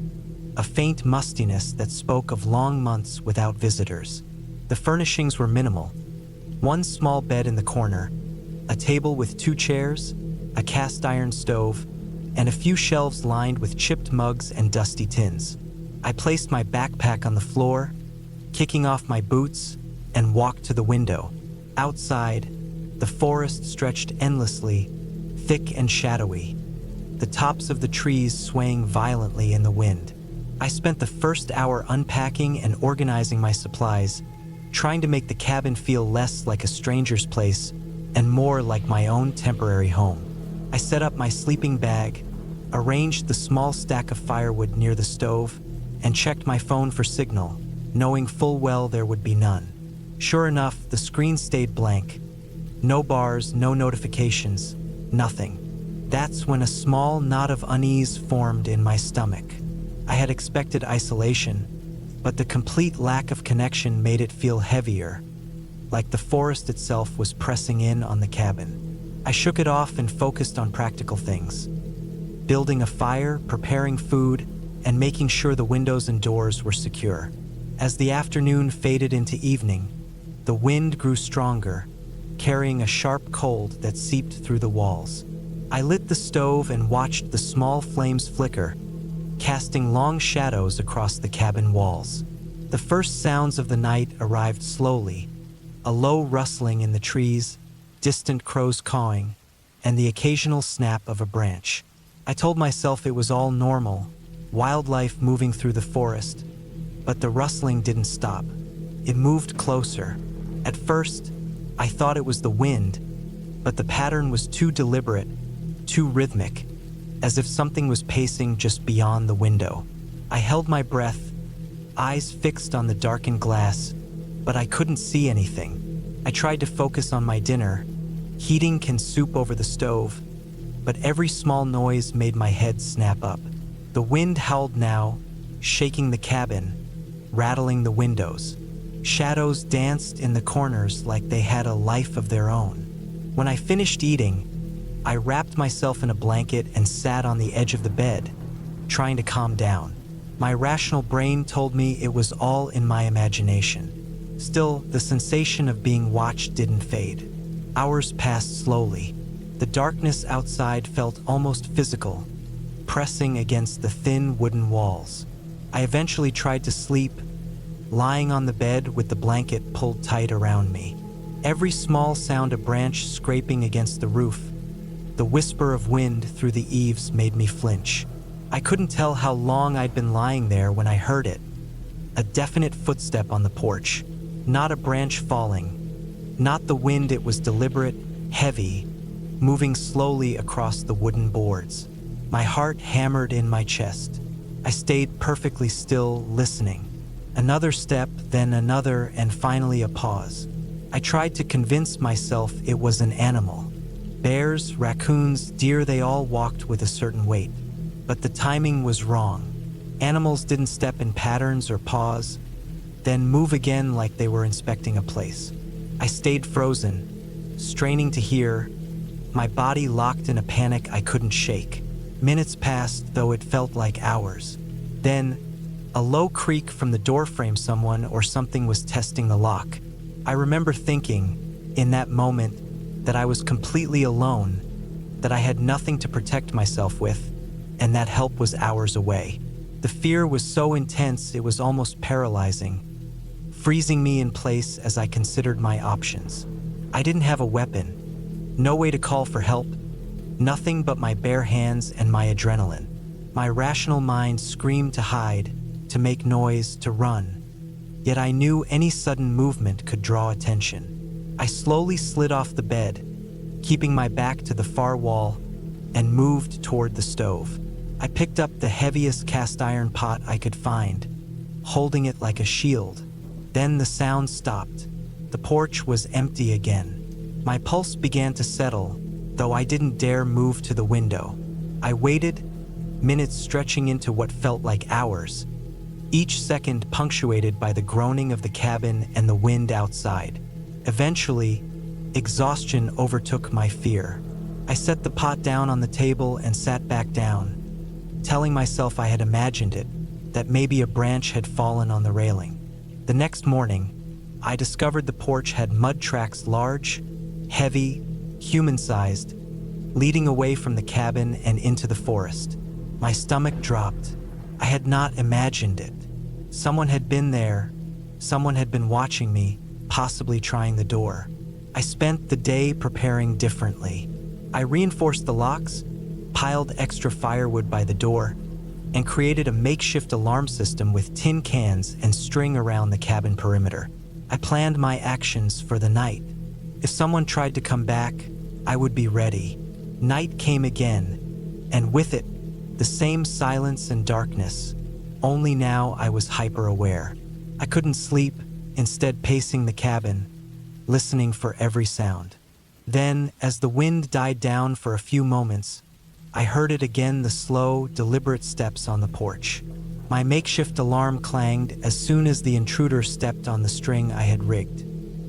a faint mustiness that spoke of long months without visitors. The furnishings were minimal. One small bed in the corner, a table with 2 chairs, a cast iron stove, and a few shelves lined with chipped mugs and dusty tins. I placed my backpack on the floor, kicking off my boots, and walked to the window. Outside, the forest stretched endlessly, thick and shadowy, the tops of the trees swaying violently in the wind. I spent the first hour unpacking and organizing my supplies, trying to make the cabin feel less like a stranger's place and more like my own temporary home. I set up my sleeping bag, arranged the small stack of firewood near the stove, and checked my phone for signal, knowing full well there would be none. Sure enough, the screen stayed blank. No bars, no notifications, nothing. That's when a small knot of unease formed in my stomach. I had expected isolation, but the complete lack of connection made it feel heavier, like the forest itself was pressing in on the cabin. I shook it off and focused on practical things. Building a fire, preparing food, and making sure the windows and doors were secure. As the afternoon faded into evening, the wind grew stronger, carrying a sharp cold that seeped through the walls. I lit the stove and watched the small flames flicker, casting long shadows across the cabin walls. The first sounds of the night arrived slowly, a low rustling in the trees, distant crows cawing, and the occasional snap of a branch. I told myself it was all normal, wildlife moving through the forest, but the rustling didn't stop. It moved closer. At first, I thought it was the wind, but the pattern was too deliberate, too rhythmic, as if something was pacing just beyond the window. I held my breath, eyes fixed on the darkened glass, but I couldn't see anything. I tried to focus on my dinner, heating canned soup over the stove, but every small noise made my head snap up. The wind howled now, shaking the cabin, rattling the windows. Shadows danced in the corners like they had a life of their own. When I finished eating, I wrapped myself in a blanket and sat on the edge of the bed, trying to calm down. My rational brain told me it was all in my imagination. Still, the sensation of being watched didn't fade. Hours passed slowly. The darkness outside felt almost physical, pressing against the thin wooden walls. I eventually tried to sleep, lying on the bed with the blanket pulled tight around me. Every small sound, a branch scraping against the roof, the whisper of wind through the eaves made me flinch. I couldn't tell how long I'd been lying there when I heard it. A definite footstep on the porch, not a branch falling, not the wind. It was deliberate, heavy, moving slowly across the wooden boards. My heart hammered in my chest. I stayed perfectly still, listening. Another step, then another, and finally a pause. I tried to convince myself it was an animal. Bears, raccoons, deer, they all walked with a certain weight. But the timing was wrong. Animals didn't step in patterns or pause, then move again like they were inspecting a place. I stayed frozen, straining to hear, my body locked in a panic I couldn't shake. Minutes passed, though it felt like hours. Then, a low creak from the doorframe. Someone or something was testing the lock. I remember thinking, in that moment, that I was completely alone, that I had nothing to protect myself with, and that help was hours away. The fear was so intense it was almost paralyzing, freezing me in place as I considered my options. I didn't have a weapon, no way to call for help, nothing but my bare hands and my adrenaline. My rational mind screamed to hide, to make noise, to run. Yet I knew any sudden movement could draw attention. I slowly slid off the bed, keeping my back to the far wall, and moved toward the stove. I picked up the heaviest cast iron pot I could find, holding it like a shield. Then the sound stopped. The porch was empty again. My pulse began to settle, though I didn't dare move to the window. I waited, minutes stretching into what felt like hours, each second punctuated by the groaning of the cabin and the wind outside. Eventually, exhaustion overtook my fear. I set the pot down on the table and sat back down, telling myself I had imagined it, that maybe a branch had fallen on the railing. The next morning, I discovered the porch had mud tracks, large, heavy, human-sized, leading away from the cabin and into the forest. My stomach dropped. I had not imagined it. Someone had been there. Someone had been watching me, possibly trying the door. I spent the day preparing differently. I reinforced the locks, piled extra firewood by the door, and created a makeshift alarm system with tin cans and string around the cabin perimeter. I planned my actions for the night. If someone tried to come back, I would be ready. Night came again, and with it, the same silence and darkness, only now I was hyper-aware. I couldn't sleep, instead pacing the cabin, listening for every sound. Then, as the wind died down for a few moments, I heard it again, the slow, deliberate steps on the porch. My makeshift alarm clanged as soon as the intruder stepped on the string I had rigged.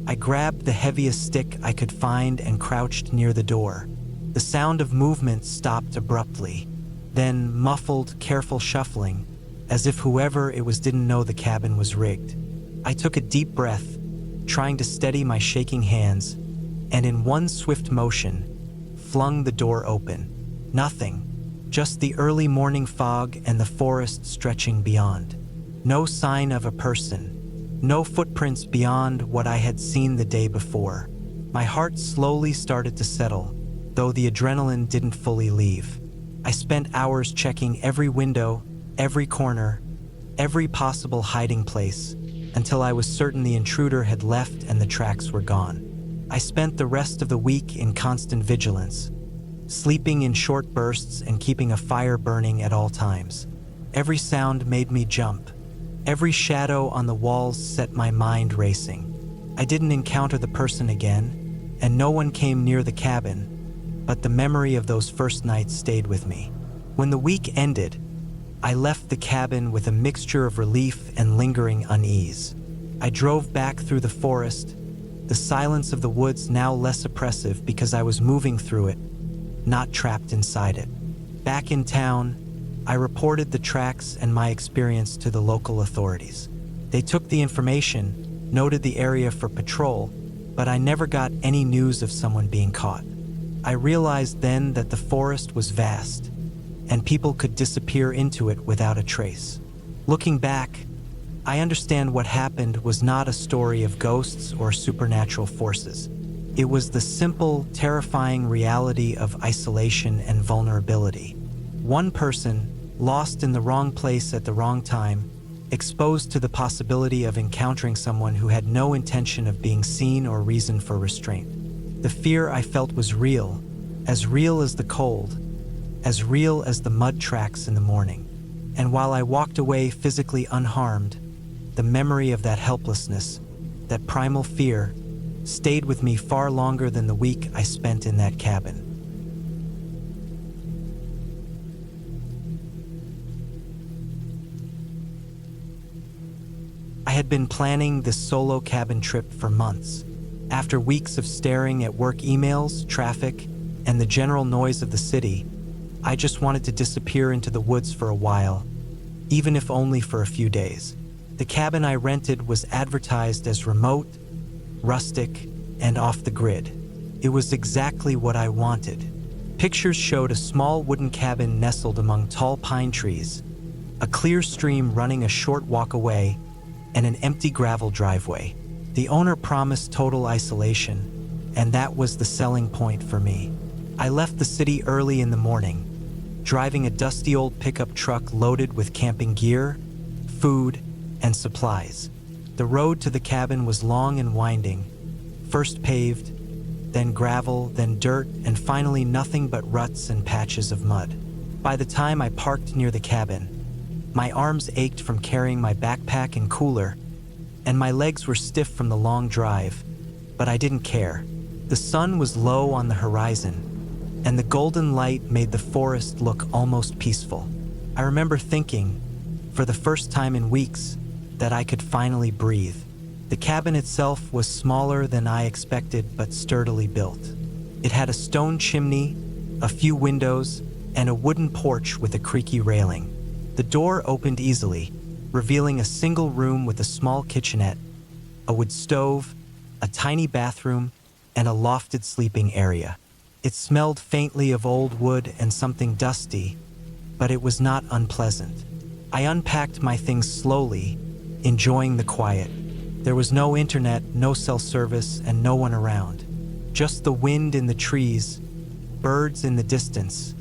I grabbed the heaviest stick I could find and crouched near the door. The sound of movement stopped abruptly, then muffled, careful shuffling, as if whoever it was didn't know the cabin was rigged. I took a deep breath, trying to steady my shaking hands, and in one swift motion, flung the door open. Nothing, just the early morning fog and the forest stretching beyond. No sign of a person, no footprints beyond what I had seen the day before. My heart slowly started to settle, though the adrenaline didn't fully leave. I spent hours checking every window, every corner, every possible hiding place, until I was certain the intruder had left and the tracks were gone. I spent the rest of the week in constant vigilance, sleeping in short bursts and keeping a fire burning at all times. Every sound made me jump. Every shadow on the walls set my mind racing. I didn't encounter the person again, and no one came near the cabin, but the memory of those first nights stayed with me. When the week ended, I left the cabin with a mixture of relief and lingering unease. I drove back through the forest, the silence of the woods now less oppressive because I was moving through it, not trapped inside it. Back in town, I reported the tracks and my experience to the local authorities. They took the information, noted the area for patrol, but I never got any news of someone being caught. I realized then that the forest was vast, and people could disappear into it without a trace. Looking back, I understand what happened was not a story of ghosts or supernatural forces. It was the simple, terrifying reality of isolation and vulnerability. One person, lost in the wrong place at the wrong time, exposed to the possibility of encountering someone who had no intention of being seen or reason for restraint. The fear I felt was real as the cold, as real as the mud tracks in the morning. And while I walked away physically unharmed, the memory of that helplessness, that primal fear, stayed with me far longer than the week I spent in that cabin. I had been planning this solo cabin trip for months. After weeks of staring at work emails, traffic, and the general noise of the city, I just wanted to disappear into the woods for a while, even if only for a few days. The cabin I rented was advertised as remote, rustic, and off the grid. It was exactly what I wanted. Pictures showed a small wooden cabin nestled among tall pine trees, a clear stream running a short walk away, and an empty gravel driveway. The owner promised total isolation, and that was the selling point for me. I left the city early in the morning, driving a dusty old pickup truck loaded with camping gear, food, and supplies. The road to the cabin was long and winding, first paved, then gravel, then dirt, and finally nothing but ruts and patches of mud. By the time I parked near the cabin, my arms ached from carrying my backpack and cooler, and my legs were stiff from the long drive, but I didn't care. The sun was low on the horizon, and the golden light made the forest look almost peaceful. I remember thinking, for the first time in weeks, that I could finally breathe. The cabin itself was smaller than I expected, but sturdily built. It had a stone chimney, a few windows, and a wooden porch with a creaky railing. The door opened easily, revealing a single room with a small kitchenette, a wood stove, a tiny bathroom, and a lofted sleeping area. It smelled faintly of old wood and something dusty, but it was not unpleasant. I unpacked my things slowly, enjoying the quiet. There was no internet, no cell service, and no one around. Just the wind in the trees, birds in the distance,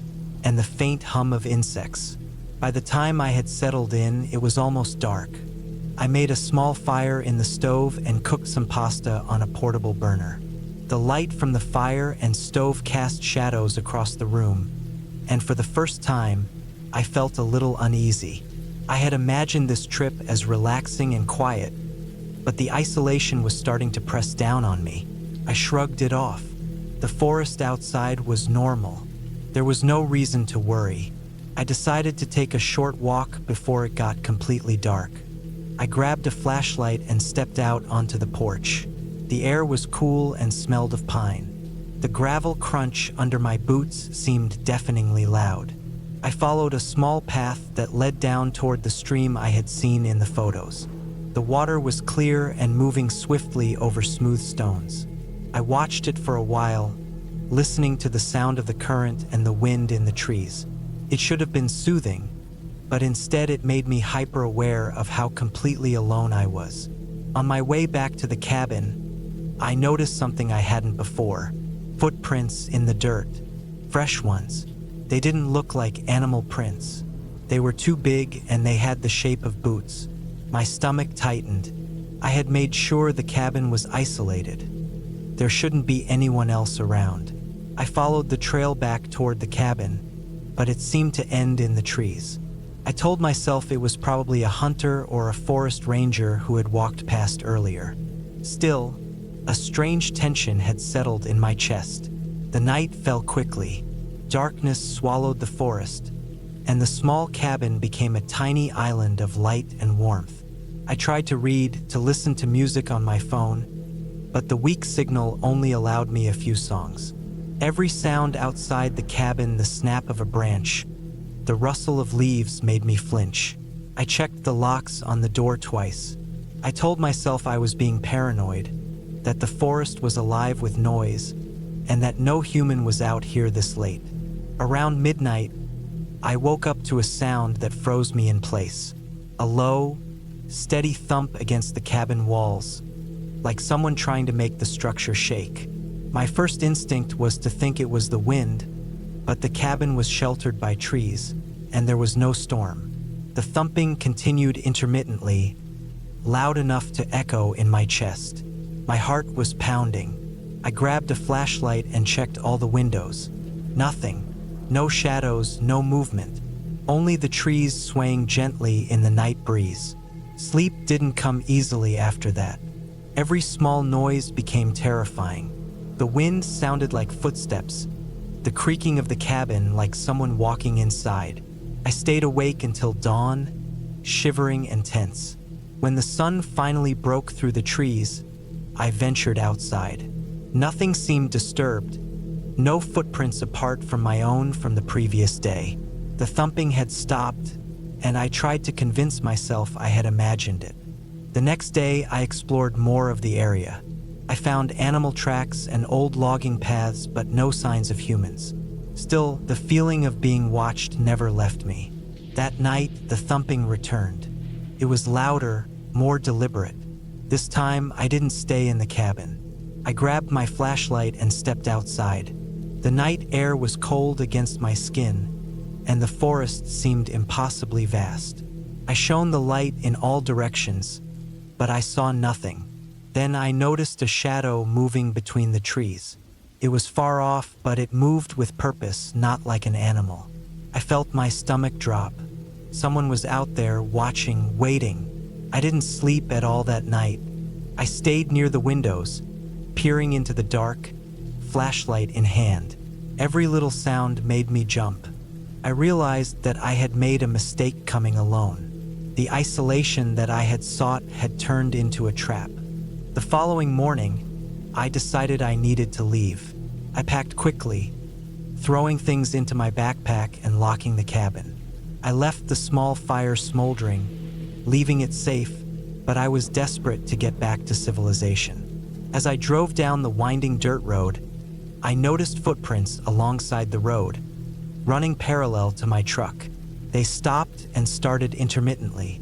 and the faint hum of insects. By the time I had settled in, it was almost dark. I made a small fire in the stove and cooked some pasta on a portable burner. The light from the fire and stove cast shadows across the room, and for the first time, I felt a little uneasy. I had imagined this trip as relaxing and quiet, but the isolation was starting to press down on me. I shrugged it off. The forest outside was normal. There was no reason to worry. I decided to take a short walk before it got completely dark. I grabbed a flashlight and stepped out onto the porch. The air was cool and smelled of pine. The gravel crunch under my boots seemed deafeningly loud. I followed a small path that led down toward the stream I had seen in the photos. The water was clear and moving swiftly over smooth stones. I watched it for a while, listening to the sound of the current and the wind in the trees. It should have been soothing, but instead it made me hyper-aware of how completely alone I was. On my way back to the cabin, I noticed something I hadn't before. Footprints in the dirt. Fresh ones. They didn't look like animal prints. They were too big and they had the shape of boots. My stomach tightened. I had made sure the cabin was isolated. There shouldn't be anyone else around. I followed the trail back toward the cabin, but it seemed to end in the trees. I told myself it was probably a hunter or a forest ranger who had walked past earlier. Still, a strange tension had settled in my chest. The night fell quickly. Darkness swallowed the forest, and the small cabin became a tiny island of light and warmth. I tried to read, to listen to music on my phone, but the weak signal only allowed me a few songs. Every sound outside the cabin, the snap of a branch, the rustle of leaves made me flinch. I checked the locks on the door twice. I told myself I was being paranoid, that the forest was alive with noise, and that no human was out here this late. Around midnight, I woke up to a sound that froze me in place. A low, steady thump against the cabin walls, like someone trying to make the structure shake. My first instinct was to think it was the wind, but the cabin was sheltered by trees, and there was no storm. The thumping continued intermittently, loud enough to echo in my chest. My heart was pounding. I grabbed a flashlight and checked all the windows. Nothing. No shadows, no movement. Only the trees swaying gently in the night breeze. Sleep didn't come easily after that. Every small noise became terrifying. The wind sounded like footsteps, the creaking of the cabin like someone walking inside. I stayed awake until dawn, shivering and tense. When the sun finally broke through the trees, I ventured outside. Nothing seemed disturbed. No footprints apart from my own from the previous day. The thumping had stopped, and I tried to convince myself I had imagined it. The next day, I explored more of the area. I found animal tracks and old logging paths, but no signs of humans. Still, the feeling of being watched never left me. That night, the thumping returned. It was louder, more deliberate. This time, I didn't stay in the cabin. I grabbed my flashlight and stepped outside. The night air was cold against my skin, and the forest seemed impossibly vast. I shone the light in all directions, but I saw nothing. Then I noticed a shadow moving between the trees. It was far off, but it moved with purpose, not like an animal. I felt my stomach drop. Someone was out there, watching, waiting. I didn't sleep at all that night. I stayed near the windows, peering into the dark, flashlight in hand. Every little sound made me jump. I realized that I had made a mistake coming alone. The isolation that I had sought had turned into a trap. The following morning, I decided I needed to leave. I packed quickly, throwing things into my backpack and locking the cabin. I left the small fire smoldering, leaving it safe, but I was desperate to get back to civilization. As I drove down the winding dirt road, I noticed footprints alongside the road, running parallel to my truck. They stopped and started intermittently,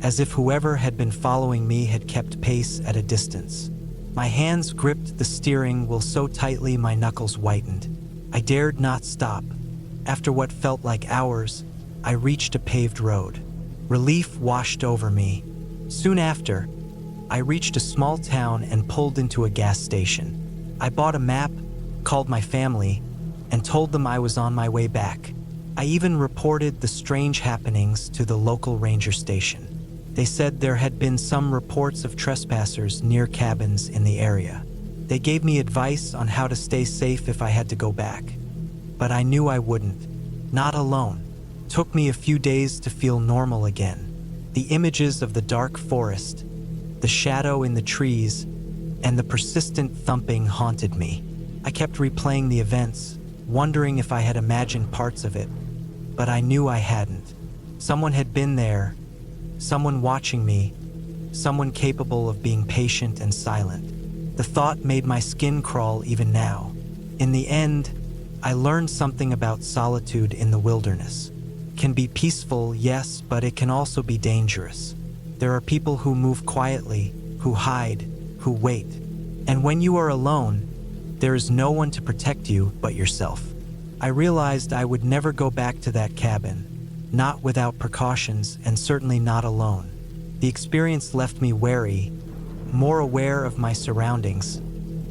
as if whoever had been following me had kept pace at a distance. My hands gripped the steering wheel so tightly my knuckles whitened. I dared not stop. After what felt like hours, I reached a paved road. Relief washed over me. Soon after, I reached a small town and pulled into a gas station. I bought a map, called my family, and told them I was on my way back. I even reported the strange happenings to the local ranger station. They said there had been some reports of trespassers near cabins in the area. They gave me advice on how to stay safe if I had to go back. But I knew I wouldn't. Not alone. It took me a few days to feel normal again. The images of the dark forest, the shadow in the trees, and the persistent thumping haunted me. I kept replaying the events, wondering if I had imagined parts of it, but I knew I hadn't. Someone had been there, someone watching me, someone capable of being patient and silent. The thought made my skin crawl even now. In the end, I learned something about solitude in the wilderness. It can be peaceful, yes, but it can also be dangerous. There are people who move quietly, who hide, who wait. And when you are alone, there is no one to protect you but yourself. I realized I would never go back to that cabin, not without precautions and certainly not alone. The experience left me wary, more aware of my surroundings,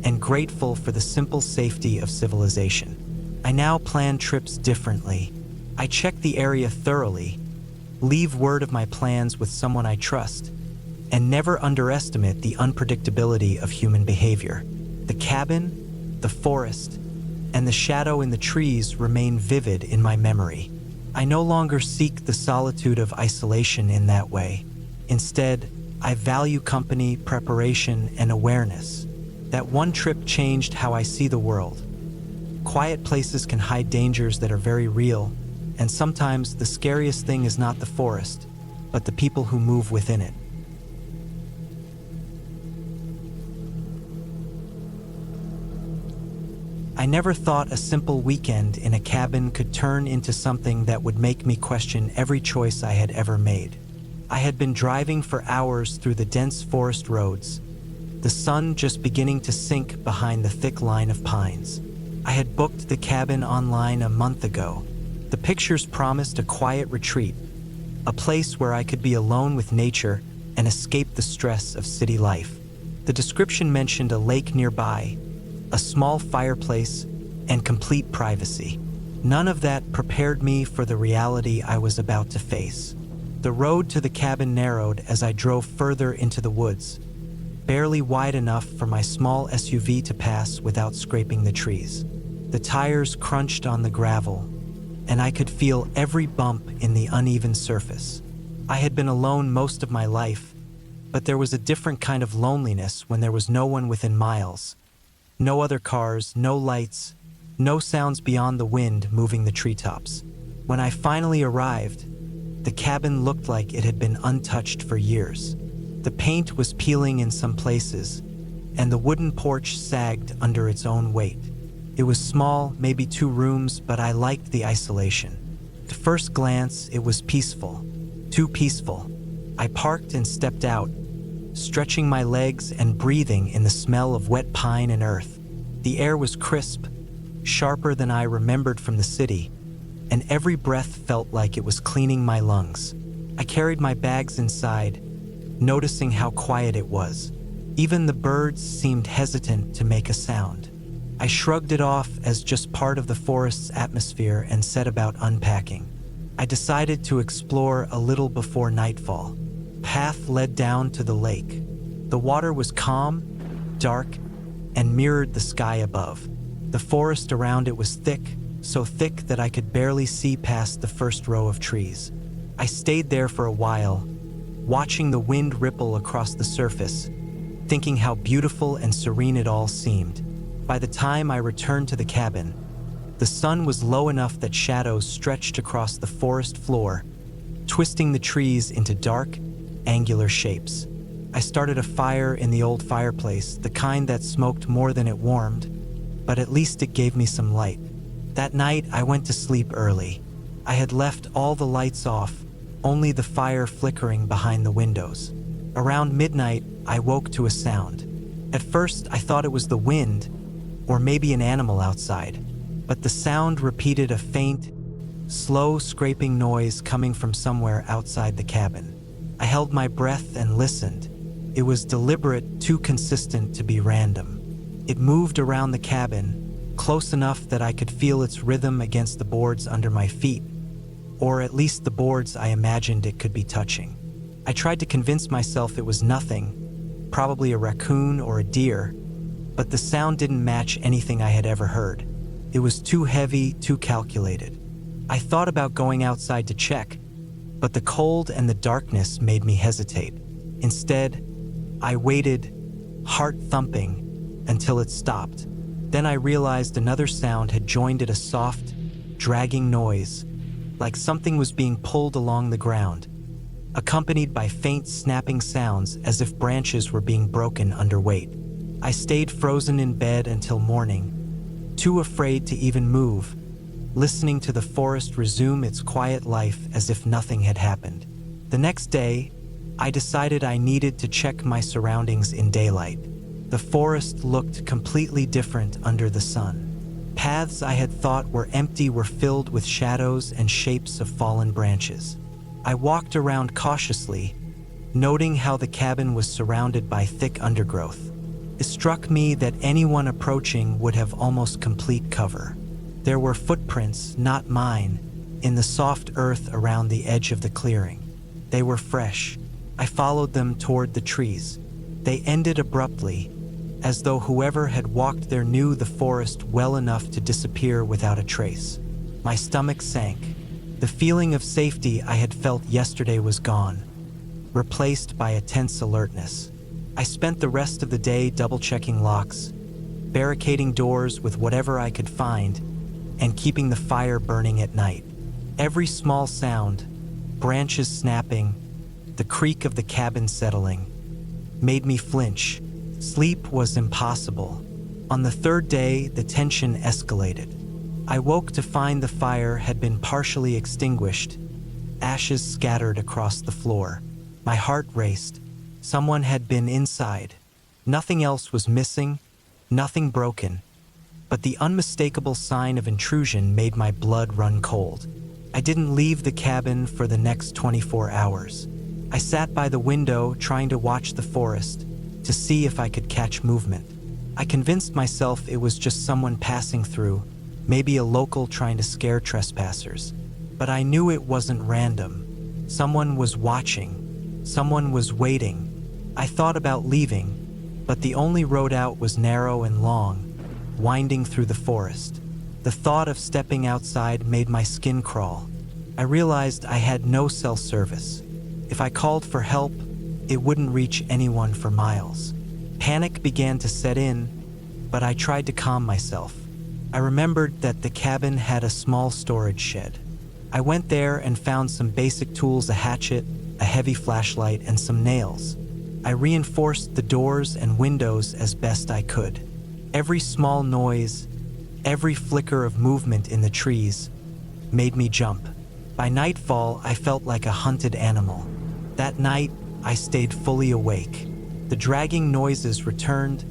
and grateful for the simple safety of civilization. I now plan trips differently. I check the area thoroughly, leave word of my plans with someone I trust, and never underestimate the unpredictability of human behavior. The cabin, the forest, and the shadow in the trees remain vivid in my memory. I no longer seek the solitude of isolation in that way. Instead, I value company, preparation, and awareness. That one trip changed how I see the world. Quiet places can hide dangers that are very real, and sometimes the scariest thing is not the forest, but the people who move within it. I never thought a simple weekend in a cabin could turn into something that would make me question every choice I had ever made. I had been driving for hours through the dense forest roads, the sun just beginning to sink behind the thick line of pines. I had booked the cabin online a month ago. The pictures promised a quiet retreat, a place where I could be alone with nature and escape the stress of city life. The description mentioned a lake nearby, a small fireplace, and complete privacy. None of that prepared me for the reality I was about to face. The road to the cabin narrowed as I drove further into the woods, barely wide enough for my small SUV to pass without scraping the trees. The tires crunched on the gravel, and I could feel every bump in the uneven surface. I had been alone most of my life, but there was a different kind of loneliness when there was no one within miles. No other cars, no lights, no sounds beyond the wind moving the treetops. When I finally arrived, the cabin looked like it had been untouched for years. The paint was peeling in some places, and the wooden porch sagged under its own weight. It was small, maybe 2 rooms, but I liked the isolation. At first glance, it was peaceful. Too peaceful. I parked and stepped out, stretching my legs and breathing in the smell of wet pine and earth. The air was crisp, sharper than I remembered from the city, and every breath felt like it was cleaning my lungs. I carried my bags inside, noticing how quiet it was. Even the birds seemed hesitant to make a sound. I shrugged it off as just part of the forest's atmosphere and set about unpacking. I decided to explore a little before nightfall. Path led down to the lake. The water was calm, dark, and mirrored the sky above. The forest around it was thick, so thick that I could barely see past the first row of trees. I stayed there for a while, watching the wind ripple across the surface, thinking how beautiful and serene it all seemed. By the time I returned to the cabin, the sun was low enough that shadows stretched across the forest floor, twisting the trees into dark, angular shapes. I started a fire in the old fireplace, the kind that smoked more than it warmed, but at least it gave me some light. That night, I went to sleep early. I had left all the lights off, only the fire flickering behind the windows. Around midnight, I woke to a sound. At first, I thought it was the wind, or maybe an animal outside, but the sound repeated, a faint, slow scraping noise coming from somewhere outside the cabin. I held my breath and listened. It was deliberate, too consistent to be random. It moved around the cabin, close enough that I could feel its rhythm against the boards under my feet, or at least the boards I imagined it could be touching. I tried to convince myself it was nothing, probably a raccoon or a deer, but the sound didn't match anything I had ever heard. It was too heavy, too calculated. I thought about going outside to check, but the cold and the darkness made me hesitate. Instead, I waited, heart thumping, until it stopped. Then I realized another sound had joined it, a soft, dragging noise, like something was being pulled along the ground, accompanied by faint snapping sounds as if branches were being broken under weight. I stayed frozen in bed until morning, too afraid to even move, listening to the forest resume its quiet life as if nothing had happened. The next day, I decided I needed to check my surroundings in daylight. The forest looked completely different under the sun. Paths I had thought were empty were filled with shadows and shapes of fallen branches. I walked around cautiously, noting how the cabin was surrounded by thick undergrowth. It struck me that anyone approaching would have almost complete cover. There were footprints, not mine, in the soft earth around the edge of the clearing. They were fresh. I followed them toward the trees. They ended abruptly, as though whoever had walked there knew the forest well enough to disappear without a trace. My stomach sank. The feeling of safety I had felt yesterday was gone, replaced by a tense alertness. I spent the rest of the day double-checking locks, barricading doors with whatever I could find, and keeping the fire burning at night. Every small sound, branches snapping, the creak of the cabin settling, made me flinch. Sleep was impossible. On the third day, the tension escalated. I woke to find the fire had been partially extinguished, ashes scattered across the floor. My heart raced. Someone had been inside. Nothing else was missing, nothing broken, but the unmistakable sign of intrusion made my blood run cold. I didn't leave the cabin for the next 24 hours. I sat by the window trying to watch the forest, to see if I could catch movement. I convinced myself it was just someone passing through, maybe a local trying to scare trespassers. But I knew it wasn't random. Someone was watching. Someone was waiting. I thought about leaving, but the only road out was narrow and long, winding through the forest. The thought of stepping outside made my skin crawl. I realized I had no cell service. If I called for help, it wouldn't reach anyone for miles. Panic began to set in, but I tried to calm myself. I remembered that the cabin had a small storage shed. I went there and found some basic tools: a hatchet, a heavy flashlight, and some nails. I reinforced the doors and windows as best I could. Every small noise, every flicker of movement in the trees, made me jump. By nightfall, I felt like a hunted animal. That night, I stayed fully awake. The dragging noises returned,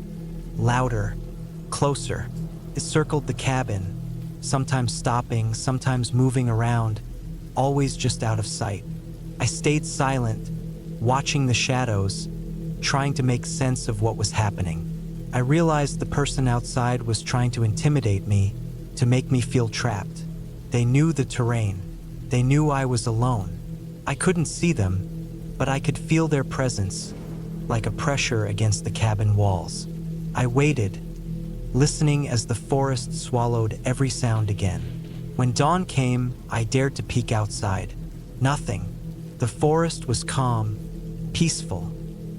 louder, closer. It circled the cabin, sometimes stopping, sometimes moving around, always just out of sight. I stayed silent, watching the shadows, trying to make sense of what was happening. I realized the person outside was trying to intimidate me, to make me feel trapped. They knew the terrain. They knew I was alone. I couldn't see them, but I could feel their presence, like a pressure against the cabin walls. I waited, listening as the forest swallowed every sound again. When dawn came, I dared to peek outside. Nothing. The forest was calm, peaceful,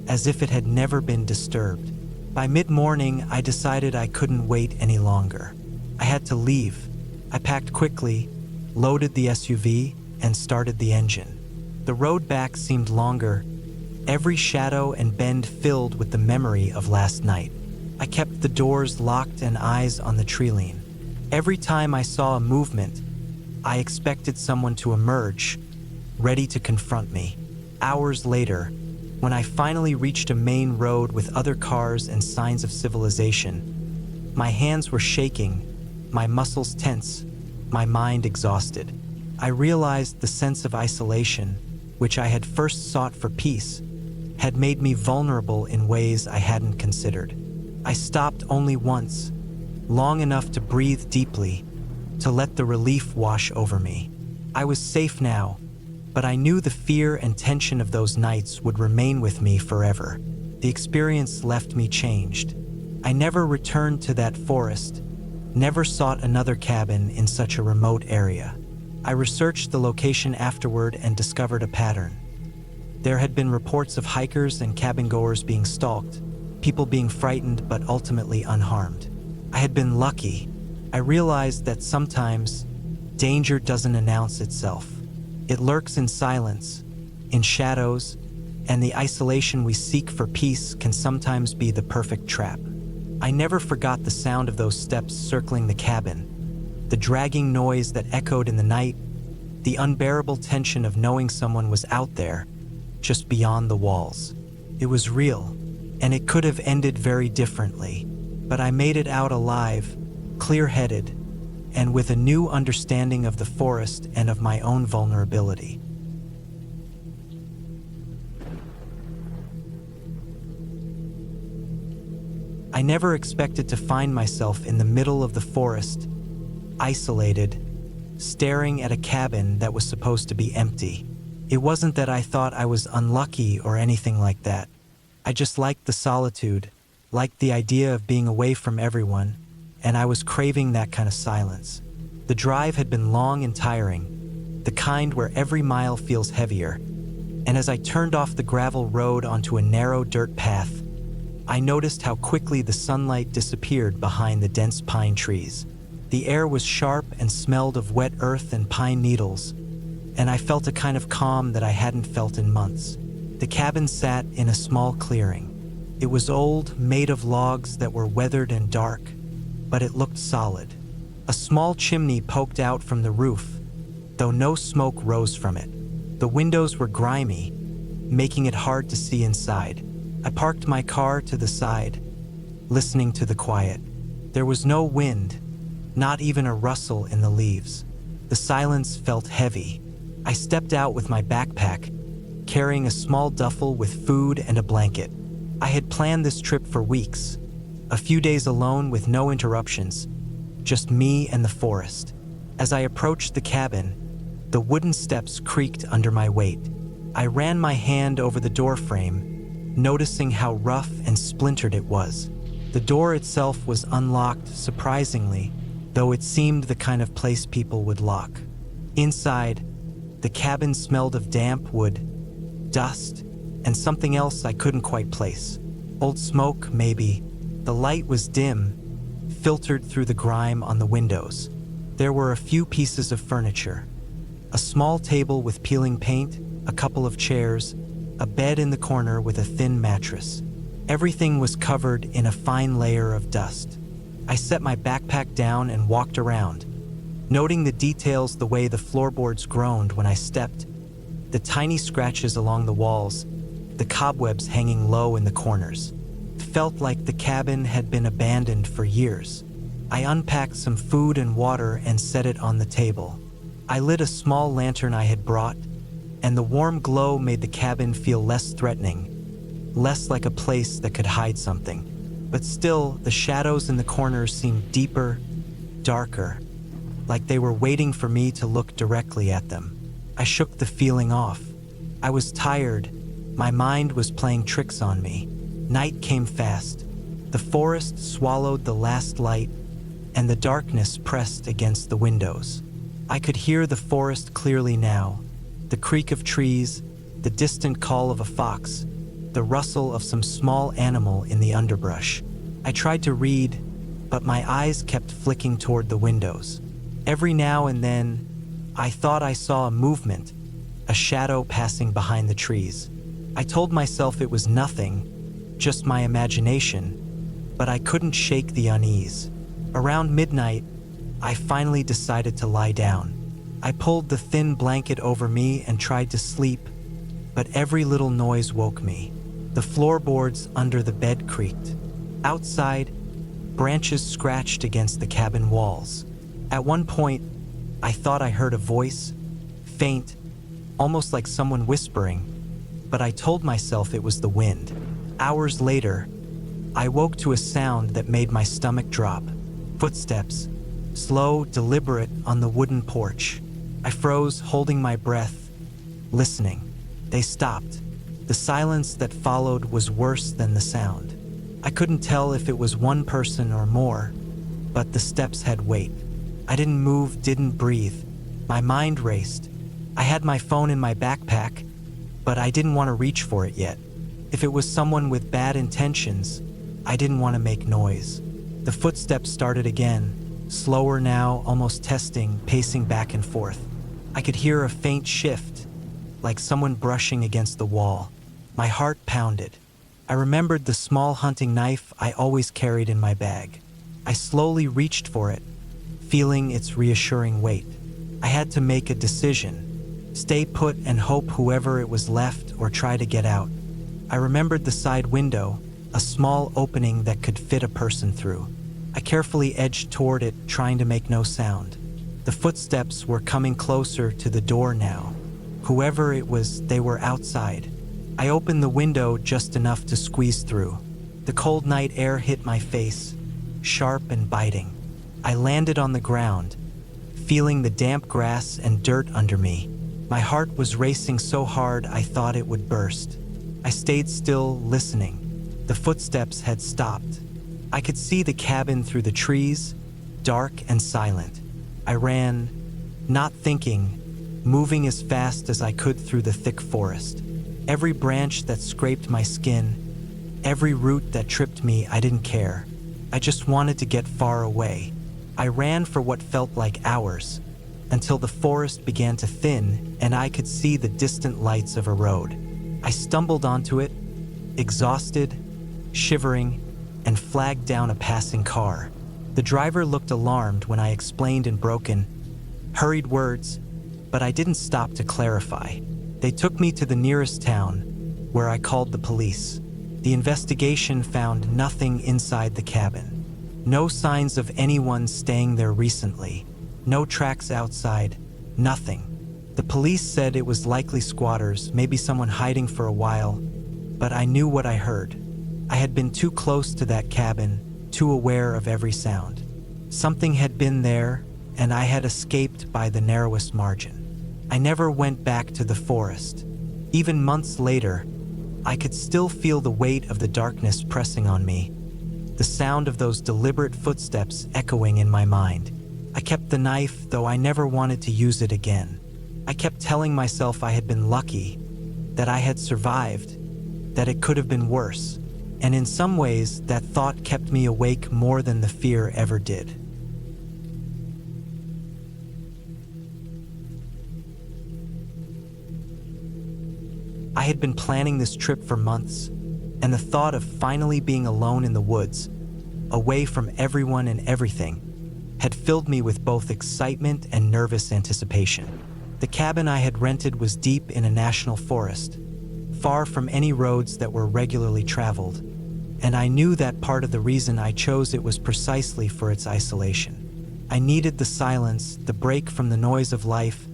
as if it had never been disturbed. By mid-morning, I decided I couldn't wait any longer. I had to leave. I packed quickly, loaded the SUV, and started the engine. The road back seemed longer, every shadow and bend filled with the memory of last night. I kept the doors locked and eyes on the treeline. Every time I saw a movement, I expected someone to emerge, ready to confront me. Hours later, when I finally reached a main road with other cars and signs of civilization, my hands were shaking, my muscles tense, my mind exhausted. I realized the sense of isolation, which I had first sought for peace, had made me vulnerable in ways I hadn't considered. I stopped only once, long enough to breathe deeply, to let the relief wash over me. I was safe now, but I knew the fear and tension of those nights would remain with me forever. The experience left me changed. I never returned to that forest, never sought another cabin in such a remote area. I researched the location afterward and discovered a pattern. There had been reports of hikers and cabin-goers being stalked, people being frightened but ultimately unharmed. I had been lucky. I realized that sometimes danger doesn't announce itself. It lurks in silence, in shadows, and the isolation we seek for peace can sometimes be the perfect trap. I never forgot the sound of those steps circling the cabin, the dragging noise that echoed in the night, the unbearable tension of knowing someone was out there, just beyond the walls. It was real, and it could have ended very differently, but I made it out alive, clear-headed, and with a new understanding of the forest and of my own vulnerability. I never expected to find myself in the middle of the forest, isolated, staring at a cabin that was supposed to be empty. It wasn't that I thought I was unlucky or anything like that. I just liked the solitude, liked the idea of being away from everyone, and I was craving that kind of silence. The drive had been long and tiring, the kind where every mile feels heavier, and as I turned off the gravel road onto a narrow dirt path, I noticed how quickly the sunlight disappeared behind the dense pine trees. The air was sharp and smelled of wet earth and pine needles, and I felt a kind of calm that I hadn't felt in months. The cabin sat in a small clearing. It was old, made of logs that were weathered and dark, but it looked solid. A small chimney poked out from the roof, though no smoke rose from it. The windows were grimy, making it hard to see inside. I parked my car to the side, listening to the quiet. There was no wind, not even a rustle in the leaves. The silence felt heavy. I stepped out with my backpack, carrying a small duffel with food and a blanket. I had planned this trip for weeks, a few days alone with no interruptions, just me and the forest. As I approached the cabin, the wooden steps creaked under my weight. I ran my hand over the door frame, noticing how rough and splintered it was. The door itself was unlocked, surprisingly, though it seemed the kind of place people would lock. Inside, the cabin smelled of damp wood, dust, and something else I couldn't quite place. Old smoke, maybe. The light was dim, filtered through the grime on the windows. There were a few pieces of furniture. A small table with peeling paint, a couple of chairs, a bed in the corner with a thin mattress. Everything was covered in a fine layer of dust. I set my backpack down and walked around, noting the details, the way the floorboards groaned when I stepped, the tiny scratches along the walls, the cobwebs hanging low in the corners. It felt like the cabin had been abandoned for years. I unpacked some food and water and set it on the table. I lit a small lantern I had brought, and the warm glow made the cabin feel less threatening, less like a place that could hide something. But still, the shadows in the corners seemed deeper, darker, like they were waiting for me to look directly at them. I shook the feeling off. I was tired. My mind was playing tricks on me. Night came fast. The forest swallowed the last light, and the darkness pressed against the windows. I could hear the forest clearly now. The creak of trees, the distant call of a fox, the rustle of some small animal in the underbrush. I tried to read, but my eyes kept flicking toward the windows. Every now and then, I thought I saw a movement, a shadow passing behind the trees. I told myself it was nothing, just my imagination, but I couldn't shake the unease. Around midnight, I finally decided to lie down. I pulled the thin blanket over me and tried to sleep, but every little noise woke me. The floorboards under the bed creaked. Outside, branches scratched against the cabin walls. At one point, I thought I heard a voice, faint, almost like someone whispering, but I told myself it was the wind. Hours later, I woke to a sound that made my stomach drop. Footsteps, slow, deliberate, on the wooden porch. I froze, holding my breath, listening. They stopped. The silence that followed was worse than the sound. I couldn't tell if it was one person or more, but the steps had weight. I didn't move, didn't breathe. My mind raced. I had my phone in my backpack, but I didn't want to reach for it yet. If it was someone with bad intentions, I didn't want to make noise. The footsteps started again, slower now, almost testing, pacing back and forth. I could hear a faint shift, like someone brushing against the wall. My heart pounded. I remembered the small hunting knife I always carried in my bag. I slowly reached for it, feeling its reassuring weight. I had to make a decision: stay put and hope whoever it was left, or try to get out. I remembered the side window, a small opening that could fit a person through. I carefully edged toward it, trying to make no sound. The footsteps were coming closer to the door now. Whoever it was, they were outside. I opened the window just enough to squeeze through. The cold night air hit my face, sharp and biting. I landed on the ground, feeling the damp grass and dirt under me. My heart was racing so hard I thought it would burst. I stayed still, listening. The footsteps had stopped. I could see the cabin through the trees, dark and silent. I ran, not thinking, moving as fast as I could through the thick forest. Every branch that scraped my skin, Every route that tripped me, I didn't care. I just wanted to get far away. I ran for what felt like hours, until the forest began to thin and I could see the distant lights of a road. I stumbled onto it, exhausted, shivering, and flagged down a passing car. The driver looked alarmed when I explained in broken, hurried words, but I didn't stop to clarify. They took me to the nearest town, where I called the police. The investigation found nothing inside the cabin. No signs of anyone staying there recently. No tracks outside. Nothing. The police said it was likely squatters, maybe someone hiding for a while, but I knew what I heard. I had been too close to that cabin, too aware of every sound. Something had been there, and I had escaped by the narrowest margin. I never went back to the forest. Even months later, I could still feel the weight of the darkness pressing on me, the sound of those deliberate footsteps echoing in my mind. I kept the knife, though I never wanted to use it again. I kept telling myself I had been lucky, that I had survived, that it could have been worse, and in some ways, that thought kept me awake more than the fear ever did. I had been planning this trip for months, and the thought of finally being alone in the woods, away from everyone and everything, had filled me with both excitement and nervous anticipation. The cabin I had rented was deep in a national forest, far from any roads that were regularly traveled, and I knew that part of the reason I chose it was precisely for its isolation. I needed the silence, the break from the noise of life,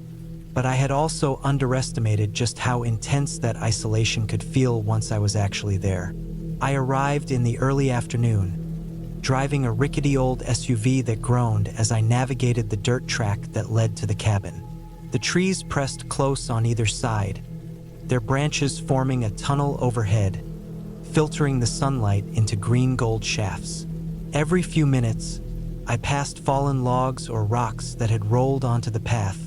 but I had also underestimated just how intense that isolation could feel once I was actually there. I arrived in the early afternoon, driving a rickety old SUV that groaned as I navigated the dirt track that led to the cabin. The trees pressed close on either side, their branches forming a tunnel overhead, filtering the sunlight into green-gold shafts. Every few minutes, I passed fallen logs or rocks that had rolled onto the path,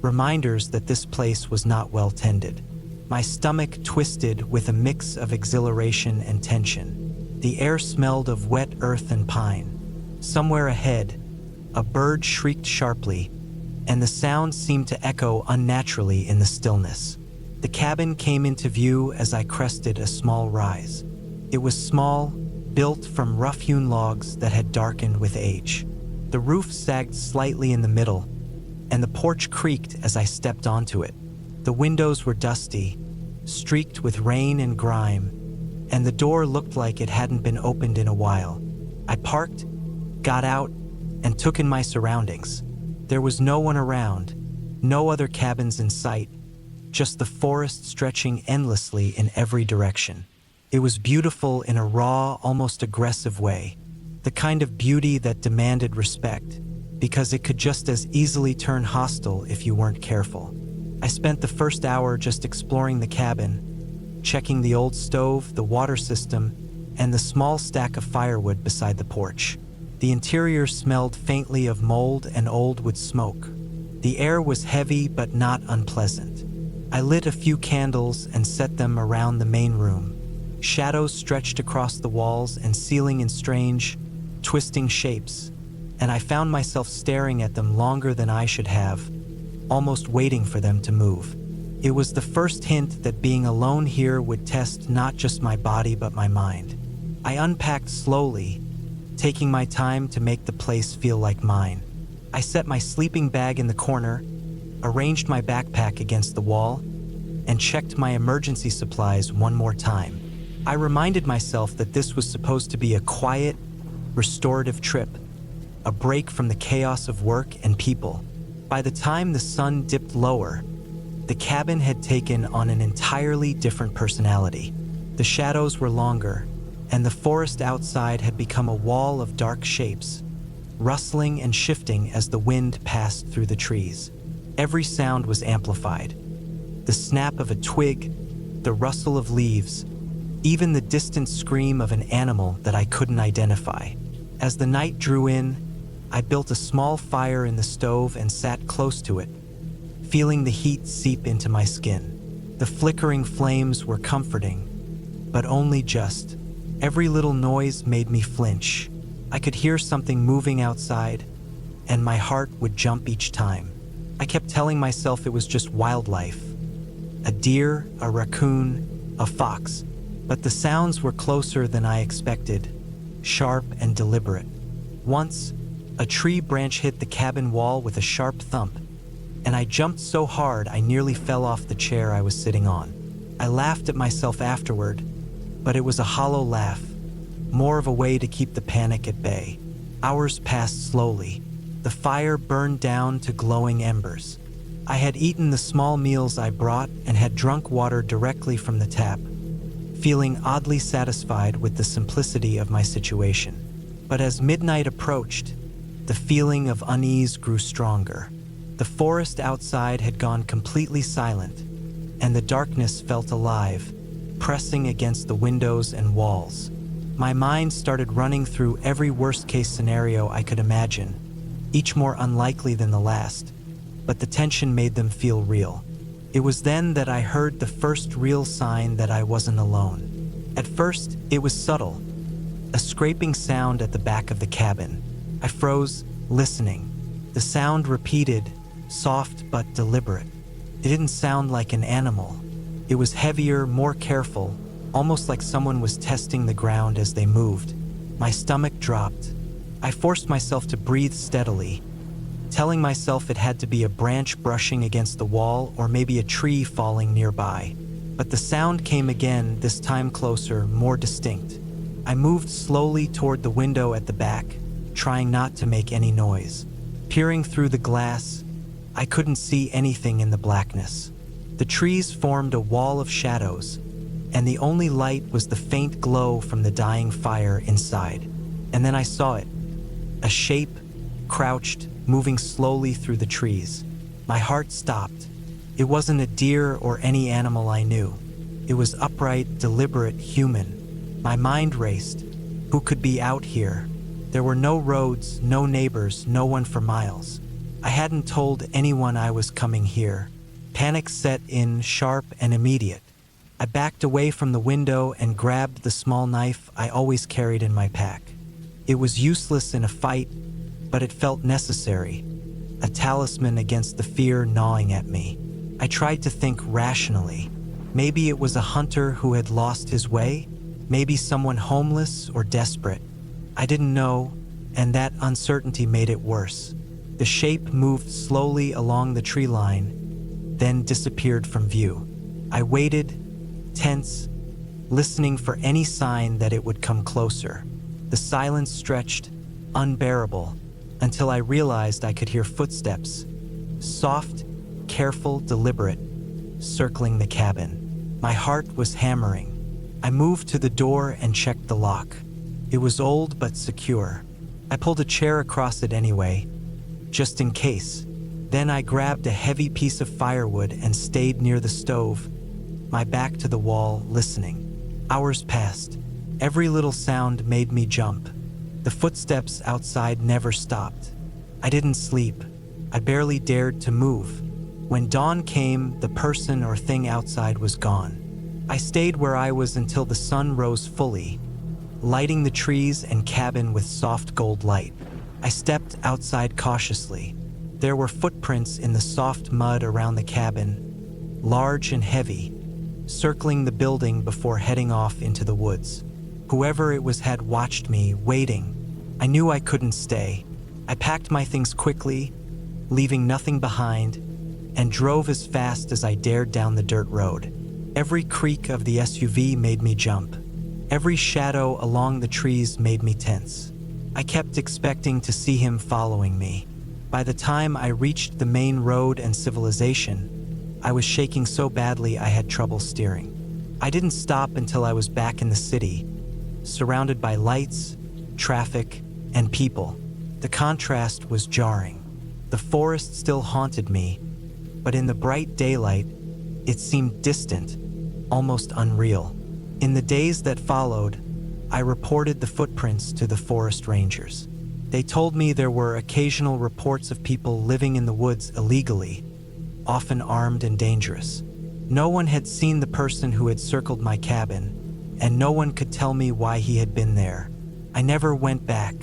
reminders that this place was not well tended. My stomach twisted with a mix of exhilaration and tension. The air smelled of wet earth and pine. Somewhere ahead, a bird shrieked sharply, and the sound seemed to echo unnaturally in the stillness. The cabin came into view as I crested a small rise. It was small, built from rough-hewn logs that had darkened with age. The roof sagged slightly in the middle, and the porch creaked as I stepped onto it. The windows were dusty, streaked with rain and grime, and the door looked like it hadn't been opened in a while. I parked, got out, and took in my surroundings. There was no one around, no other cabins in sight, just the forest stretching endlessly in every direction. It was beautiful in a raw, almost aggressive way, the kind of beauty that demanded respect, because it could just as easily turn hostile if you weren't careful. I spent the first hour just exploring the cabin, checking the old stove, the water system, and the small stack of firewood beside the porch. The interior smelled faintly of mold and old wood smoke. The air was heavy but not unpleasant. I lit a few candles and set them around the main room. Shadows stretched across the walls and ceiling in strange, twisting shapes, and I found myself staring at them longer than I should have, almost waiting for them to move. It was the first hint that being alone here would test not just my body but my mind. I unpacked slowly, taking my time to make the place feel like mine. I set my sleeping bag in the corner, arranged my backpack against the wall, and checked my emergency supplies one more time. I reminded myself that this was supposed to be a quiet, restorative trip, a break from the chaos of work and people. By the time the sun dipped lower, the cabin had taken on an entirely different personality. The shadows were longer, and the forest outside had become a wall of dark shapes, rustling and shifting as the wind passed through the trees. Every sound was amplified. The snap of a twig, the rustle of leaves, even the distant scream of an animal that I couldn't identify. As the night drew in, I built a small fire in the stove and sat close to it, feeling the heat seep into my skin. The flickering flames were comforting, but only just. Every little noise made me flinch. I could hear something moving outside, and my heart would jump each time. I kept telling myself it was just wildlife. A deer, a raccoon, a fox. But the sounds were closer than I expected, sharp and deliberate. Once, a tree branch hit the cabin wall with a sharp thump, and I jumped so hard I nearly fell off the chair I was sitting on. I laughed at myself afterward, but it was a hollow laugh, more of a way to keep the panic at bay. Hours passed slowly. The fire burned down to glowing embers. I had eaten the small meals I brought and had drunk water directly from the tap, feeling oddly satisfied with the simplicity of my situation. But as midnight approached, the feeling of unease grew stronger. The forest outside had gone completely silent, and the darkness felt alive, pressing against the windows and walls. My mind started running through every worst-case scenario I could imagine, each more unlikely than the last, but the tension made them feel real. It was then that I heard the first real sign that I wasn't alone. At first, it was subtle, a scraping sound at the back of the cabin. I froze, listening. The sound repeated, soft but deliberate. It didn't sound like an animal. It was heavier, more careful, almost like someone was testing the ground as they moved. My stomach dropped. I forced myself to breathe steadily, telling myself it had to be a branch brushing against the wall or maybe a tree falling nearby. But the sound came again, this time closer, more distinct. I moved slowly toward the window at the back, trying not to make any noise. Peering through the glass, I couldn't see anything in the blackness. The trees formed a wall of shadows, and the only light was the faint glow from the dying fire inside. And then I saw it. A shape, crouched, moving slowly through the trees. My heart stopped. It wasn't a deer or any animal I knew. It was upright, deliberate, human. My mind raced. Who could be out here? There were no roads, no neighbors, no one for miles. I hadn't told anyone I was coming here. Panic set in, sharp and immediate. I backed away from the window and grabbed the small knife I always carried in my pack. It was useless in a fight, but it felt necessary, a talisman against the fear gnawing at me. I tried to think rationally. Maybe it was a hunter who had lost his way, maybe someone homeless or desperate. I didn't know, and that uncertainty made it worse. The shape moved slowly along the tree line, then disappeared from view. I waited, tense, listening for any sign that it would come closer. The silence stretched, unbearable, until I realized I could hear footsteps, soft, careful, deliberate, circling the cabin. My heart was hammering. I moved to the door and checked the lock. It was old but secure. I pulled a chair across it anyway, just in case. Then I grabbed a heavy piece of firewood and stayed near the stove, my back to the wall, listening. Hours passed. Every little sound made me jump. The footsteps outside never stopped. I didn't sleep. I barely dared to move. When dawn came, the person or thing outside was gone. I stayed where I was until the sun rose fully, lighting the trees and cabin with soft gold light. I stepped outside cautiously. There were footprints in the soft mud around the cabin, large and heavy, circling the building before heading off into the woods. Whoever it was had watched me, waiting. I knew I couldn't stay. I packed my things quickly, leaving nothing behind, and drove as fast as I dared down the dirt road. Every creak of the SUV made me jump. Every shadow along the trees made me tense. I kept expecting to see him following me. By the time I reached the main road and civilization, I was shaking so badly I had trouble steering. I didn't stop until I was back in the city, surrounded by lights, traffic, and people. The contrast was jarring. The forest still haunted me, but in the bright daylight, it seemed distant, almost unreal. In the days that followed, I reported the footprints to the forest rangers. They told me there were occasional reports of people living in the woods illegally, often armed and dangerous. No one had seen the person who had circled my cabin, and no one could tell me why he had been there. I never went back.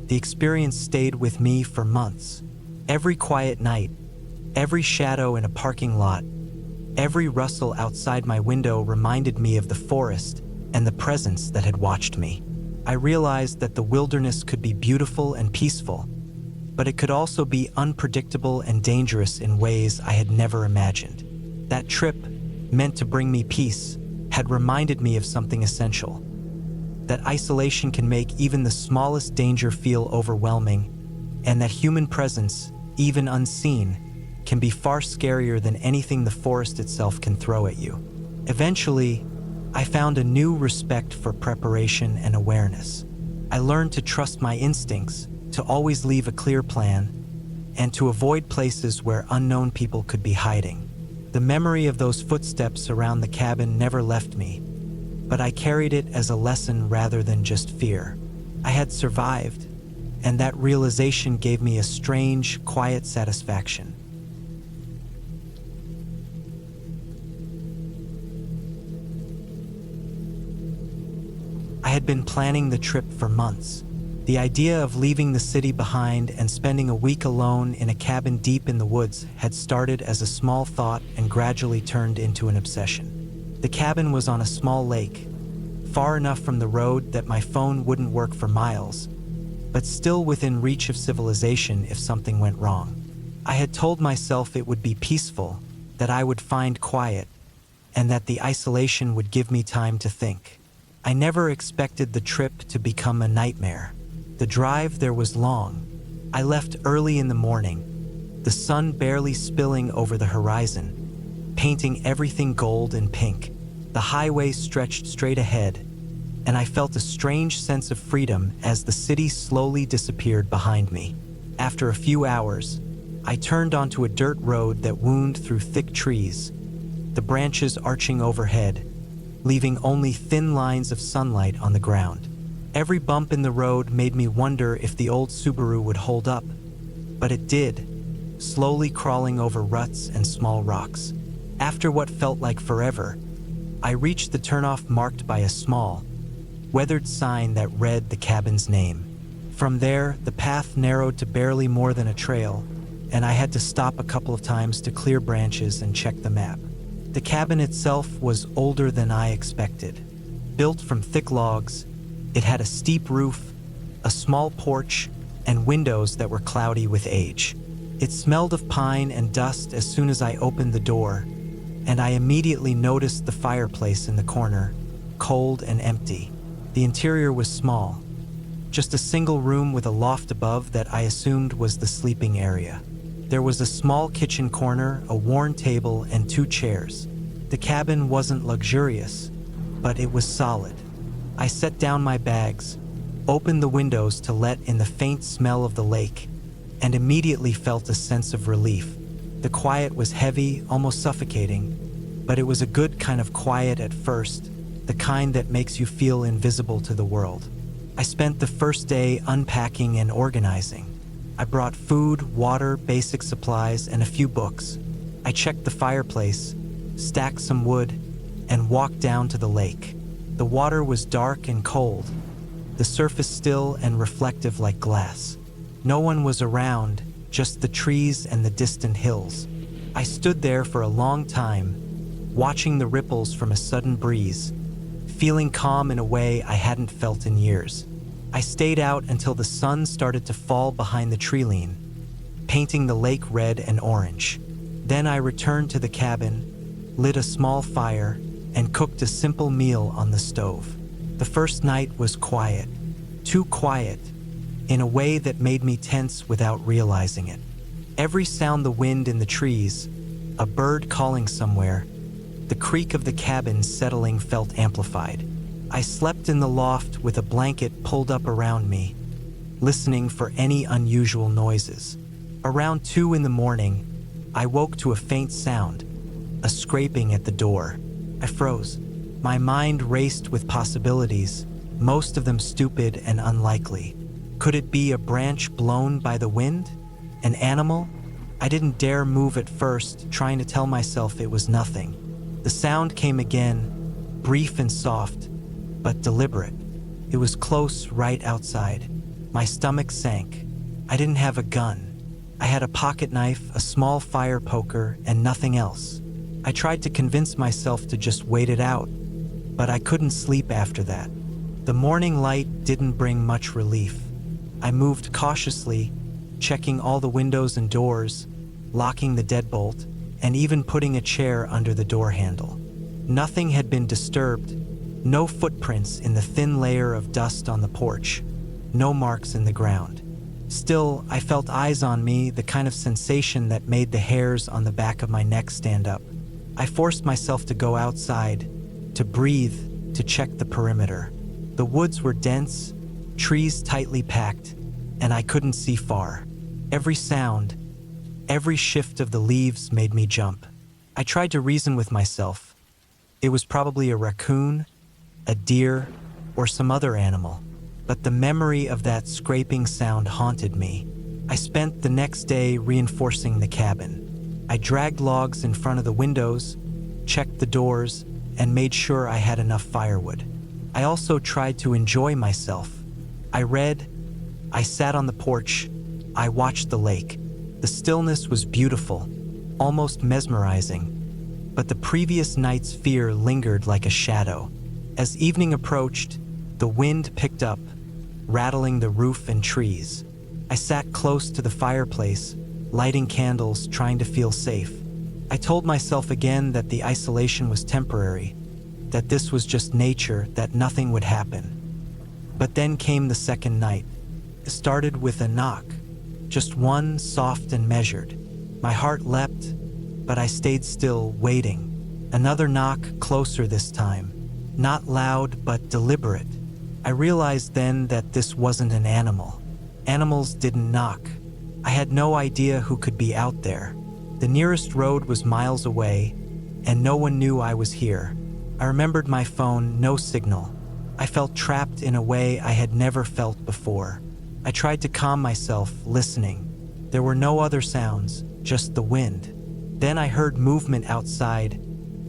The experience stayed with me for months. Every quiet night, every shadow in a parking lot, every rustle outside my window reminded me of the forest and the presence that had watched me. I realized that the wilderness could be beautiful and peaceful, but it could also be unpredictable and dangerous in ways I had never imagined. That trip, meant to bring me peace, had reminded me of something essential: that isolation can make even the smallest danger feel overwhelming, and that human presence, even unseen, can be far scarier than anything the forest itself can throw at you. Eventually, I found a new respect for preparation and awareness. I learned to trust my instincts, to always leave a clear plan, and to avoid places where unknown people could be hiding. The memory of those footsteps around the cabin never left me, but I carried it as a lesson rather than just fear. I had survived, and that realization gave me a strange, quiet satisfaction. I had been planning the trip for months. The idea of leaving the city behind and spending a week alone in a cabin deep in the woods had started as a small thought and gradually turned into an obsession. The cabin was on a small lake, far enough from the road that my phone wouldn't work for miles, but still within reach of civilization if something went wrong. I had told myself it would be peaceful, that I would find quiet, and that the isolation would give me time to think. I never expected the trip to become a nightmare. The drive there was long. I left early in the morning, the sun barely spilling over the horizon, painting everything gold and pink. The highway stretched straight ahead, and I felt a strange sense of freedom as the city slowly disappeared behind me. After a few hours, I turned onto a dirt road that wound through thick trees, the branches arching overhead, leaving only thin lines of sunlight on the ground. Every bump in the road made me wonder if the old Subaru would hold up, but it did, slowly crawling over ruts and small rocks. After what felt like forever, I reached the turnoff marked by a small, weathered sign that read the cabin's name. From there, the path narrowed to barely more than a trail, and I had to stop a couple of times to clear branches and check the map. The cabin itself was older than I expected. Built from thick logs, it had a steep roof, a small porch, and windows that were cloudy with age. It smelled of pine and dust as soon as I opened the door, and I immediately noticed the fireplace in the corner, cold and empty. The interior was small, just a single room with a loft above that I assumed was the sleeping area. There was a small kitchen corner, a worn table, and 2 chairs. The cabin wasn't luxurious, but it was solid. I set down my bags, opened the windows to let in the faint smell of the lake, and immediately felt a sense of relief. The quiet was heavy, almost suffocating, but it was a good kind of quiet at first, the kind that makes you feel invisible to the world. I spent the first day unpacking and organizing. I brought food, water, basic supplies, and a few books. I checked the fireplace, stacked some wood, and walked down to the lake. The water was dark and cold, the surface still and reflective like glass. No one was around, just the trees and the distant hills. I stood there for a long time, watching the ripples from a sudden breeze, feeling calm in a way I hadn't felt in years. I stayed out until the sun started to fall behind the treeline, painting the lake red and orange. Then I returned to the cabin, lit a small fire, and cooked a simple meal on the stove. The first night was quiet, too quiet, in a way that made me tense without realizing it. Every sound, the wind in the trees, a bird calling somewhere, the creak of the cabin settling felt amplified. I slept in the loft with a blanket pulled up around me, listening for any unusual noises. Around 2 in the morning, I woke to a faint sound, a scraping at the door. I froze. My mind raced with possibilities, most of them stupid and unlikely. Could it be a branch blown by the wind? An animal? I didn't dare move at first, trying to tell myself it was nothing. The sound came again, brief and soft, but deliberate. It was close, right outside. My stomach sank. I didn't have a gun. I had a pocket knife, a small fire poker, and nothing else. I tried to convince myself to just wait it out, but I couldn't sleep after that. The morning light didn't bring much relief. I moved cautiously, checking all the windows and doors, locking the deadbolt, and even putting a chair under the door handle. Nothing had been disturbed. No footprints in the thin layer of dust on the porch. No marks in the ground. Still, I felt eyes on me, the kind of sensation that made the hairs on the back of my neck stand up. I forced myself to go outside, to breathe, to check the perimeter. The woods were dense, trees tightly packed, and I couldn't see far. Every sound, every shift of the leaves made me jump. I tried to reason with myself. It was probably a raccoon, a deer, or some other animal. But the memory of that scraping sound haunted me. I spent the next day reinforcing the cabin. I dragged logs in front of the windows, checked the doors, and made sure I had enough firewood. I also tried to enjoy myself. I read, I sat on the porch, I watched the lake. The stillness was beautiful, almost mesmerizing, but the previous night's fear lingered like a shadow. As evening approached, the wind picked up, rattling the roof and trees. I sat close to the fireplace, lighting candles, trying to feel safe. I told myself again that the isolation was temporary, that this was just nature, that nothing would happen. But then came the second night. It started with a knock, just one, soft and measured. My heart leapt, but I stayed still, waiting. Another knock, closer this time. Not loud, but deliberate. I realized then that this wasn't an animal. Animals didn't knock. I had no idea who could be out there. The nearest road was miles away, and no one knew I was here. I remembered my phone, no signal. I felt trapped in a way I had never felt before. I tried to calm myself, listening. There were no other sounds, just the wind. Then I heard movement outside,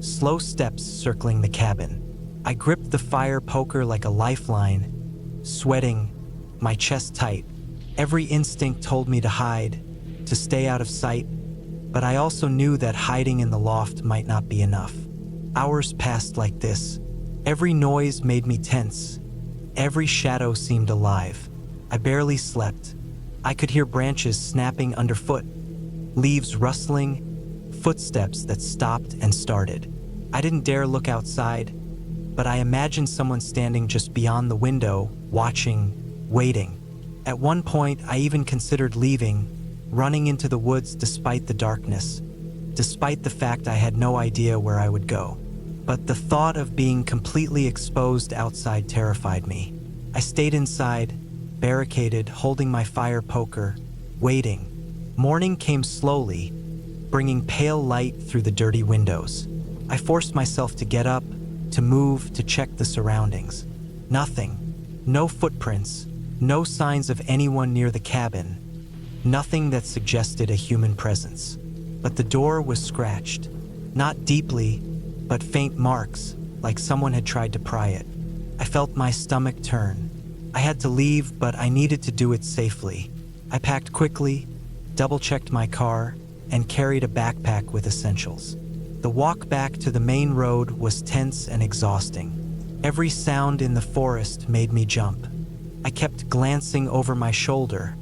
slow steps circling the cabin. I gripped the fire poker like a lifeline, sweating, my chest tight. Every instinct told me to hide, to stay out of sight, but I also knew that hiding in the loft might not be enough. Hours passed like this. Every noise made me tense. Every shadow seemed alive. I barely slept. I could hear branches snapping underfoot, leaves rustling, footsteps that stopped and started. I didn't dare look outside, but I imagined someone standing just beyond the window, watching, waiting. At one point, I even considered leaving, running into the woods despite the darkness, despite the fact I had no idea where I would go. But the thought of being completely exposed outside terrified me. I stayed inside, barricaded, holding my fire poker, waiting. Morning came slowly, bringing pale light through the dirty windows. I forced myself to get up, to move, to check the surroundings. Nothing. No footprints. No signs of anyone near the cabin. Nothing that suggested a human presence. But the door was scratched. Not deeply, but faint marks, like someone had tried to pry it. I felt my stomach turn. I had to leave, but I needed to do it safely. I packed quickly, double-checked my car, and carried a backpack with essentials. The walk back to the main road was tense and exhausting. Every sound in the forest made me jump. I kept glancing over my shoulder,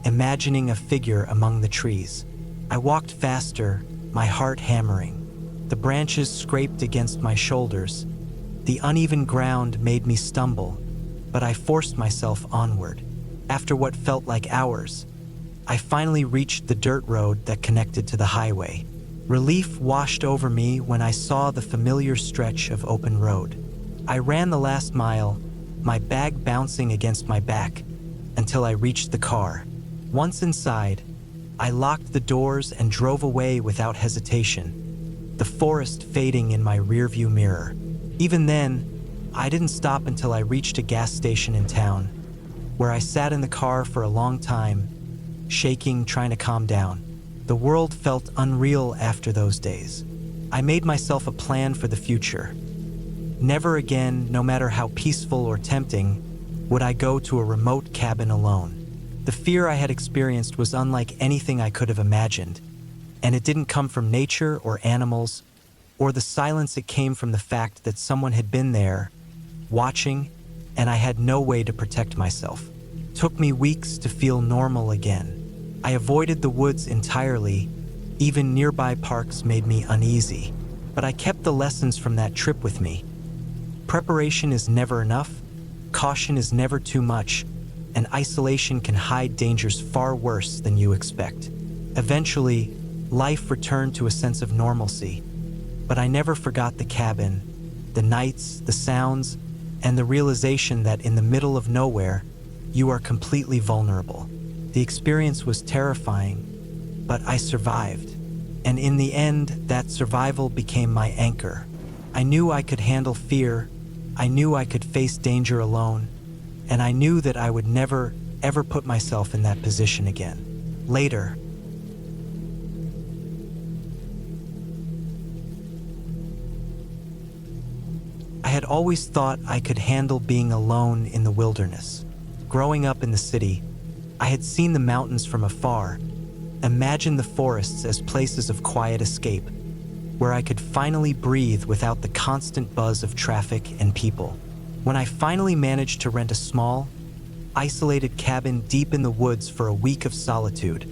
imagining a figure among the trees. I walked faster, my heart hammering. The branches scraped against my shoulders. The uneven ground made me stumble, but I forced myself onward. After what felt like hours, I finally reached the dirt road that connected to the highway. Relief washed over me when I saw the familiar stretch of open road. I ran the last mile, my bag bouncing against my back, until I reached the car. Once inside, I locked the doors and drove away without hesitation, the forest fading in my rearview mirror. Even then, I didn't stop until I reached a gas station in town, where I sat in the car for a long time, shaking, trying to calm down. The world felt unreal after those days. I made myself a plan for the future. Never again, no matter how peaceful or tempting, would I go to a remote cabin alone. The fear I had experienced was unlike anything I could have imagined, and it didn't come from nature or animals, or the silence. It came from the fact that someone had been there, watching, and I had no way to protect myself. It took me weeks to feel normal again. I avoided the woods entirely. Even nearby parks made me uneasy. But I kept the lessons from that trip with me. Preparation is never enough, caution is never too much, and isolation can hide dangers far worse than you expect. Eventually, life returned to a sense of normalcy, but I never forgot the cabin, the nights, the sounds, and the realization that in the middle of nowhere, you are completely vulnerable. The experience was terrifying, but I survived. And in the end, that survival became my anchor. I knew I could handle fear, I knew I could face danger alone, and I knew that I would never, ever put myself in that position again. Later, I had always thought I could handle being alone in the wilderness. Growing up in the city, I had seen the mountains from afar, imagined the forests as places of quiet escape, where I could finally breathe without the constant buzz of traffic and people. When I finally managed to rent a small, isolated cabin deep in the woods for a week of solitude,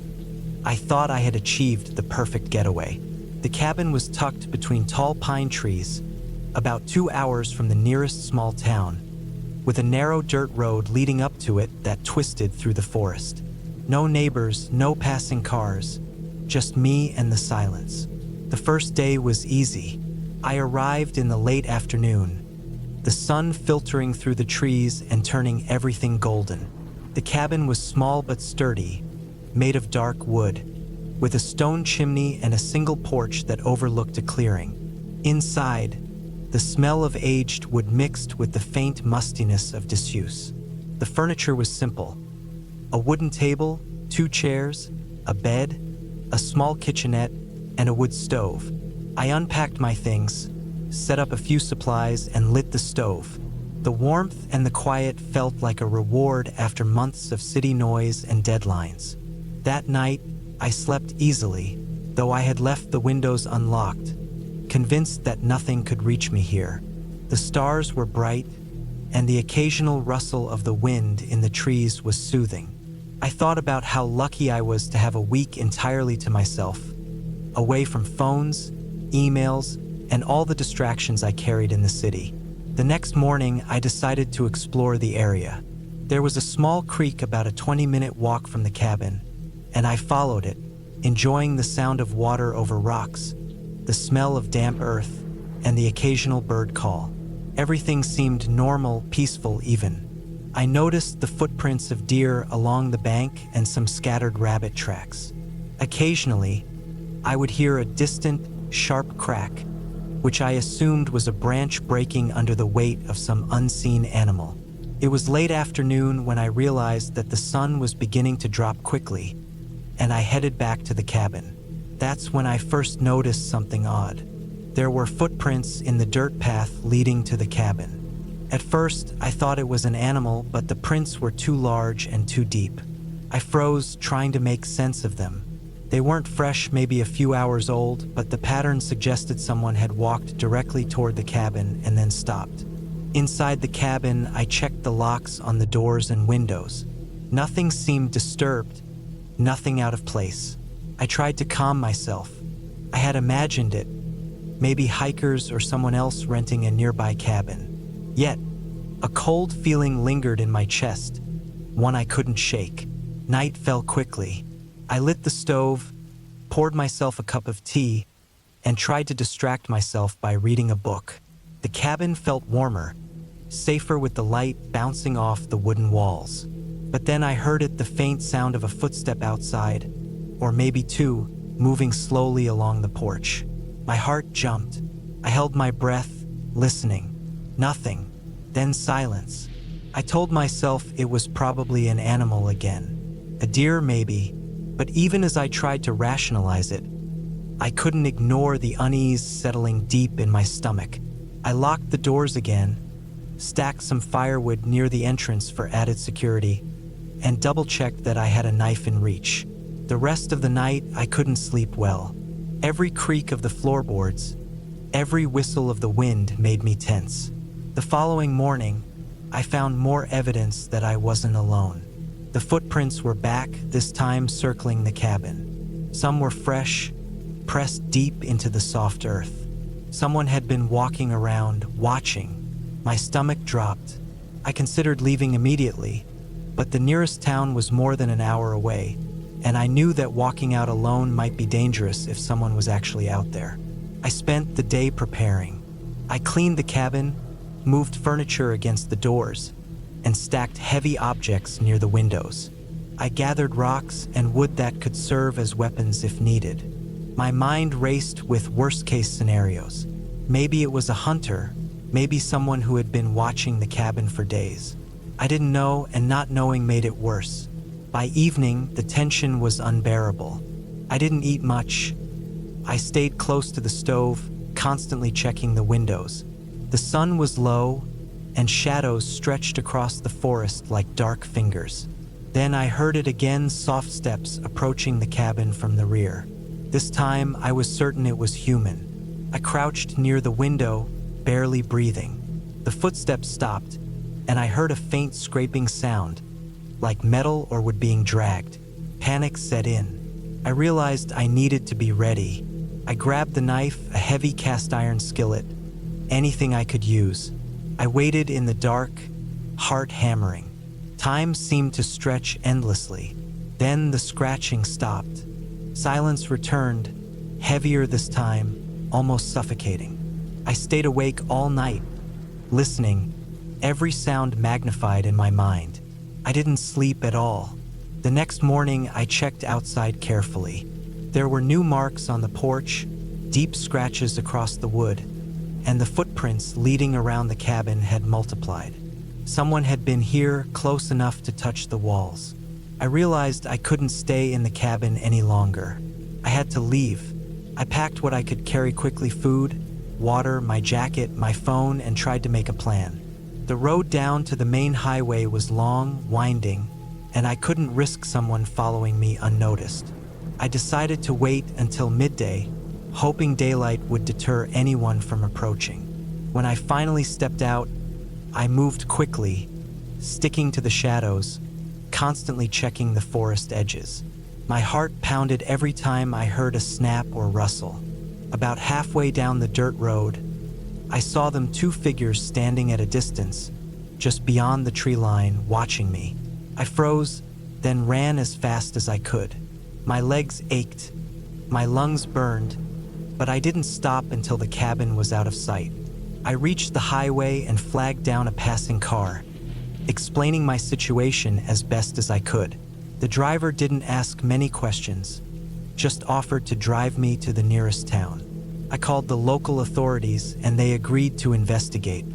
I thought I had achieved the perfect getaway. The cabin was tucked between tall pine trees, about 2 hours from the nearest small town, with a narrow dirt road leading up to it that twisted through the forest. No neighbors, no passing cars, just me and the silence. The first day was easy. I arrived in the late afternoon, the sun filtering through the trees and turning everything golden. The cabin was small but sturdy, made of dark wood, with a stone chimney and a single porch that overlooked a clearing. Inside, the smell of aged wood mixed with the faint mustiness of disuse. The furniture was simple: a wooden table, 2 chairs, a bed, a small kitchenette, and a wood stove. I unpacked my things, set up a few supplies, and lit the stove. The warmth and the quiet felt like a reward after months of city noise and deadlines. That night, I slept easily, though I had left the windows unlocked, convinced that nothing could reach me here. The stars were bright, and the occasional rustle of the wind in the trees was soothing. I thought about how lucky I was to have a week entirely to myself, away from phones, emails, and all the distractions I carried in the city. The next morning, I decided to explore the area. There was a small creek about a 20-minute walk from the cabin, and I followed it, enjoying the sound of water over rocks, the smell of damp earth, and the occasional bird call. Everything seemed normal, peaceful even. I noticed the footprints of deer along the bank and some scattered rabbit tracks. Occasionally, I would hear a distant, sharp crack, which I assumed was a branch breaking under the weight of some unseen animal. It was late afternoon when I realized that the sun was beginning to drop quickly, and I headed back to the cabin. That's when I first noticed something odd. There were footprints in the dirt path leading to the cabin. At first, I thought it was an animal, but the prints were too large and too deep. I froze, trying to make sense of them. They weren't fresh, maybe a few hours old, but the pattern suggested someone had walked directly toward the cabin and then stopped. Inside the cabin, I checked the locks on the doors and windows. Nothing seemed disturbed, nothing out of place. I tried to calm myself. I had imagined it, maybe hikers or someone else renting a nearby cabin. Yet, a cold feeling lingered in my chest, one I couldn't shake. Night fell quickly. I lit the stove, poured myself a cup of tea, and tried to distract myself by reading a book. The cabin felt warmer, safer with the light bouncing off the wooden walls. But then I heard the faint sound of a footstep outside, or maybe 2, moving slowly along the porch. My heart jumped. I held my breath, listening. Nothing. Then silence. I told myself it was probably an animal again. A deer, maybe. But even as I tried to rationalize it, I couldn't ignore the unease settling deep in my stomach. I locked the doors again, stacked some firewood near the entrance for added security, and double-checked that I had a knife in reach. The rest of the night, I couldn't sleep well. Every creak of the floorboards, every whistle of the wind made me tense. The following morning, I found more evidence that I wasn't alone. The footprints were back, this time circling the cabin. Some were fresh, pressed deep into the soft earth. Someone had been walking around, watching. My stomach dropped. I considered leaving immediately, but the nearest town was more than an hour away, and I knew that walking out alone might be dangerous if someone was actually out there. I spent the day preparing. I cleaned the cabin, moved furniture against the doors, and stacked heavy objects near the windows. I gathered rocks and wood that could serve as weapons if needed. My mind raced with worst-case scenarios. Maybe it was a hunter, maybe someone who had been watching the cabin for days. I didn't know, and not knowing made it worse. By evening, the tension was unbearable. I didn't eat much. I stayed close to the stove, constantly checking the windows. The sun was low, and shadows stretched across the forest like dark fingers. Then I heard it again, soft steps approaching the cabin from the rear. This time, I was certain it was human. I crouched near the window, barely breathing. The footsteps stopped, and I heard a faint scraping sound, like metal or wood being dragged. Panic set in. I realized I needed to be ready. I grabbed the knife, a heavy cast iron skillet, anything I could use. I waited in the dark, heart hammering. Time seemed to stretch endlessly. Then the scratching stopped. Silence returned, heavier this time, almost suffocating. I stayed awake all night, listening, every sound magnified in my mind. I didn't sleep at all. The next morning, I checked outside carefully. There were new marks on the porch, deep scratches across the wood, and the footprints leading around the cabin had multiplied. Someone had been here close enough to touch the walls. I realized I couldn't stay in the cabin any longer. I had to leave. I packed what I could carry quickly: food, water, my jacket, my phone, and tried to make a plan. The road down to the main highway was long, winding, and I couldn't risk someone following me unnoticed. I decided to wait until midday, hoping daylight would deter anyone from approaching. When I finally stepped out, I moved quickly, sticking to the shadows, constantly checking the forest edges. My heart pounded every time I heard a snap or rustle. About halfway down the dirt road, I saw them, two figures standing at a distance, just beyond the tree line, watching me. I froze, then ran as fast as I could. My legs ached, my lungs burned, but I didn't stop until the cabin was out of sight. I reached the highway and flagged down a passing car, explaining my situation as best as I could. The driver didn't ask many questions, just offered to drive me to the nearest town. I called the local authorities and they agreed to investigate.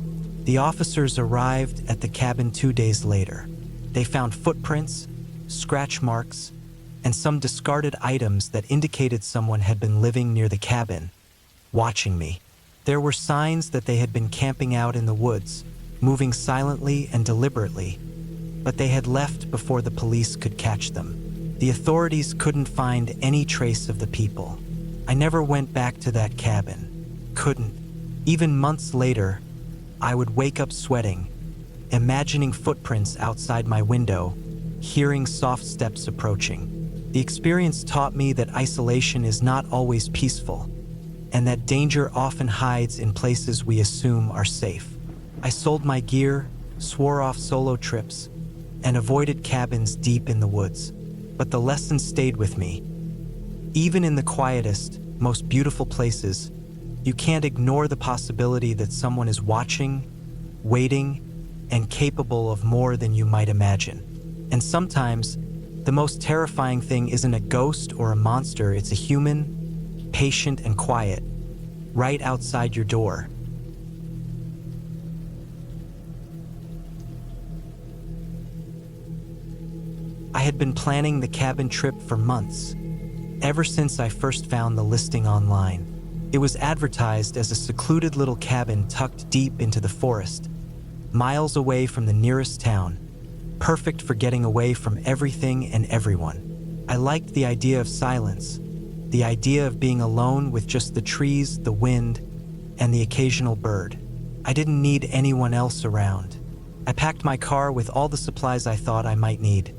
The officers arrived at the cabin 2 days later. They found footprints, scratch marks, and some discarded items that indicated someone had been living near the cabin, watching me. There were signs that they had been camping out in the woods, moving silently and deliberately, but they had left before the police could catch them. The authorities couldn't find any trace of the people. I never went back to that cabin. Couldn't. Even months later, I would wake up sweating, imagining footprints outside my window, hearing soft steps approaching. The experience taught me that isolation is not always peaceful, and that danger often hides in places we assume are safe. I sold my gear, swore off solo trips, and avoided cabins deep in the woods. But the lesson stayed with me. Even in the quietest, most beautiful places, you can't ignore the possibility that someone is watching, waiting, and capable of more than you might imagine. And sometimes, the most terrifying thing isn't a ghost or a monster, it's a human, patient and quiet, right outside your door. I had been planning the cabin trip for months, ever since I first found the listing online. It was advertised as a secluded little cabin tucked deep into the forest, miles away from the nearest town, perfect for getting away from everything and everyone. I liked the idea of silence, the idea of being alone with just the trees, the wind, and the occasional bird. I didn't need anyone else around. I packed my car with all the supplies I thought I might need: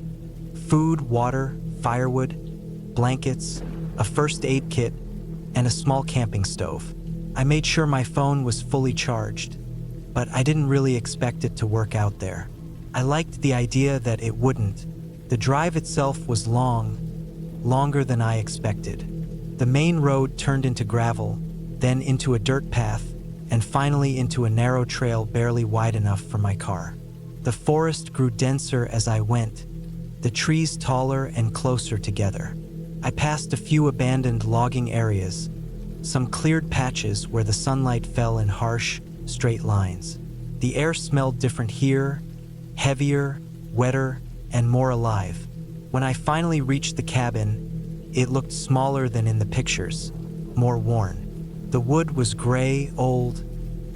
food, water, firewood, blankets, a first aid kit, and a small camping stove. I made sure my phone was fully charged, but I didn't really expect it to work out there. I liked the idea that it wouldn't. The drive itself was long, longer than I expected. The main road turned into gravel, then into a dirt path, and finally into a narrow trail barely wide enough for my car. The forest grew denser as I went, the trees taller and closer together. I passed a few abandoned logging areas, some cleared patches where the sunlight fell in harsh, straight lines. The air smelled different here, heavier, wetter, and more alive. When I finally reached the cabin, it looked smaller than in the pictures, more worn. The wood was gray, old,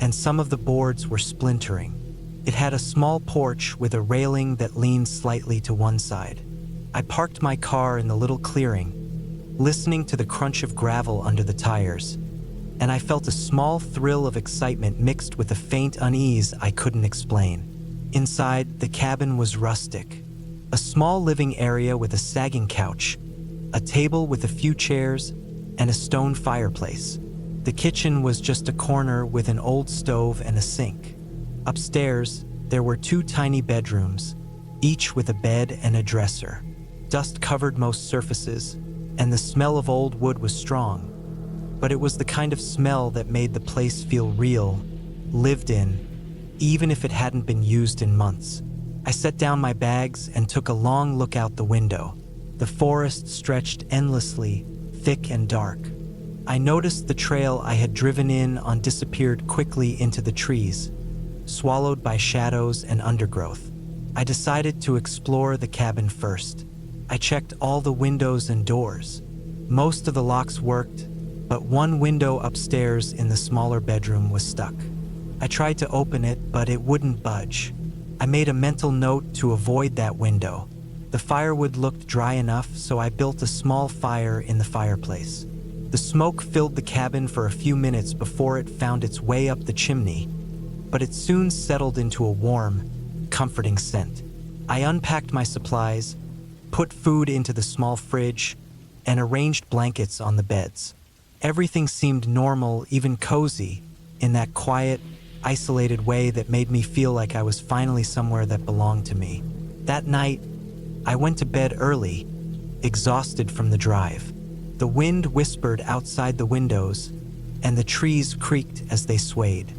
and some of the boards were splintering. It had a small porch with a railing that leaned slightly to one side. I parked my car in the little clearing, listening to the crunch of gravel under the tires, and I felt a small thrill of excitement mixed with a faint unease I couldn't explain. Inside, the cabin was rustic. A small living area with a sagging couch, a table with a few chairs, and a stone fireplace. The kitchen was just a corner with an old stove and a sink. Upstairs, there were 2 tiny bedrooms, each with a bed and a dresser. Dust covered most surfaces, and the smell of old wood was strong, but it was the kind of smell that made the place feel real, lived in, even if it hadn't been used in months. I set down my bags and took a long look out the window. The forest stretched endlessly, thick and dark. I noticed the trail I had driven in on disappeared quickly into the trees, swallowed by shadows and undergrowth. I decided to explore the cabin first. I checked all the windows and doors. Most of the locks worked, but one window upstairs in the smaller bedroom was stuck. I tried to open it, but it wouldn't budge. I made a mental note to avoid that window. The firewood looked dry enough, so I built a small fire in the fireplace. The smoke filled the cabin for a few minutes before it found its way up the chimney, but it soon settled into a warm, comforting scent. I unpacked my supplies, put food into the small fridge, and arranged blankets on the beds. Everything seemed normal, even cozy, in that quiet, isolated way that made me feel like I was finally somewhere that belonged to me. That night, I went to bed early, exhausted from the drive. The wind whispered outside the windows, and the trees creaked as they swayed.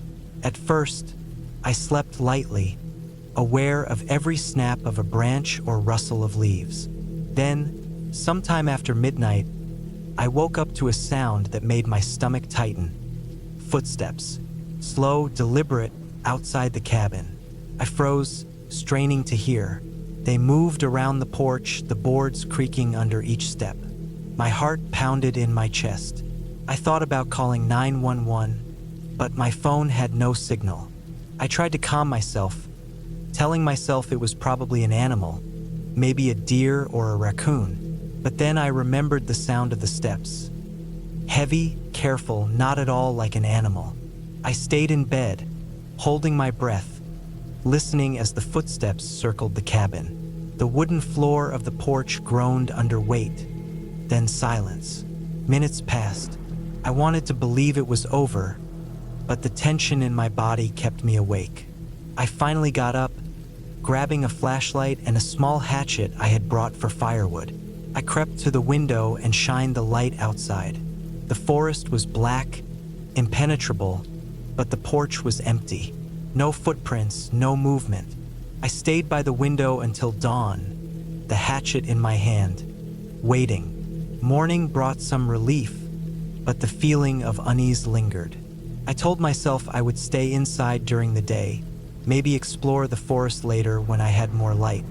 At first, I slept lightly, aware of every snap of a branch or rustle of leaves. Then, sometime after midnight, I woke up to a sound that made my stomach tighten. Footsteps, slow, deliberate, outside the cabin. I froze, straining to hear. They moved around the porch, the boards creaking under each step. My heart pounded in my chest. I thought about calling 911, but my phone had no signal. I tried to calm myself, telling myself it was probably an animal, maybe a deer or a raccoon. But then I remembered the sound of the steps. Heavy, careful, not at all like an animal. I stayed in bed, holding my breath, listening as the footsteps circled the cabin. The wooden floor of the porch groaned under weight, then silence. Minutes passed. I wanted to believe it was over, but the tension in my body kept me awake. I finally got up, grabbing a flashlight and a small hatchet I had brought for firewood. I crept to the window and shined the light outside. The forest was black, impenetrable, but the porch was empty. No footprints, no movement. I stayed by the window until dawn, the hatchet in my hand, waiting. Morning brought some relief, but the feeling of unease lingered. I told myself I would stay inside during the day, maybe explore the forest later when I had more light.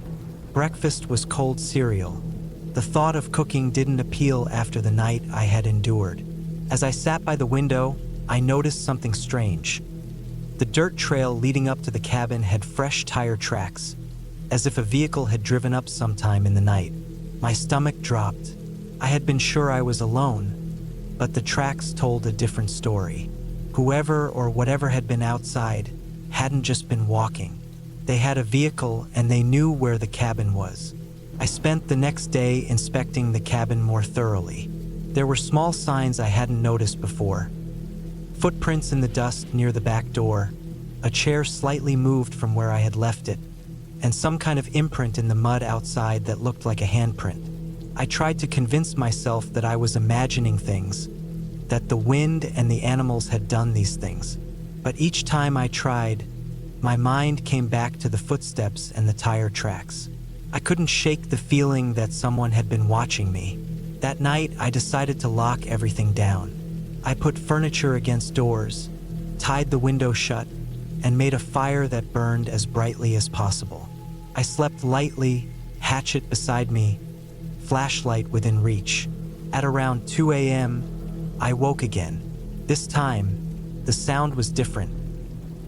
Breakfast was cold cereal. The thought of cooking didn't appeal after the night I had endured. As I sat by the window, I noticed something strange. The dirt trail leading up to the cabin had fresh tire tracks, as if a vehicle had driven up sometime in the night. My stomach dropped. I had been sure I was alone, but the tracks told a different story. Whoever or whatever had been outside hadn't just been walking. They had a vehicle and they knew where the cabin was. I spent the next day inspecting the cabin more thoroughly. There were small signs I hadn't noticed before. Footprints in the dust near the back door, a chair slightly moved from where I had left it, and some kind of imprint in the mud outside that looked like a handprint. I tried to convince myself that I was imagining things, that the wind and the animals had done these things. But each time I tried, my mind came back to the footsteps and the tire tracks. I couldn't shake the feeling that someone had been watching me. That night, I decided to lock everything down. I put furniture against doors, tied the window shut, and made a fire that burned as brightly as possible. I slept lightly, hatchet beside me, flashlight within reach. At around 2 a.m., I woke again. This time, the sound was different.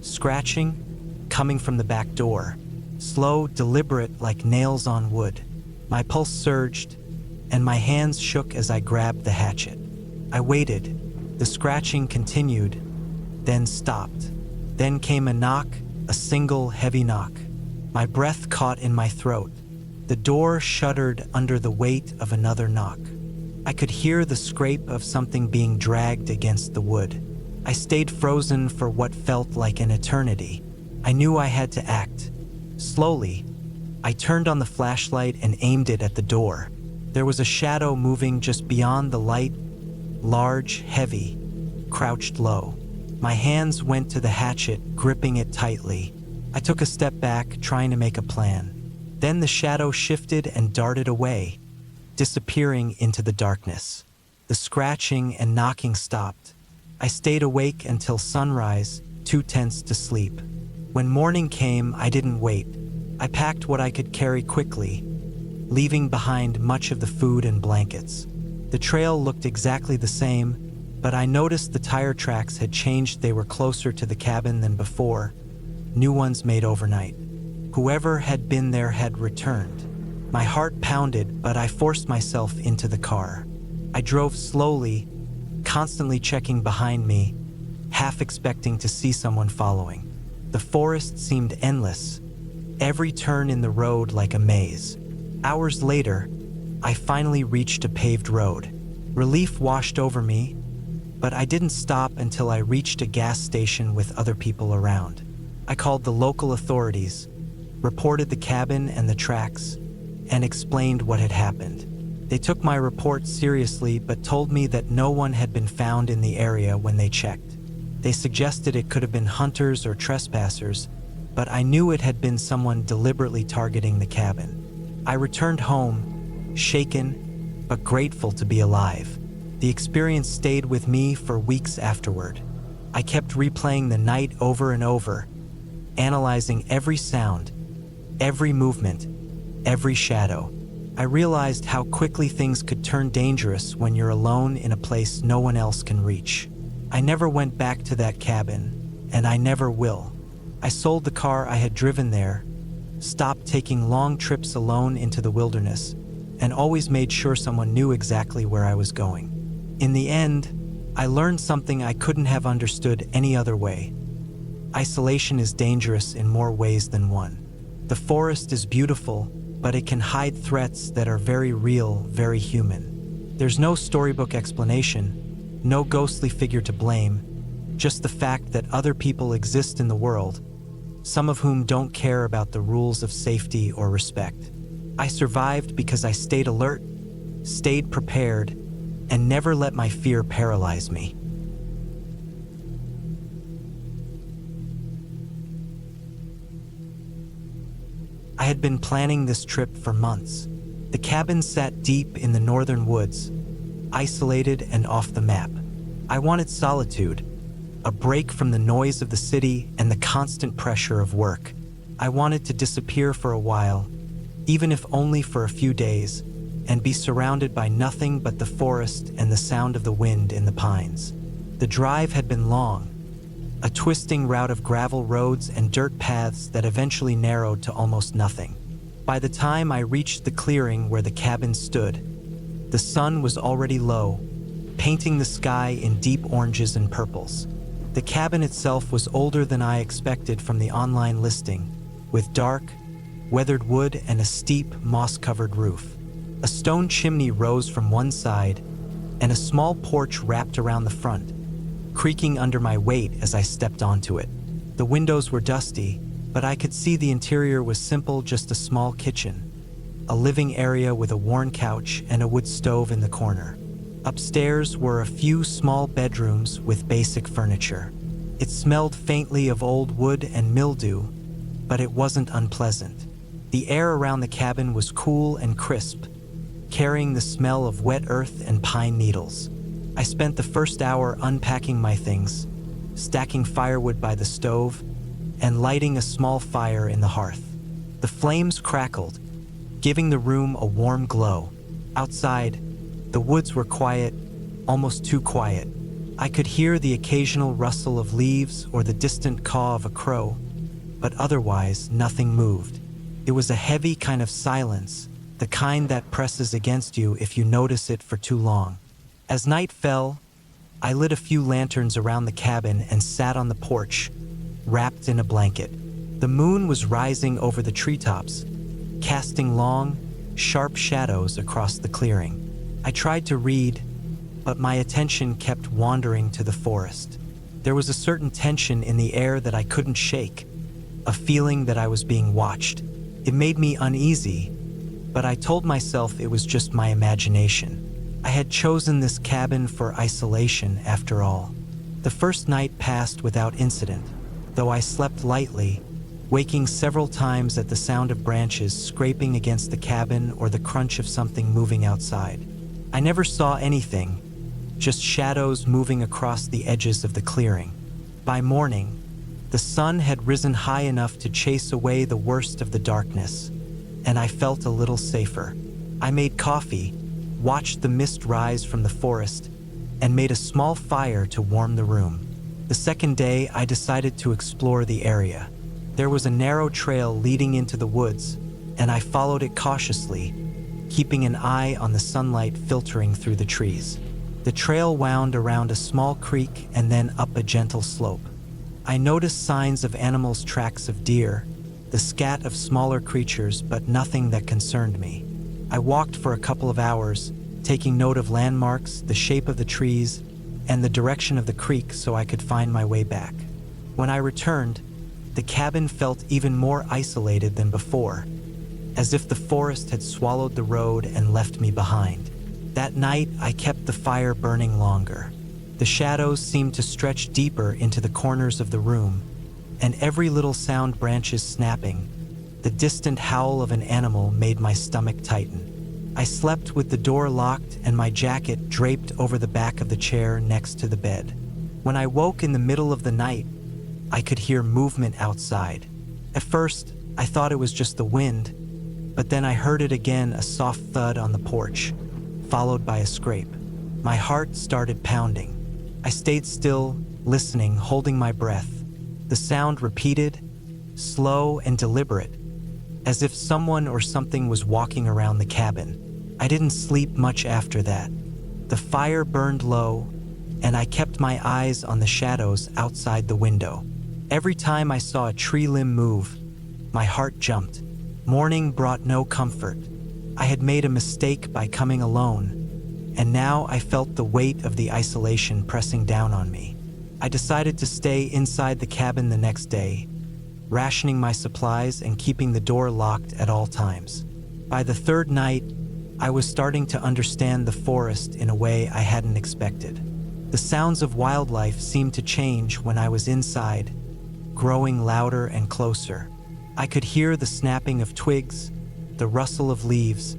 Scratching, coming from the back door. Slow, deliberate, like nails on wood. My pulse surged, and my hands shook as I grabbed the hatchet. I waited. The scratching continued, then stopped. Then came a knock, a single heavy knock. My breath caught in my throat. The door shuddered under the weight of another knock. I could hear the scrape of something being dragged against the wood. I stayed frozen for what felt like an eternity. I knew I had to act. Slowly, I turned on the flashlight and aimed it at the door. There was a shadow moving just beyond the light, large, heavy, crouched low. My hands went to the hatchet, gripping it tightly. I took a step back, trying to make a plan. Then the shadow shifted and darted away, disappearing into the darkness. The scratching and knocking stopped. I stayed awake until sunrise, too tense to sleep. When morning came, I didn't wait. I packed what I could carry quickly, leaving behind much of the food and blankets. The trail looked exactly the same, but I noticed the tire tracks had changed. They were closer to the cabin than before, new ones made overnight. Whoever had been there had returned. My heart pounded, but I forced myself into the car. I drove slowly, constantly checking behind me, half expecting to see someone following. The forest seemed endless, every turn in the road like a maze. Hours later, I finally reached a paved road. Relief washed over me, but I didn't stop until I reached a gas station with other people around. I called the local authorities, reported the cabin and the tracks, and explained what had happened. They took my report seriously but told me that no one had been found in the area when they checked. They suggested it could have been hunters or trespassers, but I knew it had been someone deliberately targeting the cabin. I returned home, shaken, but grateful to be alive. The experience stayed with me for weeks afterward. I kept replaying the night over and over, analyzing every sound, every movement, every shadow. I realized how quickly things could turn dangerous when you're alone in a place no one else can reach. I never went back to that cabin, and I never will. I sold the car I had driven there, stopped taking long trips alone into the wilderness, and always made sure someone knew exactly where I was going. In the end, I learned something I couldn't have understood any other way. Isolation is dangerous in more ways than one. The forest is beautiful, but it can hide threats that are very real, very human. There's no storybook explanation, no ghostly figure to blame, just the fact that other people exist in the world, some of whom don't care about the rules of safety or respect. I survived because I stayed alert, stayed prepared, and never let my fear paralyze me. I had been planning this trip for months. The cabin sat deep in the northern woods, isolated and off the map. I wanted solitude, a break from the noise of the city and the constant pressure of work. I wanted to disappear for a while, even if only for a few days, and be surrounded by nothing but the forest and the sound of the wind in the pines. The drive had been long, a twisting route of gravel roads and dirt paths that eventually narrowed to almost nothing. By the time I reached the clearing where the cabin stood, the sun was already low, painting the sky in deep oranges and purples. The cabin itself was older than I expected from the online listing, with dark, weathered wood and a steep, moss-covered roof. A stone chimney rose from one side, and a small porch wrapped around the front, creaking under my weight as I stepped onto it. The windows were dusty, but I could see the interior was simple, just a small kitchen, a living area with a worn couch and a wood stove in the corner. Upstairs were a few small bedrooms with basic furniture. It smelled faintly of old wood and mildew, but it wasn't unpleasant. The air around the cabin was cool and crisp, carrying the smell of wet earth and pine needles. I spent the first hour unpacking my things, stacking firewood by the stove, and lighting a small fire in the hearth. The flames crackled, giving the room a warm glow. Outside, the woods were quiet, almost too quiet. I could hear the occasional rustle of leaves or the distant caw of a crow, but otherwise nothing moved. It was a heavy kind of silence, the kind that presses against you if you notice it for too long. As night fell, I lit a few lanterns around the cabin and sat on the porch, wrapped in a blanket. The moon was rising over the treetops, casting long, sharp shadows across the clearing. I tried to read, but my attention kept wandering to the forest. There was a certain tension in the air that I couldn't shake, a feeling that I was being watched. It made me uneasy, but I told myself it was just my imagination. I had chosen this cabin for isolation after all. The first night passed without incident, though I slept lightly, waking several times at the sound of branches scraping against the cabin or the crunch of something moving outside. I never saw anything, just shadows moving across the edges of the clearing. By morning, the sun had risen high enough to chase away the worst of the darkness, and I felt a little safer. I made coffee, watched the mist rise from the forest, and made a small fire to warm the room. The second day, I decided to explore the area. There was a narrow trail leading into the woods, and I followed it cautiously, keeping an eye on the sunlight filtering through the trees. The trail wound around a small creek and then up a gentle slope. I noticed signs of animals, tracks of deer, the scat of smaller creatures, but nothing that concerned me. I walked for a couple of hours, taking note of landmarks, the shape of the trees, and the direction of the creek so I could find my way back. When I returned, the cabin felt even more isolated than before, as if the forest had swallowed the road and left me behind. That night, I kept the fire burning longer. The shadows seemed to stretch deeper into the corners of the room, and every little sound, branches snapping, the distant howl of an animal, made my stomach tighten. I slept with the door locked and my jacket draped over the back of the chair next to the bed. When I woke in the middle of the night, I could hear movement outside. At first, I thought it was just the wind, but then I heard it again, a soft thud on the porch, followed by a scrape. My heart started pounding. I stayed still, listening, holding my breath. The sound repeated, slow and deliberate, as if someone or something was walking around the cabin. I didn't sleep much after that. The fire burned low, and I kept my eyes on the shadows outside the window. Every time I saw a tree limb move, my heart jumped. Morning brought no comfort. I had made a mistake by coming alone, and now I felt the weight of the isolation pressing down on me. I decided to stay inside the cabin the next day, rationing my supplies and keeping the door locked at all times. By the third night, I was starting to understand the forest in a way I hadn't expected. The sounds of wildlife seemed to change when I was inside, growing louder and closer. I could hear the snapping of twigs, the rustle of leaves,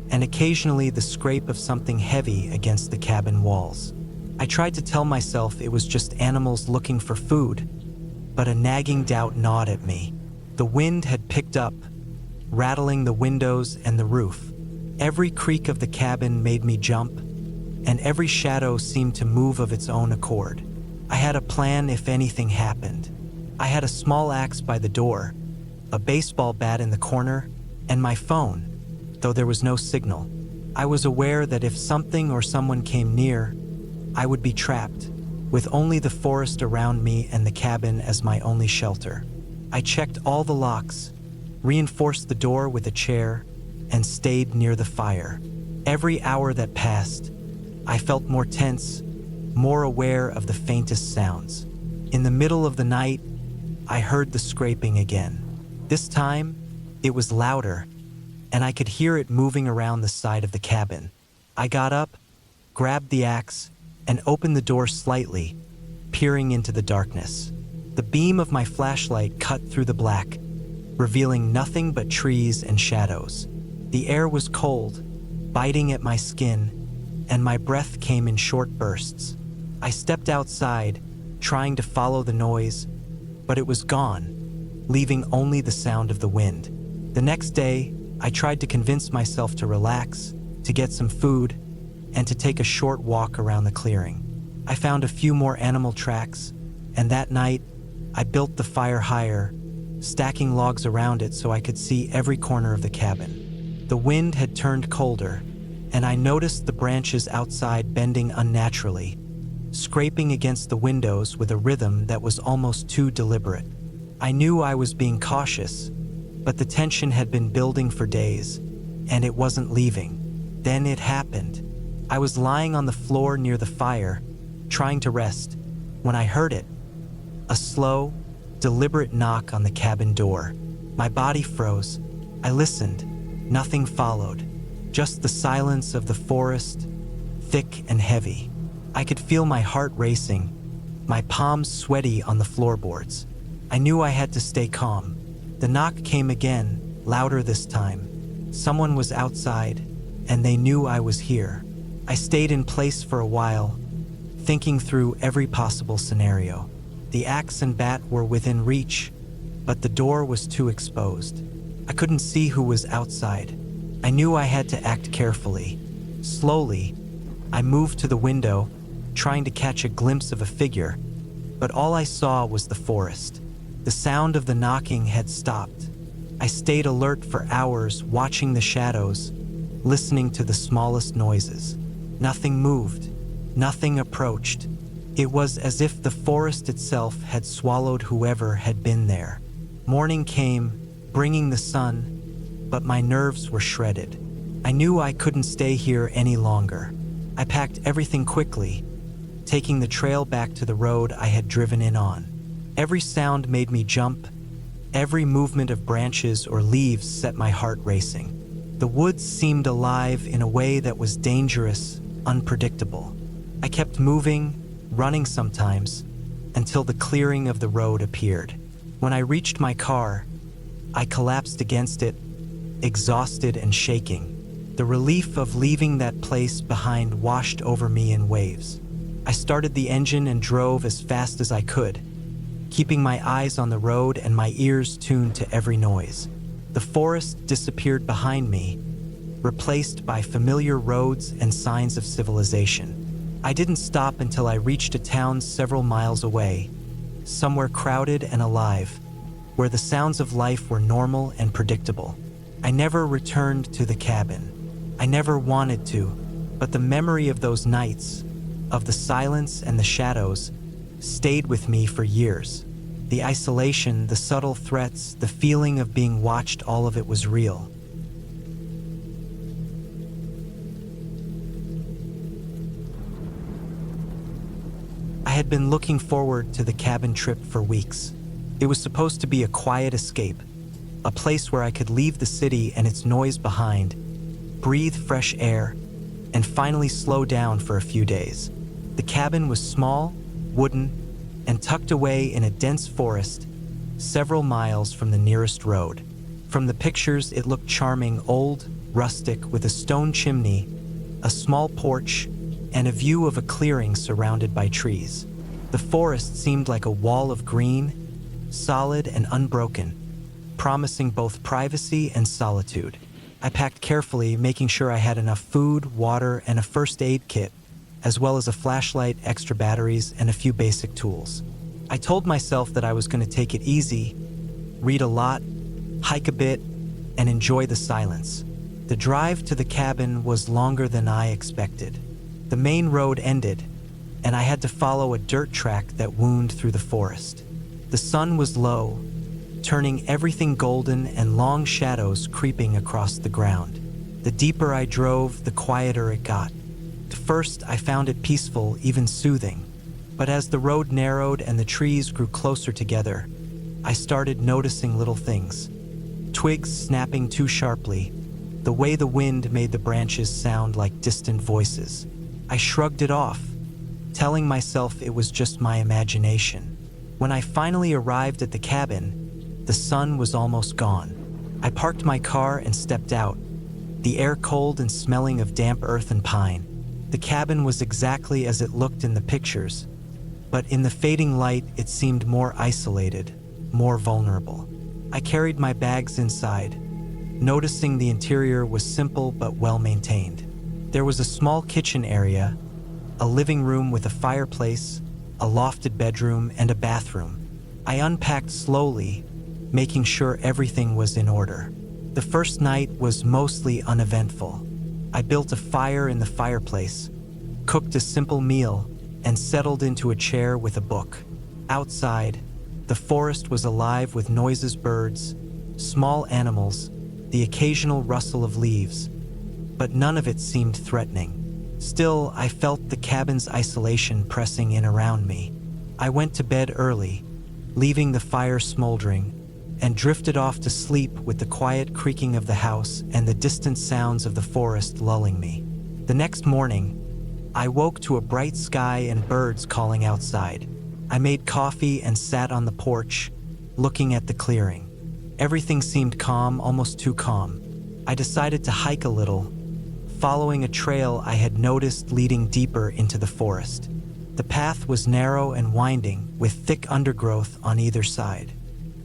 and occasionally the scrape of something heavy against the cabin walls. I tried to tell myself it was just animals looking for food, but a nagging doubt gnawed at me. The wind had picked up, rattling the windows and the roof, Every creak of the cabin made me jump, and every shadow seemed to move of its own accord. I had a plan if anything happened. I had a small axe by the door, a baseball bat in the corner, and my phone, though there was no signal. I was aware that if something or someone came near, I would be trapped, with only the forest around me and the cabin as my only shelter. I checked all the locks, reinforced the door with a chair, and stayed near the fire. Every hour that passed, I felt more tense, more aware of the faintest sounds. In the middle of the night, I heard the scraping again. This time, it was louder, and I could hear it moving around the side of the cabin. I got up, grabbed the axe, and opened the door slightly, peering into the darkness. The beam of my flashlight cut through the black, revealing nothing but trees and shadows. The air was cold, biting at my skin, and my breath came in short bursts. I stepped outside, trying to follow the noise, but it was gone, leaving only the sound of the wind. The next day, I tried to convince myself to relax, to get some food, and to take a short walk around the clearing. I found a few more animal tracks, and that night, I built the fire higher, stacking logs around it so I could see every corner of the cabin. The wind had turned colder, and I noticed the branches outside bending unnaturally, scraping against the windows with a rhythm that was almost too deliberate. I knew I was being cautious, but the tension had been building for days, and it wasn't leaving. Then it happened. I was lying on the floor near the fire, trying to rest, when I heard it. A slow, deliberate knock on the cabin door. My body froze. I listened. Nothing followed. Just the silence of the forest, thick and heavy. I could feel my heart racing, my palms sweaty on the floorboards. I knew I had to stay calm. The knock came again, louder this time. Someone was outside, and they knew I was here. I stayed in place for a while, thinking through every possible scenario. The axe and bat were within reach, but the door was too exposed. I couldn't see who was outside. I knew I had to act carefully. Slowly, I moved to the window, trying to catch a glimpse of a figure, but all I saw was the forest. The sound of the knocking had stopped. I stayed alert for hours, watching the shadows, listening to the smallest noises. Nothing moved. Nothing approached. It was as if the forest itself had swallowed whoever had been there. Morning came, bringing the sun, but my nerves were shredded. I knew I couldn't stay here any longer. I packed everything quickly, taking the trail back to the road I had driven in on. Every sound made me jump. Every movement of branches or leaves set my heart racing. The woods seemed alive in a way that was dangerous, unpredictable. I kept moving, running sometimes, until the clearing of the road appeared. When I reached my car, I collapsed against it, exhausted and shaking. The relief of leaving that place behind washed over me in waves. I started the engine and drove as fast as I could, keeping my eyes on the road and my ears tuned to every noise. The forest disappeared behind me, replaced by familiar roads and signs of civilization. I didn't stop until I reached a town several miles away, somewhere crowded and alive, where the sounds of life were normal and predictable. I never returned to the cabin. I never wanted to, but the memory of those nights, of the silence and the shadows, stayed with me for years. The isolation, the subtle threats, the feeling of being watched, all of it was real. I had been looking forward to the cabin trip for weeks. It was supposed to be a quiet escape, a place where I could leave the city and its noise behind, breathe fresh air, and finally slow down for a few days. The cabin was small, wooden, and tucked away in a dense forest, several miles from the nearest road. From the pictures, it looked charming, old, rustic, with a stone chimney, a small porch, and a view of a clearing surrounded by trees. The forest seemed like a wall of green, solid and unbroken, promising both privacy and solitude. I packed carefully, making sure I had enough food, water, and a first aid kit, as well as a flashlight, extra batteries, and a few basic tools. I told myself that I was going to take it easy, read a lot, hike a bit, and enjoy the silence. The drive to the cabin was longer than I expected. The main road ended, and I had to follow a dirt track that wound through the forest. The sun was low, turning everything golden and long shadows creeping across the ground. The deeper I drove, the quieter it got. At first, I found it peaceful, even soothing. But as the road narrowed and the trees grew closer together, I started noticing little things. Twigs snapping too sharply, the way the wind made the branches sound like distant voices. I shrugged it off, telling myself it was just my imagination. When I finally arrived at the cabin, the sun was almost gone. I parked my car and stepped out, the air cold and smelling of damp earth and pine. The cabin was exactly as it looked in the pictures, but in the fading light, it seemed more isolated, more vulnerable. I carried my bags inside, noticing the interior was simple but well-maintained. There was a small kitchen area, a living room with a fireplace, a lofted bedroom, and a bathroom. I unpacked slowly, making sure everything was in order. The first night was mostly uneventful. I built a fire in the fireplace, cooked a simple meal, and settled into a chair with a book. Outside, the forest was alive with noises, birds, small animals, the occasional rustle of leaves, but none of it seemed threatening. Still, I felt the cabin's isolation pressing in around me. I went to bed early, leaving the fire smoldering, and drifted off to sleep with the quiet creaking of the house and the distant sounds of the forest lulling me. The next morning, I woke to a bright sky and birds calling outside. I made coffee and sat on the porch, looking at the clearing. Everything seemed calm, almost too calm. I decided to hike a little, following a trail I had noticed leading deeper into the forest. The path was narrow and winding, with thick undergrowth on either side.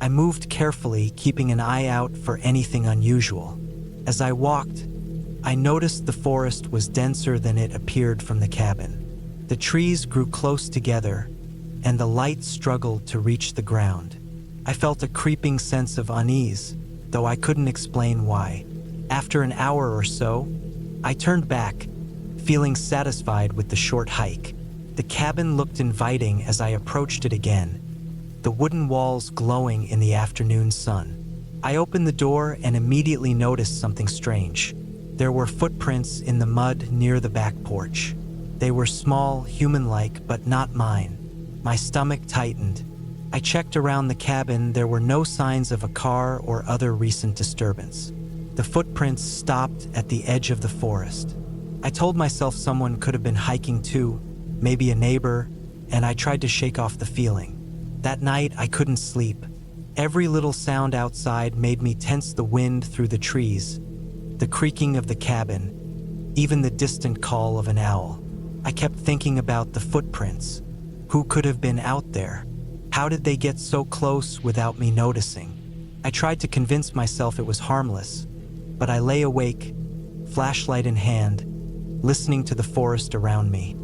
I moved carefully, keeping an eye out for anything unusual. As I walked, I noticed the forest was denser than it appeared from the cabin. The trees grew close together, and the light struggled to reach the ground. I felt a creeping sense of unease, though I couldn't explain why. After an hour or so, I turned back, feeling satisfied with the short hike. The cabin looked inviting as I approached it again, the wooden walls glowing in the afternoon sun. I opened the door and immediately noticed something strange. There were footprints in the mud near the back porch. They were small, human-like, but not mine. My stomach tightened. I checked around the cabin. There were no signs of a car or other recent disturbance. The footprints stopped at the edge of the forest. I told myself someone could have been hiking too, maybe a neighbor, and I tried to shake off the feeling. That night, I couldn't sleep. Every little sound outside made me tense, the wind through the trees, the creaking of the cabin, even the distant call of an owl. I kept thinking about the footprints. Who could have been out there? How did they get so close without me noticing? I tried to convince myself it was harmless, but I lay awake, flashlight in hand, listening to the forest around me.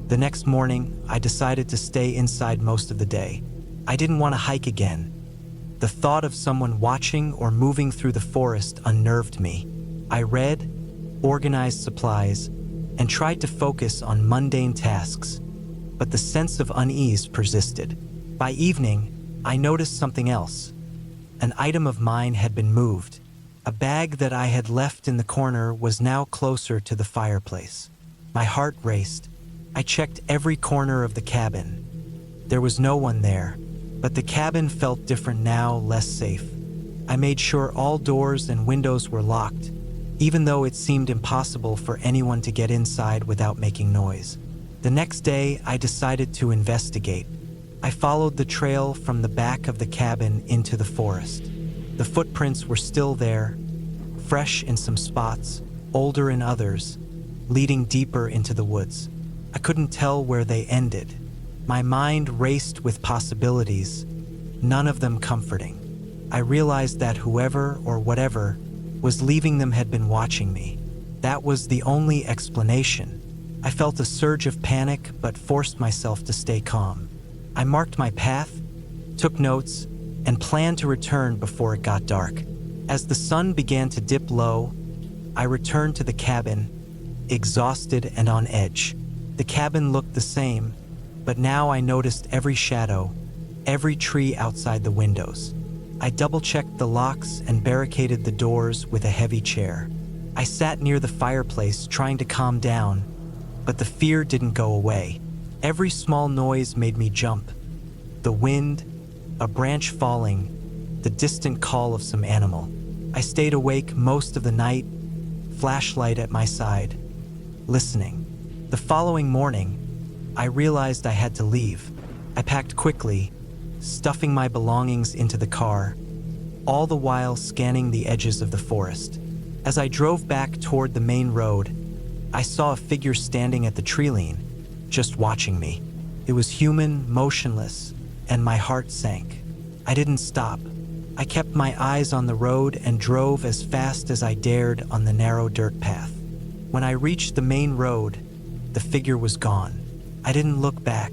The next morning, I decided to stay inside most of the day. I didn't want to hike again. The thought of someone watching or moving through the forest unnerved me. I read, organized supplies, and tried to focus on mundane tasks, but the sense of unease persisted. By evening, I noticed something else. An item of mine had been moved. A bag that I had left in the corner was now closer to the fireplace. My heart raced. I checked every corner of the cabin. There was no one there, but the cabin felt different now, less safe. I made sure all doors and windows were locked, even though it seemed impossible for anyone to get inside without making noise. The next day, I decided to investigate. I followed the trail from the back of the cabin into the forest. The footprints were still there, fresh in some spots, older in others, leading deeper into the woods. I couldn't tell where they ended. My mind raced with possibilities, none of them comforting. I realized that whoever or whatever was leaving them had been watching me. That was the only explanation. I felt a surge of panic, but forced myself to stay calm. I marked my path, took notes, and planned to return before it got dark. As the sun began to dip low, I returned to the cabin, exhausted and on edge. The cabin looked the same, but now I noticed every shadow, every tree outside the windows. I double-checked the locks and barricaded the doors with a heavy chair. I sat near the fireplace trying to calm down, but the fear didn't go away. Every small noise made me jump. The wind, a branch falling, the distant call of some animal. I stayed awake most of the night, flashlight at my side, listening. The following morning, I realized I had to leave. I packed quickly, stuffing my belongings into the car, all the while scanning the edges of the forest. As I drove back toward the main road, I saw a figure standing at the tree-line, just watching me. It was human, motionless, and my heart sank. I didn't stop. I kept my eyes on the road and drove as fast as I dared on the narrow dirt path. When I reached the main road, the figure was gone. I didn't look back.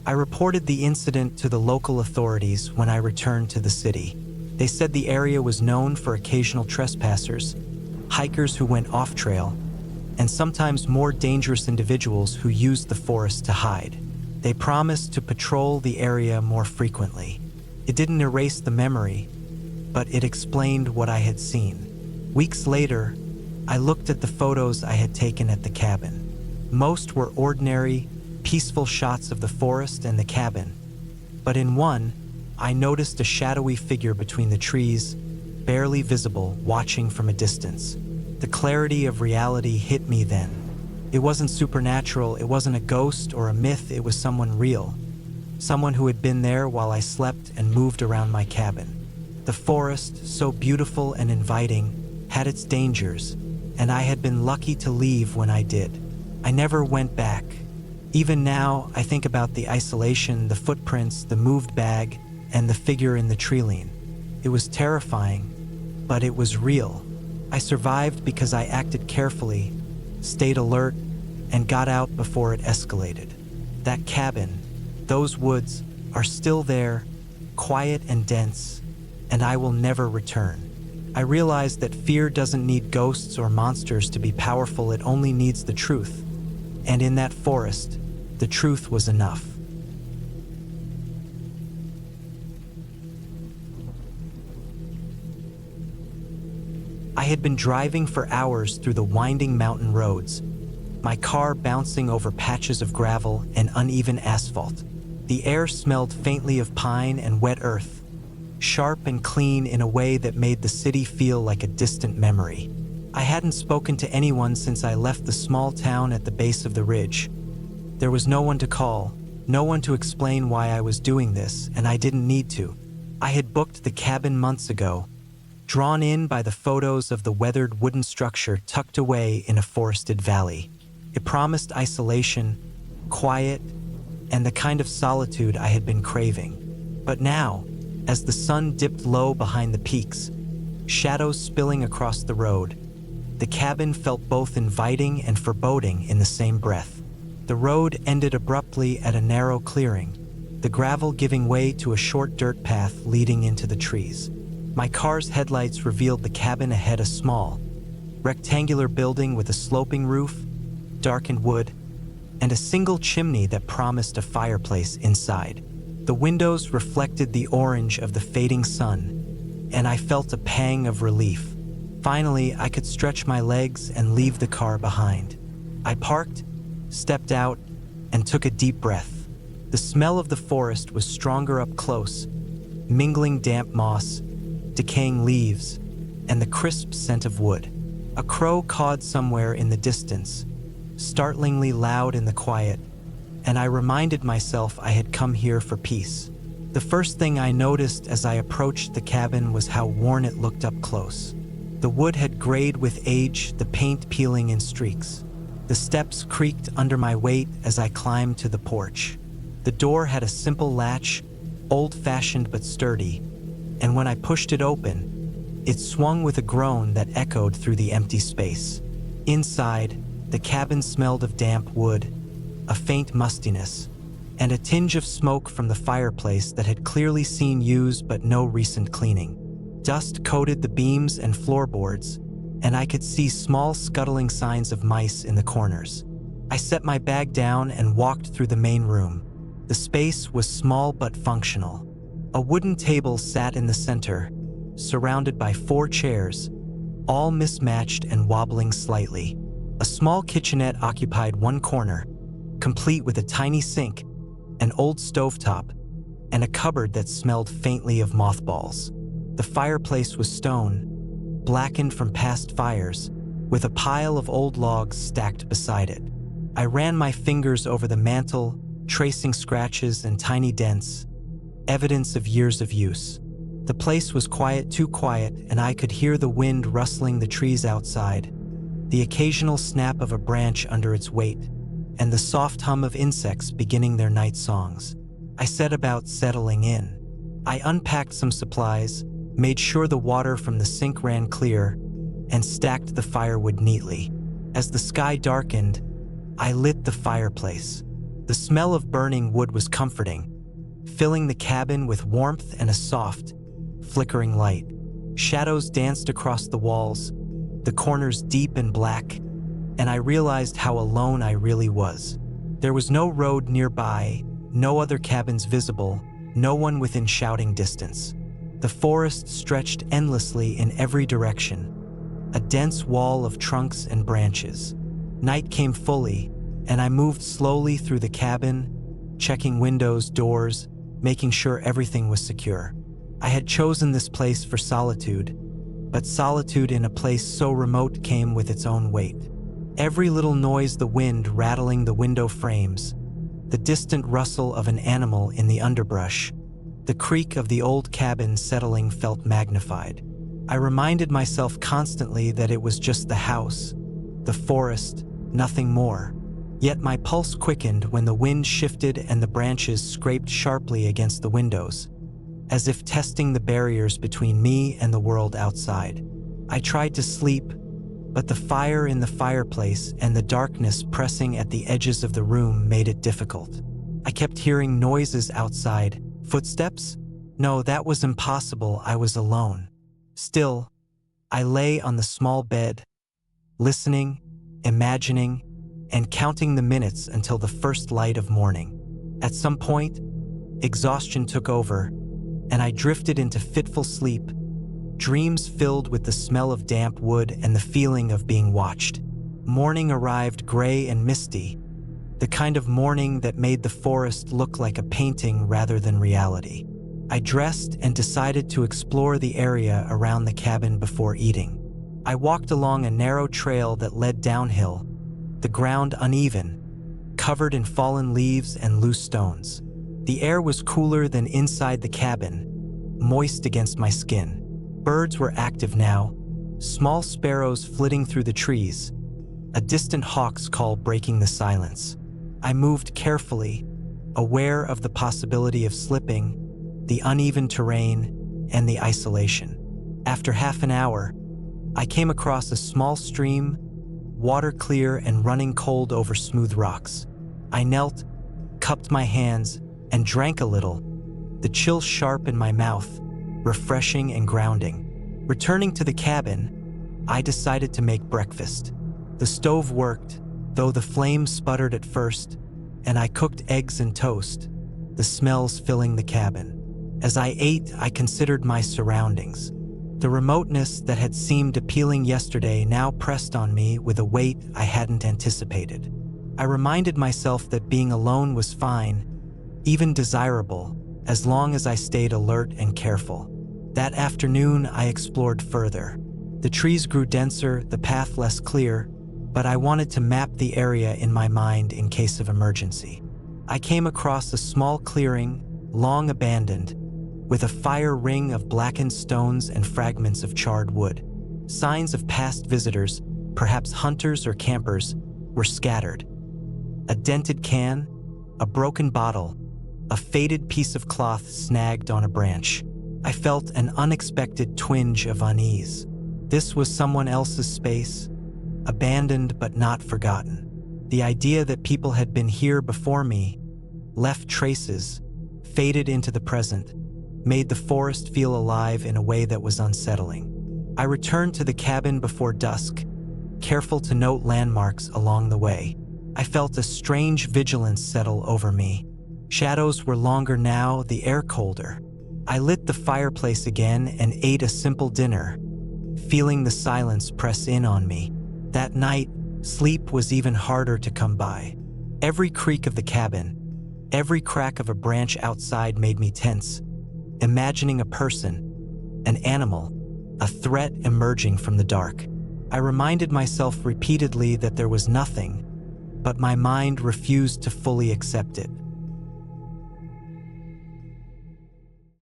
I reported the incident to the local authorities when I returned to the city. They said the area was known for occasional trespassers, hikers who went off-trail, and sometimes more dangerous individuals who used the forest to hide. They promised to patrol the area more frequently. It didn't erase the memory, but it explained what I had seen. Weeks later, I looked at the photos I had taken at the cabin. Most were ordinary, peaceful shots of the forest and the cabin, but in one, I noticed a shadowy figure between the trees, barely visible, watching from a distance. The clarity of reality hit me then. It wasn't supernatural, it wasn't a ghost or a myth, it was someone real. Someone who had been there while I slept and moved around my cabin. The forest, so beautiful and inviting, had its dangers, and I had been lucky to leave when I did. I never went back. Even now, I think about the isolation, the footprints, the moved bag, and the figure in the tree-line. It was terrifying, but it was real. I survived because I acted carefully, stayed alert, and got out before it escalated. That cabin, those woods, are still there, quiet and dense, and I will never return. I realized that fear doesn't need ghosts or monsters to be powerful, it only needs the truth. And in that forest, the truth was enough. I had been driving for hours through the winding mountain roads, my car bouncing over patches of gravel and uneven asphalt. The air smelled faintly of pine and wet earth, sharp and clean in a way that made the city feel like a distant memory. I hadn't spoken to anyone since I left the small town at the base of the ridge. There was no one to call, no one to explain why I was doing this, and I didn't need to. I had booked the cabin months ago, drawn in by the photos of the weathered wooden structure tucked away in a forested valley. It promised isolation, quiet, and the kind of solitude I had been craving. But now, as the sun dipped low behind the peaks, shadows spilling across the road, the cabin felt both inviting and foreboding in the same breath. The road ended abruptly at a narrow clearing, the gravel giving way to a short dirt path leading into the trees. My car's headlights revealed the cabin ahead, a small, rectangular building with a sloping roof, darkened wood, and a single chimney that promised a fireplace inside. The windows reflected the orange of the fading sun, and I felt a pang of relief. Finally, I could stretch my legs and leave the car behind. I parked, stepped out, and took a deep breath. The smell of the forest was stronger up close, mingling damp moss, decaying leaves, and the crisp scent of wood. A crow cawed somewhere in the distance, startlingly loud in the quiet, and I reminded myself I had come here for peace. The first thing I noticed as I approached the cabin was how worn it looked up close. The wood had grayed with age, the paint peeling in streaks. The steps creaked under my weight as I climbed to the porch. The door had a simple latch, old-fashioned but sturdy, and when I pushed it open, It swung with a groan that echoed through the empty space. Inside, the cabin smelled of damp wood, a faint mustiness, and a tinge of smoke from the fireplace that had clearly seen use but no recent cleaning. Dust coated the beams and floorboards, and I could see small scuttling signs of mice in the corners. I set my bag down and walked through the main room. The space was small but functional. A wooden table sat in the center, surrounded by 4 chairs, all mismatched and wobbling slightly. A small kitchenette occupied one corner, complete with a tiny sink, an old stovetop, and a cupboard that smelled faintly of mothballs. The fireplace was stone, blackened from past fires, with a pile of old logs stacked beside it. I ran my fingers over the mantel, tracing scratches and tiny dents, evidence of years of use. The place was quiet, too quiet, and I could hear the wind rustling the trees outside, the occasional snap of a branch under its weight, and the soft hum of insects beginning their night songs. I set about settling in. I unpacked some supplies, made sure the water from the sink ran clear, and stacked the firewood neatly. As the sky darkened, I lit the fireplace. The smell of burning wood was comforting, filling the cabin with warmth and a soft, flickering light. Shadows danced across the walls, the corners deep and black, and I realized how alone I really was. There was no road nearby, no other cabins visible, no one within shouting distance. The forest stretched endlessly in every direction, a dense wall of trunks and branches. Night came fully, and I moved slowly through the cabin, checking windows, doors, making sure everything was secure. I had chosen this place for solitude, but solitude in a place so remote came with its own weight. Every little noise, the wind rattling the window frames, the distant rustle of an animal in the underbrush, the creak of the old cabin settling felt magnified. I reminded myself constantly that it was just the house, the forest, nothing more. Yet my pulse quickened when the wind shifted and the branches scraped sharply against the windows, as if testing the barriers between me and the world outside. I tried to sleep, but the fire in the fireplace and the darkness pressing at the edges of the room made it difficult. I kept hearing noises outside. Footsteps? No, that was impossible. I was alone. Still, I lay on the small bed, listening, imagining, and counting the minutes until the first light of morning. At some point, exhaustion took over, and I drifted into fitful sleep, dreams filled with the smell of damp wood and the feeling of being watched. Morning arrived, gray and misty, the kind of morning that made the forest look like a painting rather than reality. I dressed and decided to explore the area around the cabin before eating. I walked along a narrow trail that led downhill, the ground uneven, covered in fallen leaves and loose stones. The air was cooler than inside the cabin, moist against my skin. Birds were active now, small sparrows flitting through the trees, a distant hawk's call breaking the silence. I moved carefully, aware of the possibility of slipping, the uneven terrain, and the isolation. After half an hour, I came across a small stream, water clear and running cold over smooth rocks. I knelt, cupped my hands, and drank a little, the chill sharp in my mouth, refreshing and grounding. Returning to the cabin, I decided to make breakfast. The stove worked, though the flames sputtered at first, and I cooked eggs and toast, the smells filling the cabin. As I ate, I considered my surroundings. The remoteness that had seemed appealing yesterday now pressed on me with a weight I hadn't anticipated. I reminded myself that being alone was fine, even desirable, as long as I stayed alert and careful. That afternoon, I explored further. The trees grew denser, the path less clear, but I wanted to map the area in my mind in case of emergency. I came across a small clearing, long abandoned, with a fire ring of blackened stones and fragments of charred wood. Signs of past visitors, perhaps hunters or campers, were scattered. A dented can, a broken bottle, a faded piece of cloth snagged on a branch. I felt an unexpected twinge of unease. This was someone else's space, abandoned but not forgotten. The idea that people had been here before me, left traces, faded into the present, made the forest feel alive in a way that was unsettling. I returned to the cabin before dusk, careful to note landmarks along the way. I felt a strange vigilance settle over me. Shadows were longer now, the air colder. I lit the fireplace again and ate a simple dinner, feeling the silence press in on me. That night, sleep was even harder to come by. Every creak of the cabin, every crack of a branch outside made me tense, imagining a person, an animal, a threat emerging from the dark. I reminded myself repeatedly that there was nothing, but my mind refused to fully accept it.